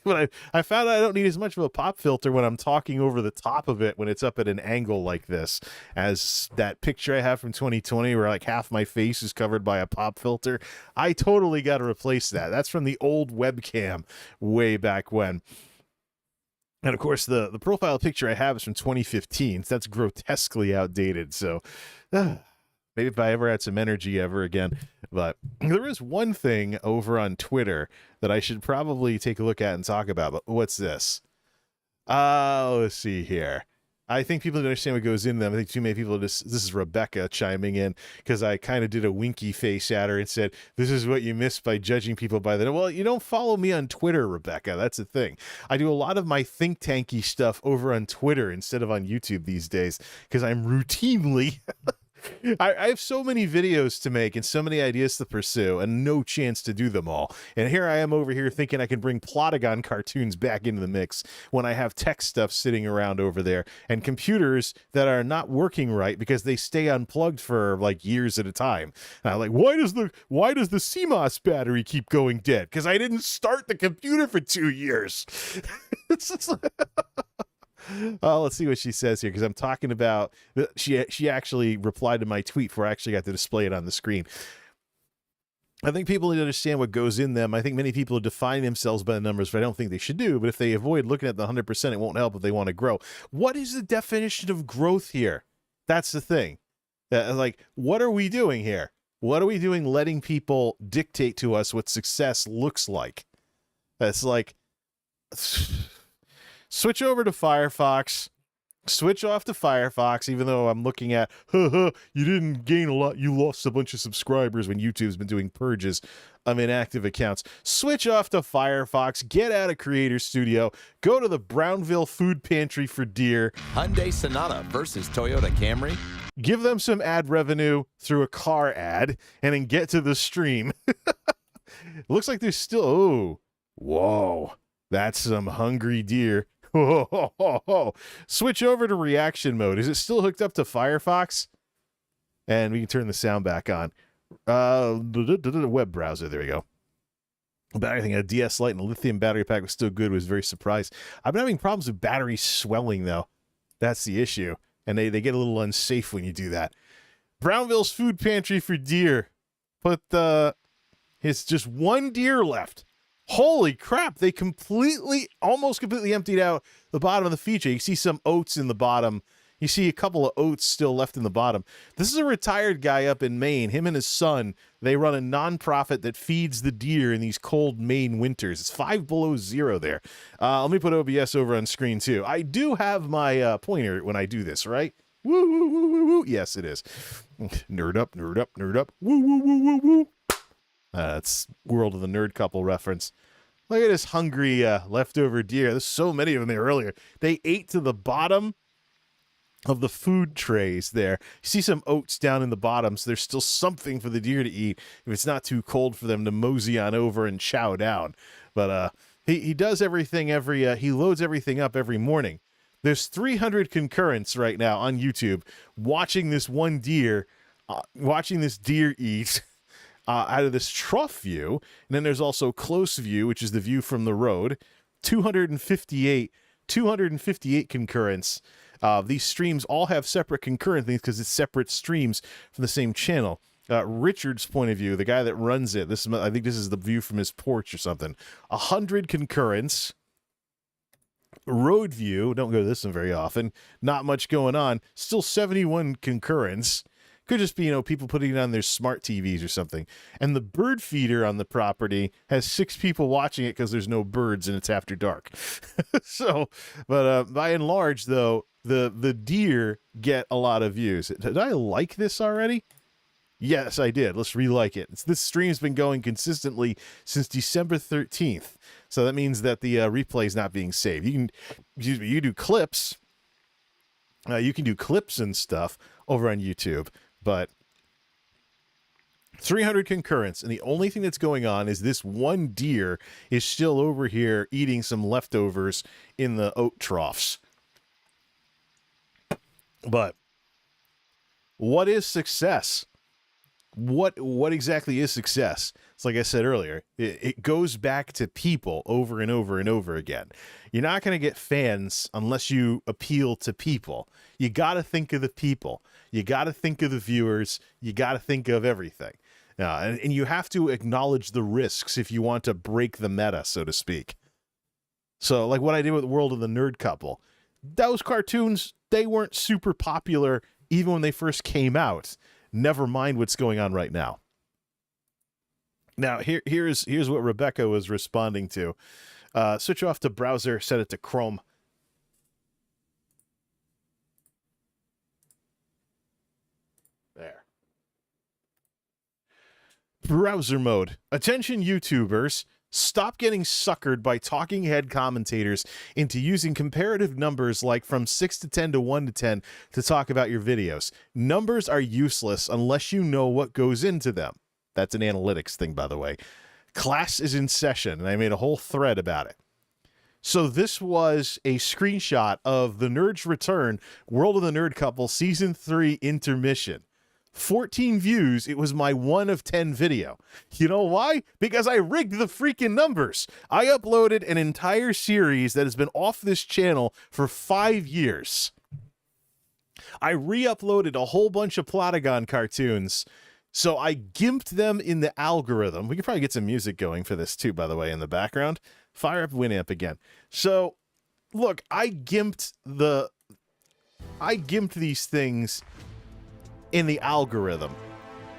But I found out I don't need as much of a pop filter when I'm talking over the top of it when it's up at an angle like this, as that picture I have from 2020 where like half my face is covered by a pop filter. I totally got to replace that. That's from the old webcam way back when. And of course, the profile picture I have is from 2015. So that's grotesquely outdated. So maybe if I ever had some energy ever again. But there is one thing over on Twitter that I should probably take a look at and talk about. But what's this? Let's see here. I think people don't understand what goes into them. I think too many people this is Rebecca chiming in, because I kind of did a winky face at her and said, this is what you miss by judging people by the... Well, you don't follow me on Twitter, Rebecca. That's the thing. I do a lot of my think tanky stuff over on Twitter instead of on YouTube these days, because I'm routinely I have so many videos to make and so many ideas to pursue and no chance to do them all. And here I am over here thinking I can bring Plotagon cartoons back into the mix when I have tech stuff sitting around over there and computers that are not working right because they stay unplugged for like years at a time. And I'm like, why does the CMOS battery keep going dead? Because I didn't start the computer for 2 years. It's just like let's see what she says here, because I'm talking about she actually replied to my tweet before I actually got to display it on the screen. I think people need to understand what goes in them. I think many people define themselves by the numbers, but I don't think they should do. But if they avoid looking at the 100%, it won't help if they want to grow. What is the definition of growth here? That's the thing. Like, what are we doing here? What are we doing letting people dictate to us what success looks like? That's like... Switch over to Firefox. Switch off to Firefox, even though I'm looking at, you didn't gain a lot. You lost a bunch of subscribers when YouTube's been doing purges of inactive accounts. Switch off to Firefox. Get out of Creator Studio. Go to the Brownville Food Pantry for deer. Hyundai Sonata versus Toyota Camry. Give them some ad revenue through a car ad, and then get to the stream. Looks like there's still... Oh, whoa. That's some hungry deer. Switch over to reaction mode. Is it still hooked up to Firefox? And we can turn the sound back on. Web browser. There we go. Battery thing, a DS Lite and a lithium battery pack was still good. Was very surprised. I've been having problems with battery swelling though. That's the issue. And they get a little unsafe when you do that. Brownville's Food Pantry for deer. But it's just one deer left. Holy crap, they almost completely emptied out the bottom of the feature. You see some oats in the bottom. You see a couple of oats still left in the bottom. This is a retired guy up in Maine. Him and his son, they run a nonprofit that feeds the deer in these cold Maine winters. It's 5 below zero there. Let me put OBS over on screen too. I do have my pointer when I do this, right? Woo, woo, woo, woo, woo. Yes, it is. Nerd up, nerd up, nerd up. Woo, woo, woo, woo, woo. It's World of the Nerd Couple reference. Look at this hungry leftover deer. There's so many of them there earlier. They ate to the bottom of the food trays there. You see some oats down in the bottom, so there's still something for the deer to eat if it's not too cold for them to mosey on over and chow down. But he does everything he loads everything up every morning. There's 300 concurrents right now on YouTube watching this one deer, watching this deer eat out of this trough view. And then there's also close view, which is the view from the road. 258 concurrents. These streams all have separate concurrent things because it's separate streams from the same channel. Richard's point of view, the guy that runs it, I think this is the view from his porch or something. 100 concurrents. Road view, don't go to this one very often. Not much going on. Still 71 concurrents. Could just be, people putting it on their smart TVs or something. And the bird feeder on the property has 6 people watching it because there's no birds and it's after dark. But by and large, though, the deer get a lot of views. Did I like this already? Yes, I did. Let's re-like it. This stream's been going consistently since December 13th. So that means that the replay is not being saved. You do clips. You can do clips and stuff over on YouTube. But 300 concurrents, and the only thing that's going on is this one deer is still over here eating some leftovers in the oat troughs. But what is success? What exactly is success? It's like I said earlier, it goes back to people over and over and over again. You're not going to get fans unless you appeal to people. You got to think of the people. You got to think of the viewers. You got to think of everything. And you have to acknowledge the risks if you want to break the meta, so to speak. So like what I did with World of the Nerd Couple. Those cartoons, they weren't super popular even when they first came out. Never mind what's going on right now. Now, here's what Rebecca was responding to. Switch off to browser, set it to Chrome. There. Browser mode. Attention YouTubers. Stop getting suckered by talking head commentators into using comparative numbers like from 6 to 10 to 1 to 10 to talk about your videos. Numbers are useless unless you know what goes into them. That's an analytics thing, by the way. Class is in session, and I made a whole thread about it. So this was a screenshot of The Nerd's Return, World of the Nerd Couple, Season 3 Intermission. 14 views. It was my 1 of 10 video. You know why? Because I rigged the freaking numbers. I uploaded an entire series that has been off this channel for 5 years. I re-uploaded a whole bunch of Plotagon cartoons. So I gimped them in the algorithm. We could probably get some music going for this too, by the way, in the background. Fire up Winamp again. So look, I gimped these things in the algorithm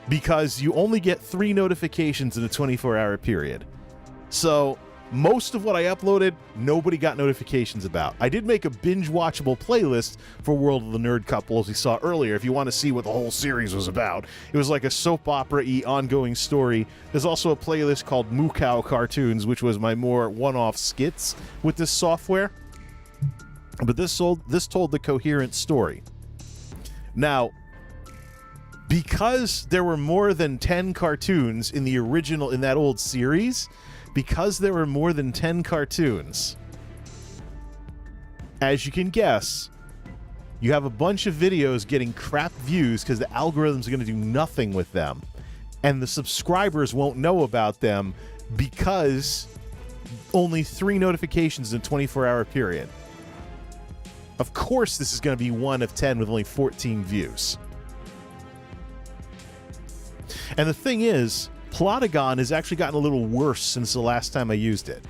because you only get 3 notifications in a 24-hour period. So most of what I uploaded, nobody got notifications about. I did make a binge-watchable playlist for World of the Nerd Couple, as we saw earlier, if you want to see what the whole series was about. It was like a soap opera-y ongoing story. There's also a playlist called Moo Cow Cartoons, which was my more one-off skits with this software. But this told the coherent story. Now, because there were more than 10 cartoons in the original, in that old series, because there were more than 10 cartoons, as you can guess, you have a bunch of videos getting crap views because the algorithm's going to do nothing with them. And the subscribers won't know about them because only 3 notifications in a 24-hour period. Of course, this is going to be 1 of 10 with only 14 views. And the thing is, Plotagon has actually gotten a little worse since the last time I used it.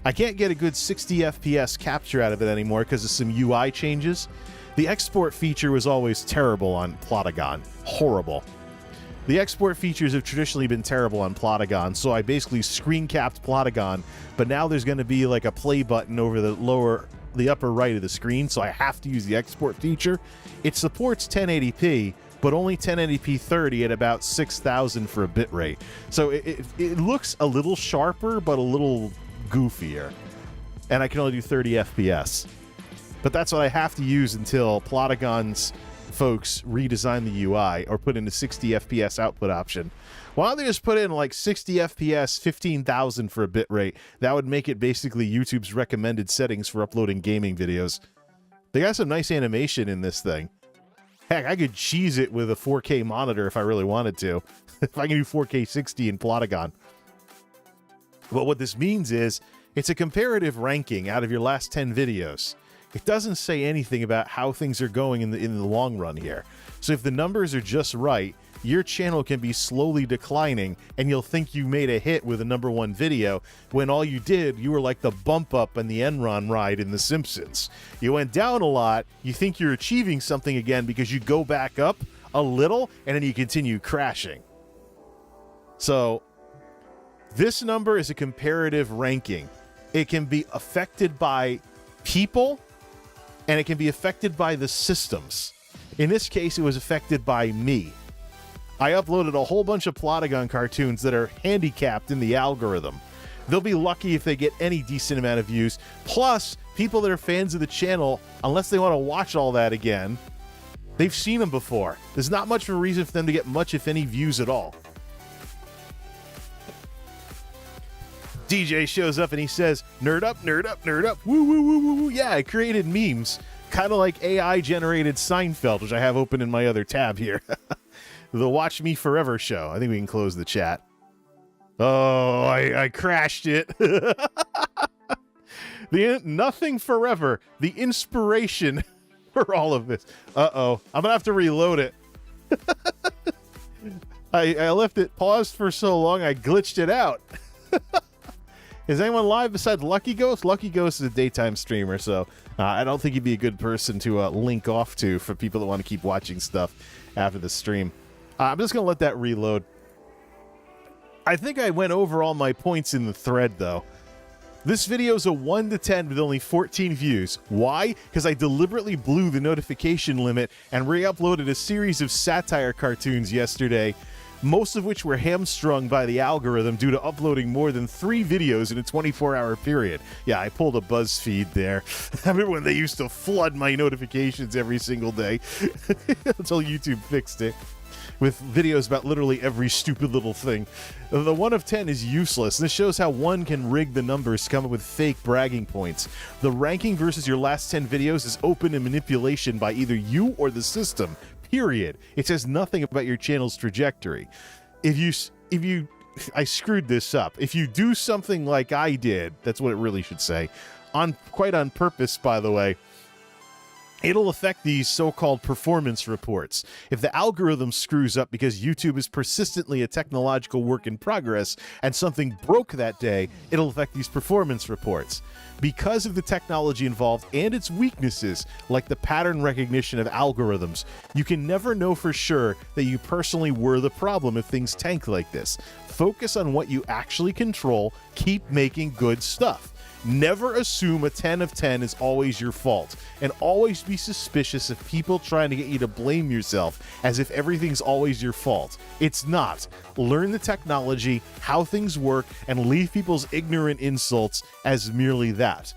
I can't get a good 60 FPS capture out of it anymore because of some UI changes. The export feature was always terrible on Plotagon. Horrible. The export features have traditionally been terrible on Plotagon, so I basically screen capped Plotagon, but now there's going to be like a play button over the upper right of the screen, so I have to use the export feature. It supports 1080p, but only 1080p 30 at about 6,000 for a bit rate. So it looks a little sharper, but a little goofier. And I can only do 30 FPS. But that's what I have to use until Plotagon's folks redesign the UI or put in a 60 FPS output option. Why don't they just put in like 60 FPS, 15,000 for a bit rate? That would make it basically YouTube's recommended settings for uploading gaming videos. They got some nice animation in this thing. Heck, I could cheese it with a 4K monitor if I really wanted to. If I can do 4K 60 in Plotagon. But what this means is, it's a comparative ranking out of your last 10 videos. It doesn't say anything about how things are going in the long run here. So if the numbers are just right, your channel can be slowly declining and you'll think you made a hit with a #1 video when all you did, you were like the bump up on the Enron ride in The Simpsons. You went down a lot, you think you're achieving something again because you go back up a little and then you continue crashing. So this number is a comparative ranking. It can be affected by people and it can be affected by the systems. In this case, it was affected by me. I uploaded a whole bunch of Plotagon cartoons that are handicapped in the algorithm. They'll be lucky if they get any decent amount of views. Plus, people that are fans of the channel, unless they want to watch all that again, they've seen them before. There's not much of a reason for them to get much, if any, views at all. DJ shows up and he says, nerd up, nerd up, nerd up, woo, woo, woo, woo, woo. Yeah, I created memes. Kind of like AI-generated Seinfeld, which I have open in my other tab here. The Watch Me Forever show. I think we can close the chat. Oh, I crashed it. Nothing forever. The inspiration for all of this. Uh-oh. I'm going to have to reload it. I left it paused for so long, I glitched it out. Is anyone live besides Lucky Ghost? Lucky Ghost is a daytime streamer, so I don't think he'd be a good person to link off to for people that want to keep watching stuff after the stream. I'm just going to let that reload. I think I went over all my points in the thread, though. This video is a 1 to 10 with only 14 views. Why? Because I deliberately blew the notification limit and re-uploaded a series of Satire cartoons yesterday most of which were hamstrung by the algorithm due to uploading more than 3 videos in a 24-hour period. Yeah, I pulled a BuzzFeed there. I remember when they used to flood my notifications every single day until YouTube fixed it with videos about literally every stupid little thing. The 1 of 10 is useless. This shows how one can rig the numbers to come up with fake bragging points. The ranking versus your last 10 videos is open to manipulation by either you or the system, period. It says nothing about your channel's trajectory. I screwed this up. If you do something like I did, that's what it really should say, quite on purpose, by the way, it'll affect these so-called performance reports. If the algorithm screws up because YouTube is persistently a technological work in progress and something broke that day, it'll affect these performance reports. Because of the technology involved and its weaknesses, like the pattern recognition of algorithms, you can never know for sure that you personally were the problem if things tank like this. Focus on what you actually control. Keep making good stuff. Never assume a 10 of 10 is always your fault, and always be suspicious of people trying to get you to blame yourself as if everything's always your fault. It's not. Learn the technology, how things work, and leave people's ignorant insults as merely that.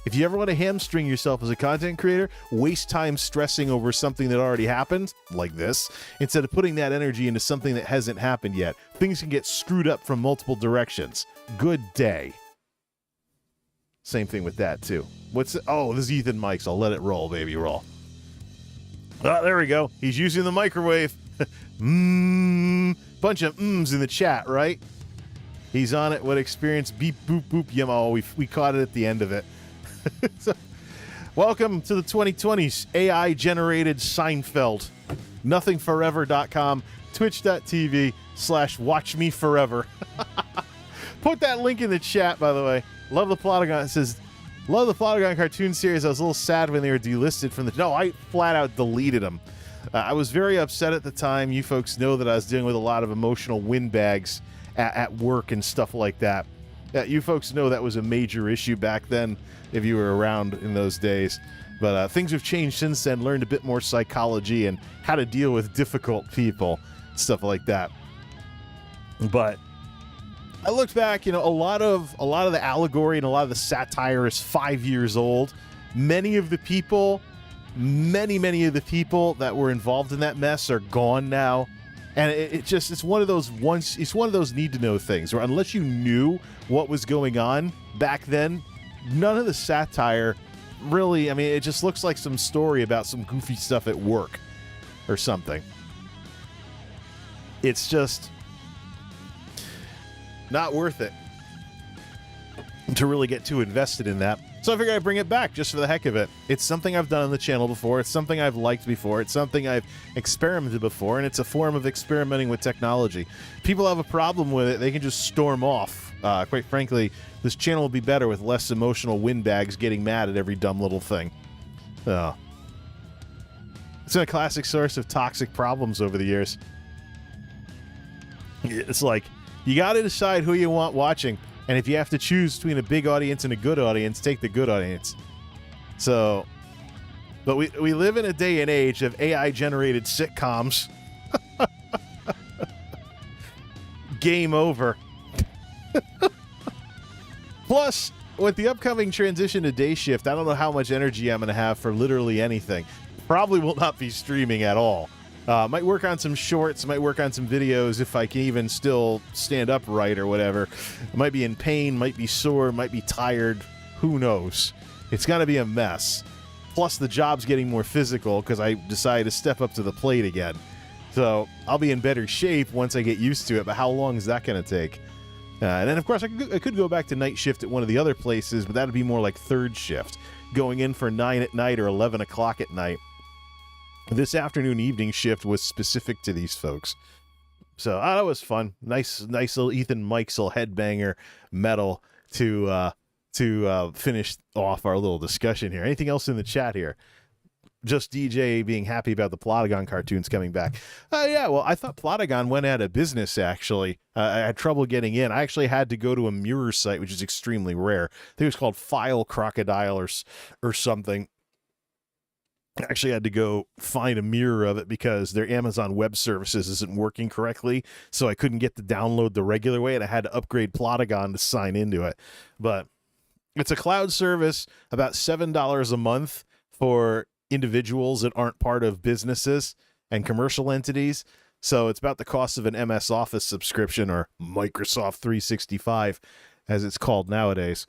If you ever want to hamstring yourself as a content creator, waste time stressing over something that already happened, like this, instead of putting that energy into something that hasn't happened yet. Things can get screwed up from multiple directions. Good day. Same thing with that, too. Oh, this is Ethan Mikes. I'll let it roll, baby, roll. Oh, there we go. He's using the microwave. Bunch of mms in the chat, right? He's on it. What experience? Beep, boop, boop, yum. Oh, we caught it at the end of it. So, welcome to the 2020s. AI-generated Seinfeld. Nothingforever.com. Twitch.tv/watchmeforever. Put that link in the chat, by the way. Love the Plotagon. It says, love the Plotagon cartoon series. I was a little sad when they were delisted from the... No, I flat out deleted them. I was very upset at the time. You folks know that I was dealing with a lot of emotional windbags at work and stuff like that. You folks know that was a major issue back then if you were around in those days. But things have changed since then. Learned a bit more psychology and how to deal with difficult people, stuff like that. But I looked back, a lot of the allegory and a lot of the satire is 5 years old. Many of the people that were involved in that mess are gone now. And it's one of those need to know things where unless you knew what was going on back then, none of the satire really, it just looks like some story about some goofy stuff at work or something. It's just not worth it to really get too invested in that. So I figured I'd bring it back just for the heck of it. It's something I've done on the channel before. It's something I've liked before. It's something I've experimented before, and it's a form of experimenting with technology. People have a problem with it. They can just storm off. Quite frankly, this channel will be better with less emotional windbags getting mad at every dumb little thing. It's been a classic source of toxic problems over the years. It's like, you got to decide who you want watching. And if you have to choose between a big audience and a good audience, take the good audience. So, but we live in a day and age of AI-generated sitcoms. Game over. Plus, with the upcoming transition to day shift, I don't know how much energy I'm going to have for literally anything. Probably will not be streaming at all. Might work on some shorts, might work on some videos if I can even still stand upright or whatever. I might be in pain, might be sore, might be tired. Who knows? It's going to be a mess. Plus, the job's getting more physical because I decided to step up to the plate again. So I'll be in better shape once I get used to it, but how long is that going to take? And then, of course, I could go back to night shift at one of the other places, but that would be more like third shift, going in for 9 at night or 11 o'clock at night. This afternoon evening shift was specific to these folks. So that was fun. Nice little Ethan Mike's headbanger metal to finish off our little discussion here. Anything else in the chat here? Just DJ being happy about the Plotagon cartoons coming back. Yeah, well, I thought Plotagon went out of business, actually. I had trouble getting in. I actually had to go to a mirror site, which is extremely rare. I think it was called File Crocodile or something. I actually had to go find a mirror of it because their Amazon Web Services isn't working correctly, so I couldn't get to download the regular way, and I had to upgrade Plotagon to sign into it. But it's a cloud service, about $7 a month for individuals that aren't part of businesses and commercial entities. So it's about the cost of an MS Office subscription, or Microsoft 365, as it's called nowadays.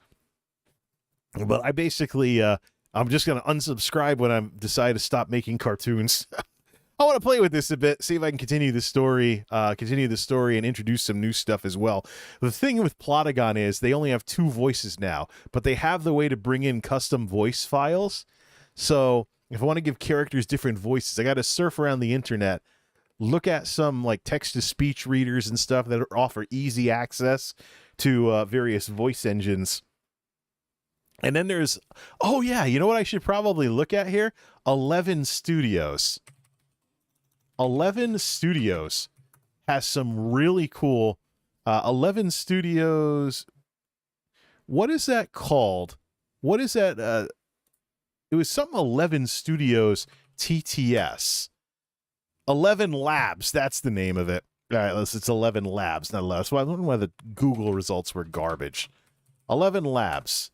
But I basically, I'm just going to unsubscribe when I decide to stop making cartoons. I want to play with this a bit, see if I can continue the story and introduce some new stuff as well. The thing with Plotagon is they only have 2 voices now, but they have the way to bring in custom voice files. So if I want to give characters different voices, I got to surf around the internet, look at some like text-to-speech readers and stuff that offer easy access to various voice engines. And then there's, oh yeah, you know what I should probably look at here? 11 Studios. 11 Studios has some really cool, 11 Studios, what is that called? What is that? It was something 11 Studios TTS. 11 Labs, that's the name of it. All right, it's 11 Labs, not 11. So I don't know why the Google results were garbage. 11 Labs.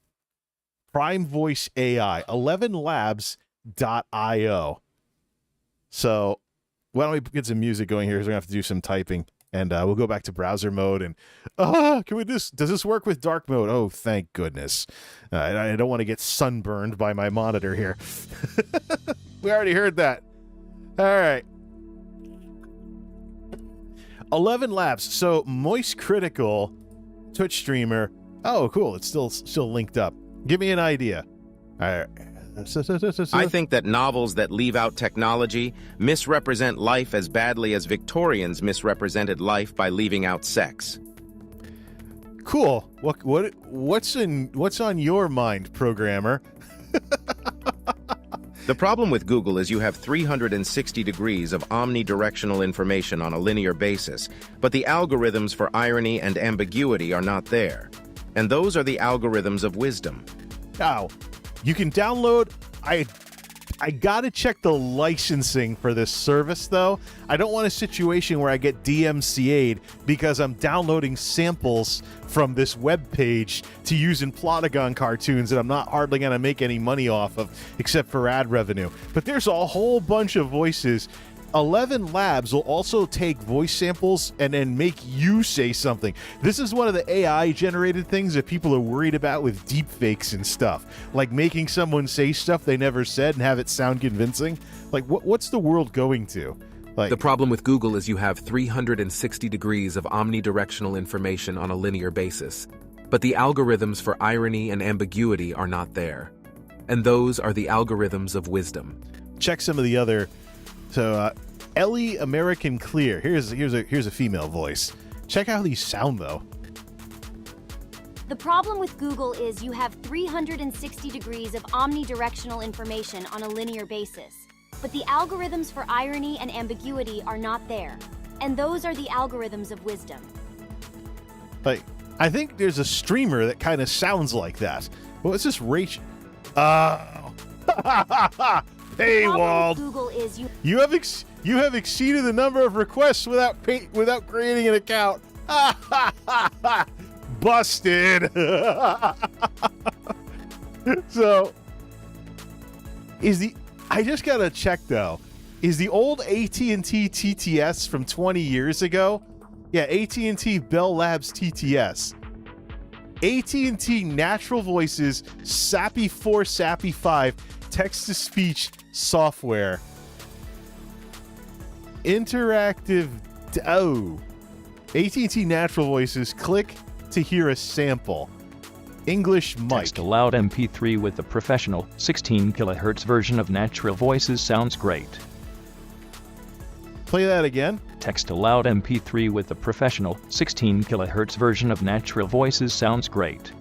Prime Voice AI, 11labs.io. So why don't we get some music going here? Because we're going to have to do some typing. And we'll go back to browser mode. And does this work with dark mode? Oh, thank goodness. I don't want to get sunburned by my monitor here. We already heard that. All right. 11 Labs. So Moist Critical, Twitch streamer. Oh, cool. It's still linked up. Give me an idea. All right. I think that novels that leave out technology misrepresent life as badly as Victorians misrepresented life by leaving out sex. Cool. What's on your mind, programmer? The problem with Google is you have 360 degrees of omnidirectional information on a linear basis, but the algorithms for irony and ambiguity are not there. And those are the algorithms of wisdom. Now, you can download. I gotta check the licensing for this service, though. I don't want a situation where I get DMCA'd because I'm downloading samples from this web page to use in Plotagon cartoons that I'm not hardly gonna make any money off of, except for ad revenue. But there's a whole bunch of voices. 11 Labs will also take voice samples and then make you say something. This is one of the AI-generated things that people are worried about with deepfakes and stuff. Like making someone say stuff they never said and have it sound convincing. Like, what's the world going to? Like, the problem with Google is you have 360 degrees of omnidirectional information on a linear basis. But the algorithms for irony and ambiguity are not there. And those are the algorithms of wisdom. Check some of the other... So, Ellie American Clear. Here's a female voice. Check out how these sound, though. The problem with Google is you have 360 degrees of omnidirectional information on a linear basis. But the algorithms for irony and ambiguity are not there. And those are the algorithms of wisdom. Like, I think there's a streamer that kind of sounds like that. What's this Rachel? Paywalled. Google is you have exceeded the number of requests without creating an account. Busted. So I just gotta check though. Is the old AT&T TTS from 20 years ago? Yeah, AT&T Bell Labs TTS. AT&T Natural Voices SAPI 4 SAPI 5 text-to-speech software. Interactive. AT&T Natural Voices. Click to hear a sample. English mic. Text aloud MP3 with the professional 16 kHz version of Natural Voices sounds great. Play that again. Text aloud MP3 with the professional 16 kHz version of Natural Voices sounds great.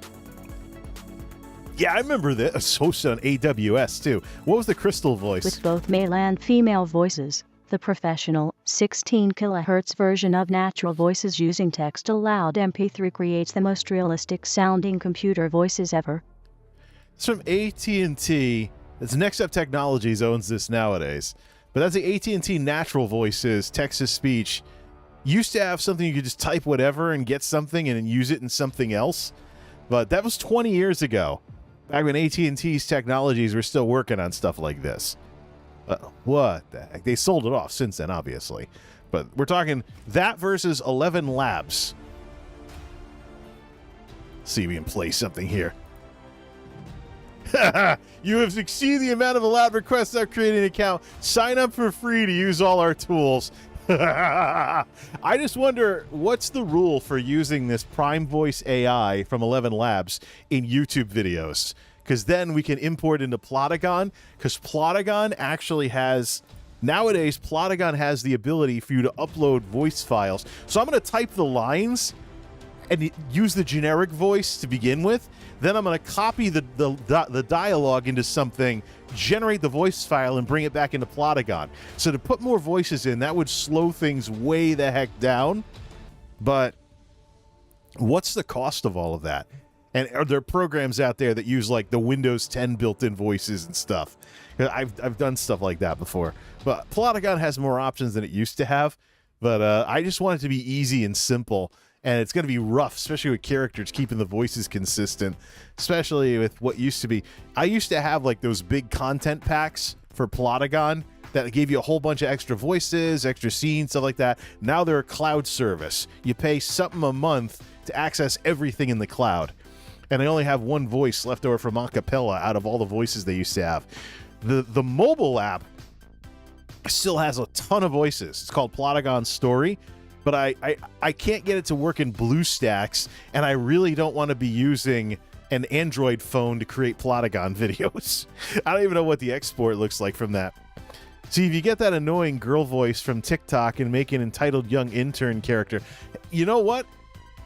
Yeah, I remember this. Hosted on AWS too. What was the crystal voice? With both male and female voices. The professional 16 kHz version of Natural Voices using text aloud MP3 creates the most realistic sounding computer voices ever. It's from AT&T It's Next Up Technologies owns this nowadays. But that's the AT&T Natural Voices text-to-speech. Used to have something you could just type whatever and get something and then use it in something else. But that was 20 years ago, back when AT&T's technologies were still working on stuff like this. What the heck? They sold it off since then, obviously. But we're talking that versus 11 Labs. See if we can play something here. You have exceeded the amount of lab requests I've created an account. Sign up for free to use all our tools. I just wonder, what's the rule for using this Prime Voice AI from 11 Labs in YouTube videos? Because then we can import into Plotagon, because Plotagon actually has... Nowadays, Plotagon has the ability for you to upload voice files. So I'm going to type the lines and use the generic voice to begin with. Then I'm going to copy the dialogue into something, generate the voice file, and bring it back into Plotagon. So to put more voices in, that would slow things way the heck down. But what's the cost of all of that? And are there programs out there that use like the Windows 10 built-in voices and stuff? I've done stuff like that before. But Plotagon has more options than it used to have. But I just want it to be easy and simple. And it's going to be rough, especially with characters, keeping the voices consistent, especially with what used to be. I used to have like those big content packs for Plotagon that gave you a whole bunch of extra voices, extra scenes, stuff like that. Now they're a cloud service. You pay something a month to access everything in the cloud. And I only have one voice left over from acapella out of all the voices they used to have. The mobile app still has a ton of voices. It's called Plotagon Story. But I can't get it to work in BlueStacks, and I really don't want to be using an Android phone to create Plotagon videos. I don't even know what the export looks like from that. See, if you get that annoying girl voice from TikTok and make an entitled young intern character, you know what?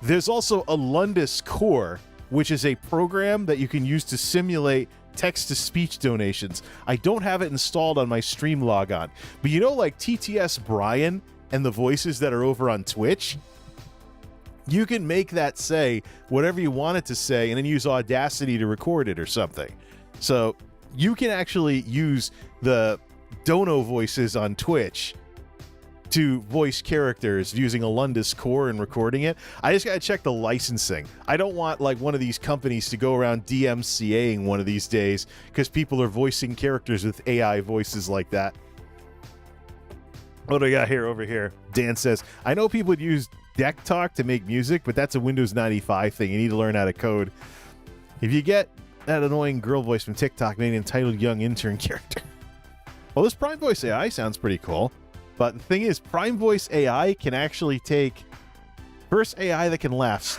There's also a Lundus Core, which is a program that you can use to simulate text-to-speech donations. I don't have it installed on my Stream logon. But you know, like TTS Brian and the voices that are over on Twitch, you can make that say whatever you want it to say and then use Audacity to record it or something. So you can actually use the Dono voices on Twitch to voice characters using a Lundus Core and recording it. I just got to check the licensing. I don't want like one of these companies to go around DMCAing one of these days because people are voicing characters with AI voices like that. What do I got here over here? Dan says, I know people would use Deck Talk to make music, but that's a Windows 95 thing. You need to learn how to code. If you get that annoying girl voice from TikTok, made an entitled young intern character. Well, this Prime Voice AI sounds pretty cool. But the thing is, Prime Voice AI can actually take first AI that can laugh.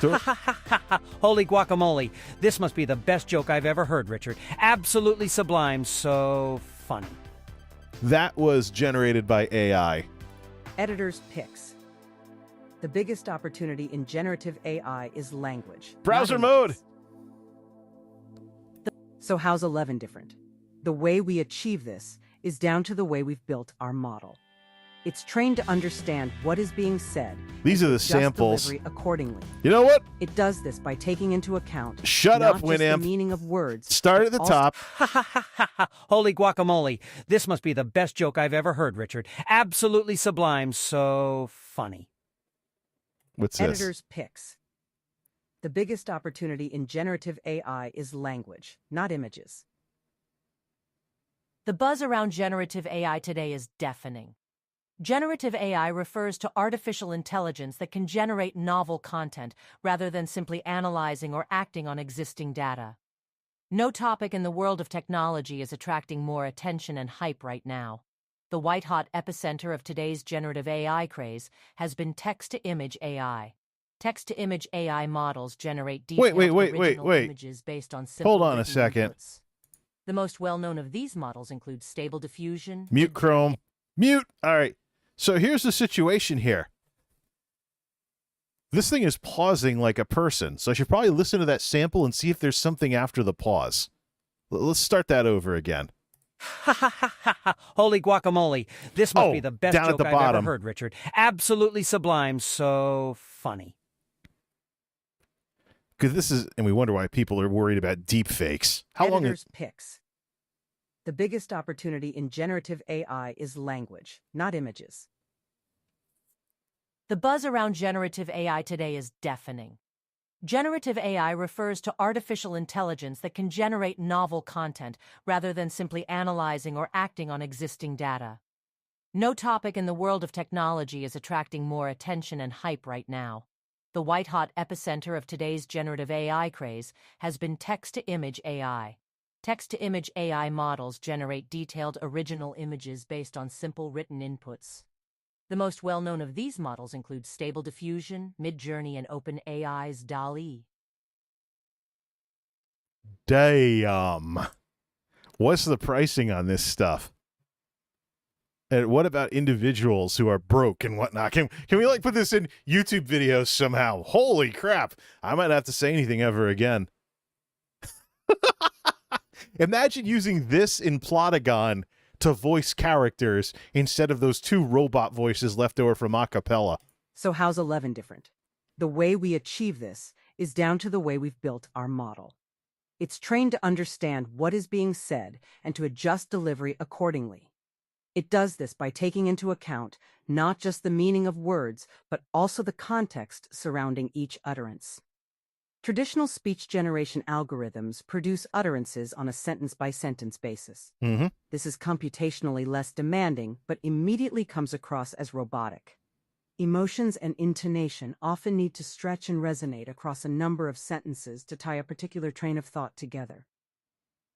Holy guacamole. This must be the best joke I've ever heard, Richard. Absolutely sublime. So funny. That was generated by AI. Editor's picks. The biggest opportunity in generative AI is language. Browser mode! So how's 11 different? The way we achieve this is down to the way we've built our model. It's trained to understand what is being said. These are the adjust samples. delivery accordingly. You know what? It does this by taking into account Shut not up, just the Winamp. meaning of words. Start at the top. Holy guacamole. This must be the best joke I've ever heard, Richard. Absolutely sublime. So funny. What's this? Editor's picks. The biggest opportunity in generative AI is language, not images. The buzz around generative AI today is deafening. Generative AI refers to artificial intelligence that can generate novel content rather than simply analyzing or acting on existing data. No topic in the world of technology is attracting more attention and hype right now. The white-hot epicenter of today's generative AI craze has been text-to-image AI. Text-to-image AI models generate detailed original images based on simple Hold on a written second. inputs. The most well-known of these models include Stable Diffusion. Mute Chrome. Mute. All right. So here's the situation here. This thing is pausing like a person, so I should probably listen to that sample and see if there's something after the pause. Let's start that over again. Holy guacamole. This must be the best down at joke the I've bottom. ever heard, Richard. Absolutely sublime. So funny. Because this is, and we wonder why people are worried about deep fakes. How long Editor's picks. The biggest opportunity in generative AI is language, not images. The buzz around generative AI today is deafening. Generative AI refers to artificial intelligence that can generate novel content rather than simply analyzing or acting on existing data. No topic in the world of technology is attracting more attention and hype right now. The white-hot epicenter of today's generative AI craze has been text-to-image AI. Text-to-image AI models generate detailed original images based on simple written inputs. The most well-known of these models include Stable Diffusion, Midjourney, and OpenAI's DALL-E. Damn. What's the pricing on this stuff? And what about individuals who are broke and whatnot? Can we like put this in YouTube videos somehow? Holy crap. I might not have to say anything ever again. Imagine using this in Plotagon to voice characters instead of those two robot voices left over from acapella. So how's 11 different? The way we achieve this is down to the way we've built our model. It's trained to understand what is being said and to adjust delivery accordingly. It does this by taking into account not just the meaning of words, but also the context surrounding each utterance. Traditional speech generation algorithms produce utterances on a sentence-by-sentence basis. This is computationally less demanding, but immediately comes across as robotic. Emotions and intonation often need to stretch and resonate across a number of sentences to tie a particular train of thought together.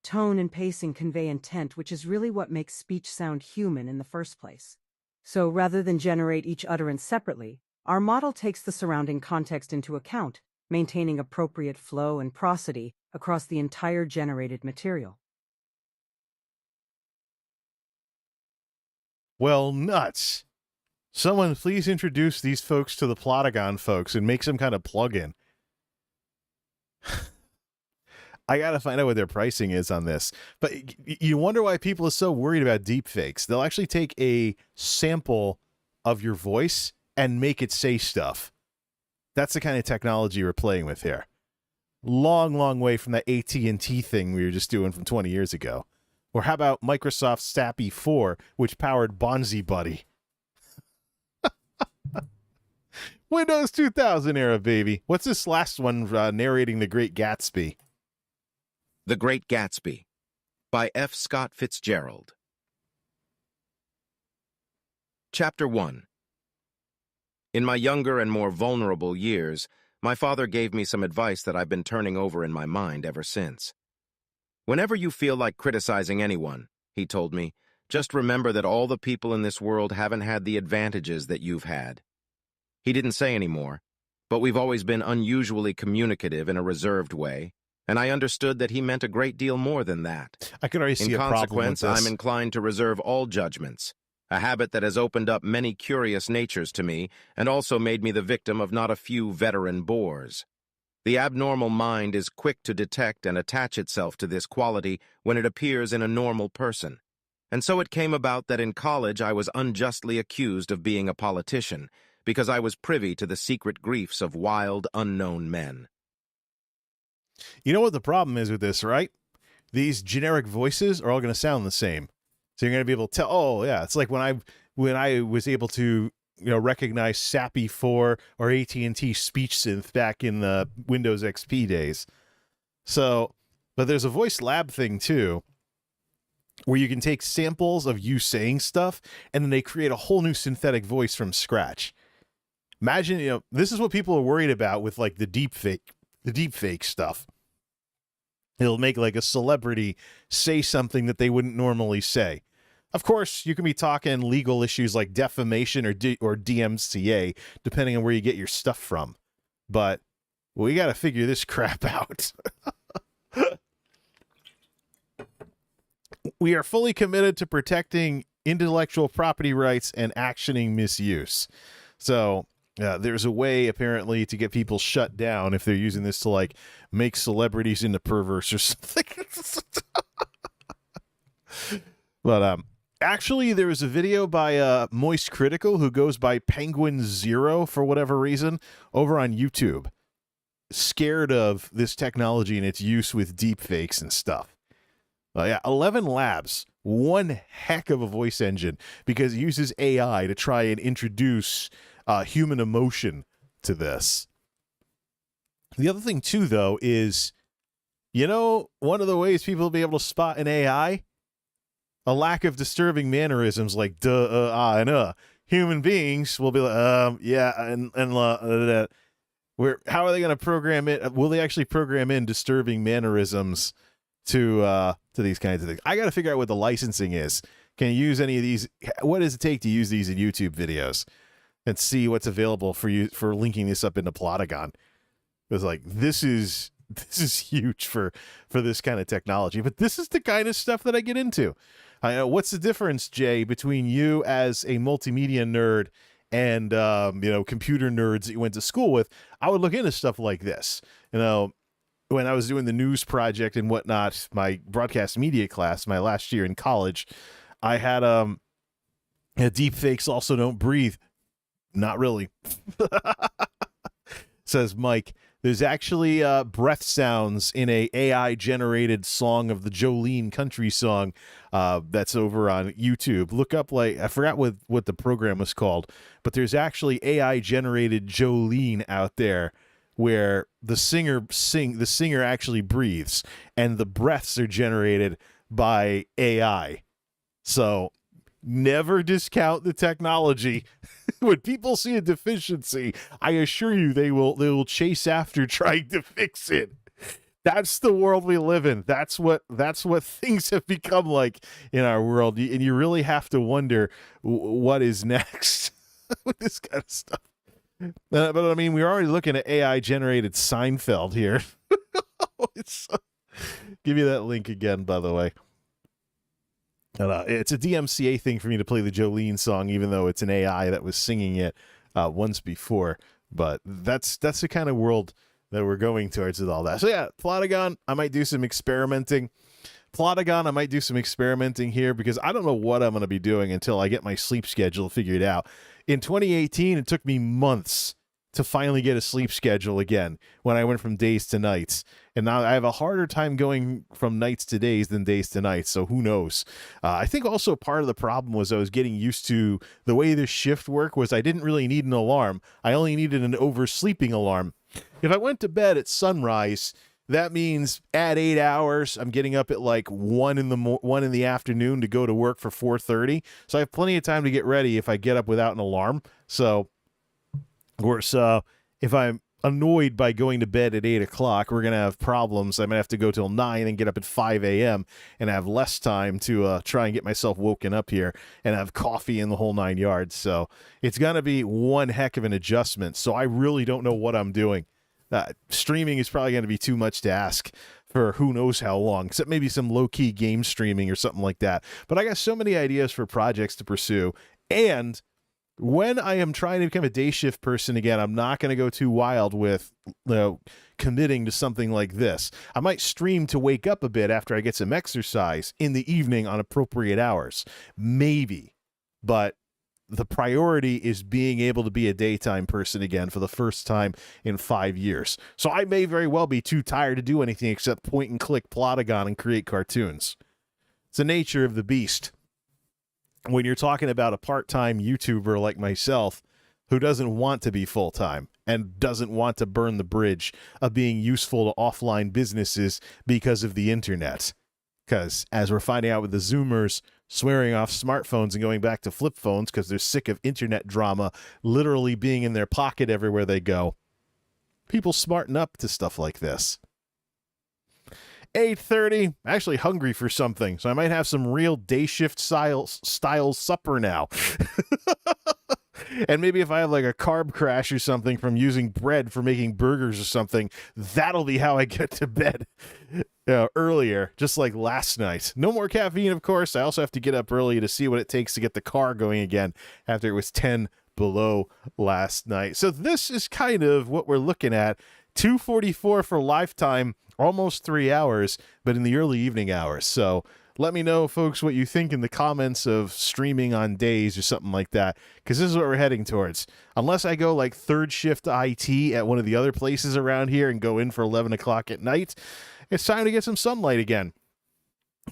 Tone and pacing convey intent, which is really what makes speech sound human in the first place. So rather than generate each utterance separately, our model takes the surrounding context into account, maintaining appropriate flow and prosody across the entire generated material. Well, nuts. Someone please introduce these folks to the Plotagon folks and make some kind of plugin. I gotta find out what their pricing is on this. But you wonder why people are so worried about deepfakes. They'll actually take a sample of your voice and make it say stuff. That's the kind of technology we're playing with here. Long, long way from that AT&T thing we were just doing from 20 years ago. Or how about Microsoft's SAPI 4, which powered Bonzi Buddy? Windows 2000 era, baby. What's this last one narrating The Great Gatsby? The Great Gatsby by F. Scott Fitzgerald. Chapter 1. In my younger and more vulnerable years, my father gave me some advice that I've been turning over in my mind ever since. Whenever you feel like criticizing anyone, he told me, just remember that all the people in this world haven't had the advantages that you've had. He didn't say any more, but we've always been unusually communicative in a reserved way, and I understood that he meant a great deal more than that. I could already see a problem with this. In consequence, I'm inclined to reserve all judgments, a habit that has opened up many curious natures to me and also made me the victim of not a few veteran bores. The abnormal mind is quick to detect and attach itself to this quality when it appears in a normal person. And so it came about that in college I was unjustly accused of being a politician because I was privy to the secret griefs of wild, unknown men. You know what the problem is with this, right? These generic voices are all going to sound the same. So you're going to be able to tell, oh, yeah, it's like when I was able to, recognize SAPI 4 or AT&T speech synth back in the Windows XP days. So, but there's a voice lab thing too, where you can take samples of you saying stuff and then they create a whole new synthetic voice from scratch. Imagine, this is what people are worried about with like the deepfake stuff. It'll make like a celebrity say something that they wouldn't normally say. Of course, you can be talking legal issues like defamation or DMCA, depending on where you get your stuff from. But we got to figure this crap out. We are fully committed to protecting intellectual property rights and actioning misuse. So there's a way, apparently, to get people shut down if they're using this to, like, make celebrities into perverts or something. But, actually, there was a video by Moist Critical, who goes by Penguin Zero for whatever reason, over on YouTube, scared of this technology and its use with deepfakes and stuff. Yeah, 11 Labs. One heck of a voice engine because it uses AI to try and introduce human emotion to this. The other thing, too, though, is, one of the ways people will be able to spot an AI, a lack of disturbing mannerisms like duh, and Human beings will be like, yeah, and how are they going to program it? Will they actually program in disturbing mannerisms to these kinds of things? I got to figure out what the licensing is. Can you use any of these? What does it take to use these in YouTube videos? And see what's available for you for linking this up into Plotagon. It's like this is huge for this kind of technology, but this is the kind of stuff that I get into. I know what's the difference, Jay, between you as a multimedia nerd and computer nerds that you went to school with? I would look into stuff like this. When I was doing the news project and whatnot, my broadcast media class, my last year in college, I had deep fakes also don't breathe. Not really. Says Mike. There's actually breath sounds in a AI-generated song of the Jolene country song that's over on YouTube. Look up, I forgot what the program was called, but there's actually AI-generated Jolene out there where the singer actually breathes, and the breaths are generated by AI. So never discount the technology. When people see a deficiency, I assure you they will chase after trying to fix it. That's the world we live in. That's what things have become like in our world, and you really have to wonder what is next with this kind of stuff. But I mean, we're already looking at AI generated Seinfeld here. Give you that link again, by the way. It's a DMCA thing for me to play the Jolene song, even though it's an AI that was singing it once before. But that's the kind of world that we're going towards with all that. So yeah, Plotagon, I might do some experimenting. Here because I don't know what I'm going to be doing until I get my sleep schedule figured out. In 2018, it took me months to finally get a sleep schedule again when I went from days to nights. And now I have a harder time going from nights to days than days to nights, so who knows? I think also part of the problem was I was getting used to the way this shift worked was I didn't really need an alarm. I only needed an oversleeping alarm. If I went to bed at sunrise, that means at 8 hours, I'm getting up at like 1 in the afternoon to go to work for 4:30. So I have plenty of time to get ready if I get up without an alarm. So, of course, if I'm annoyed by going to bed at 8 o'clock, we're going to have problems. I might have to go till 9 and get up at 5 a.m. and have less time to try and get myself woken up here and have coffee in the whole 9 yards. So it's going to be one heck of an adjustment. So I really don't know what I'm doing. Streaming is probably going to be too much to ask for who knows how long, except maybe some low-key game streaming or something like that. But I got so many ideas for projects to pursue, and when I am trying to become a day shift person again, I'm not going to go too wild with committing to something like this. I might stream to wake up a bit after I get some exercise in the evening on appropriate hours. Maybe. But the priority is being able to be a daytime person again for the first time in 5 years. So I may very well be too tired to do anything except point and click Plotagon and create cartoons. It's the nature of the beast. When you're talking about a part-time YouTuber like myself who doesn't want to be full-time and doesn't want to burn the bridge of being useful to offline businesses because of the internet. Because as we're finding out with the Zoomers swearing off smartphones and going back to flip phones because they're sick of internet drama literally being in their pocket everywhere they go, people smarten up to stuff like this. 8:30, actually hungry for something, so I might have some real day shift style supper now. And maybe if I have like a carb crash or something from using bread for making burgers or something, that'll be how I get to bed earlier, just like last night. No more caffeine, of course. I also have to get up early to see what it takes to get the car going again after it was 10 below last night. So this is kind of what we're looking at. 2:44 for lifetime, almost 3 hours, but in the early evening hours. So let me know, folks, what you think in the comments of streaming on days or something like that, because this is what we're heading towards. Unless I go like third shift IT at one of the other places around here and go in for 11 o'clock at night, it's time to get some sunlight again.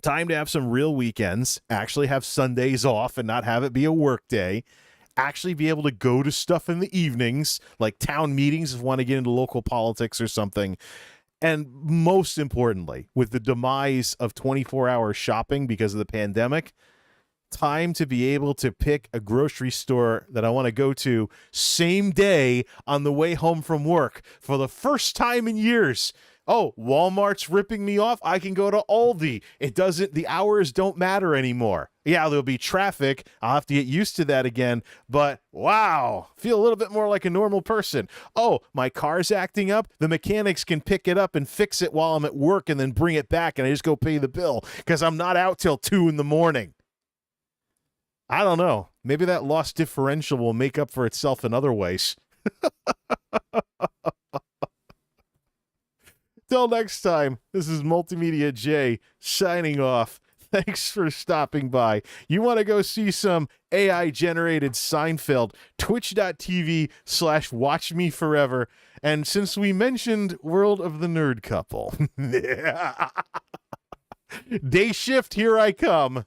Time to have some real weekends, actually have Sundays off and not have it be a work day. Actually be able to go to stuff in the evenings, like town meetings if you want to get into local politics or something. And most importantly, with the demise of 24-hour shopping because of the pandemic, time to be able to pick a grocery store that I want to go to same day on the way home from work for the first time in years. Oh, Walmart's ripping me off. I can go to Aldi. The hours don't matter anymore. Yeah, there'll be traffic. I'll have to get used to that again. But wow, feel a little bit more like a normal person. Oh, my car's acting up. The mechanics can pick it up and fix it while I'm at work and then bring it back and I just go pay the bill because I'm not out till 2 a.m. I don't know. Maybe that lost differential will make up for itself in other ways. Till next time, this is Multimedia Jay signing off. Thanks for stopping by. You want to go see some AI-generated Seinfeld, twitch.tv/watchmeforever. And since we mentioned World of the Nerd Couple, day shift, here I come.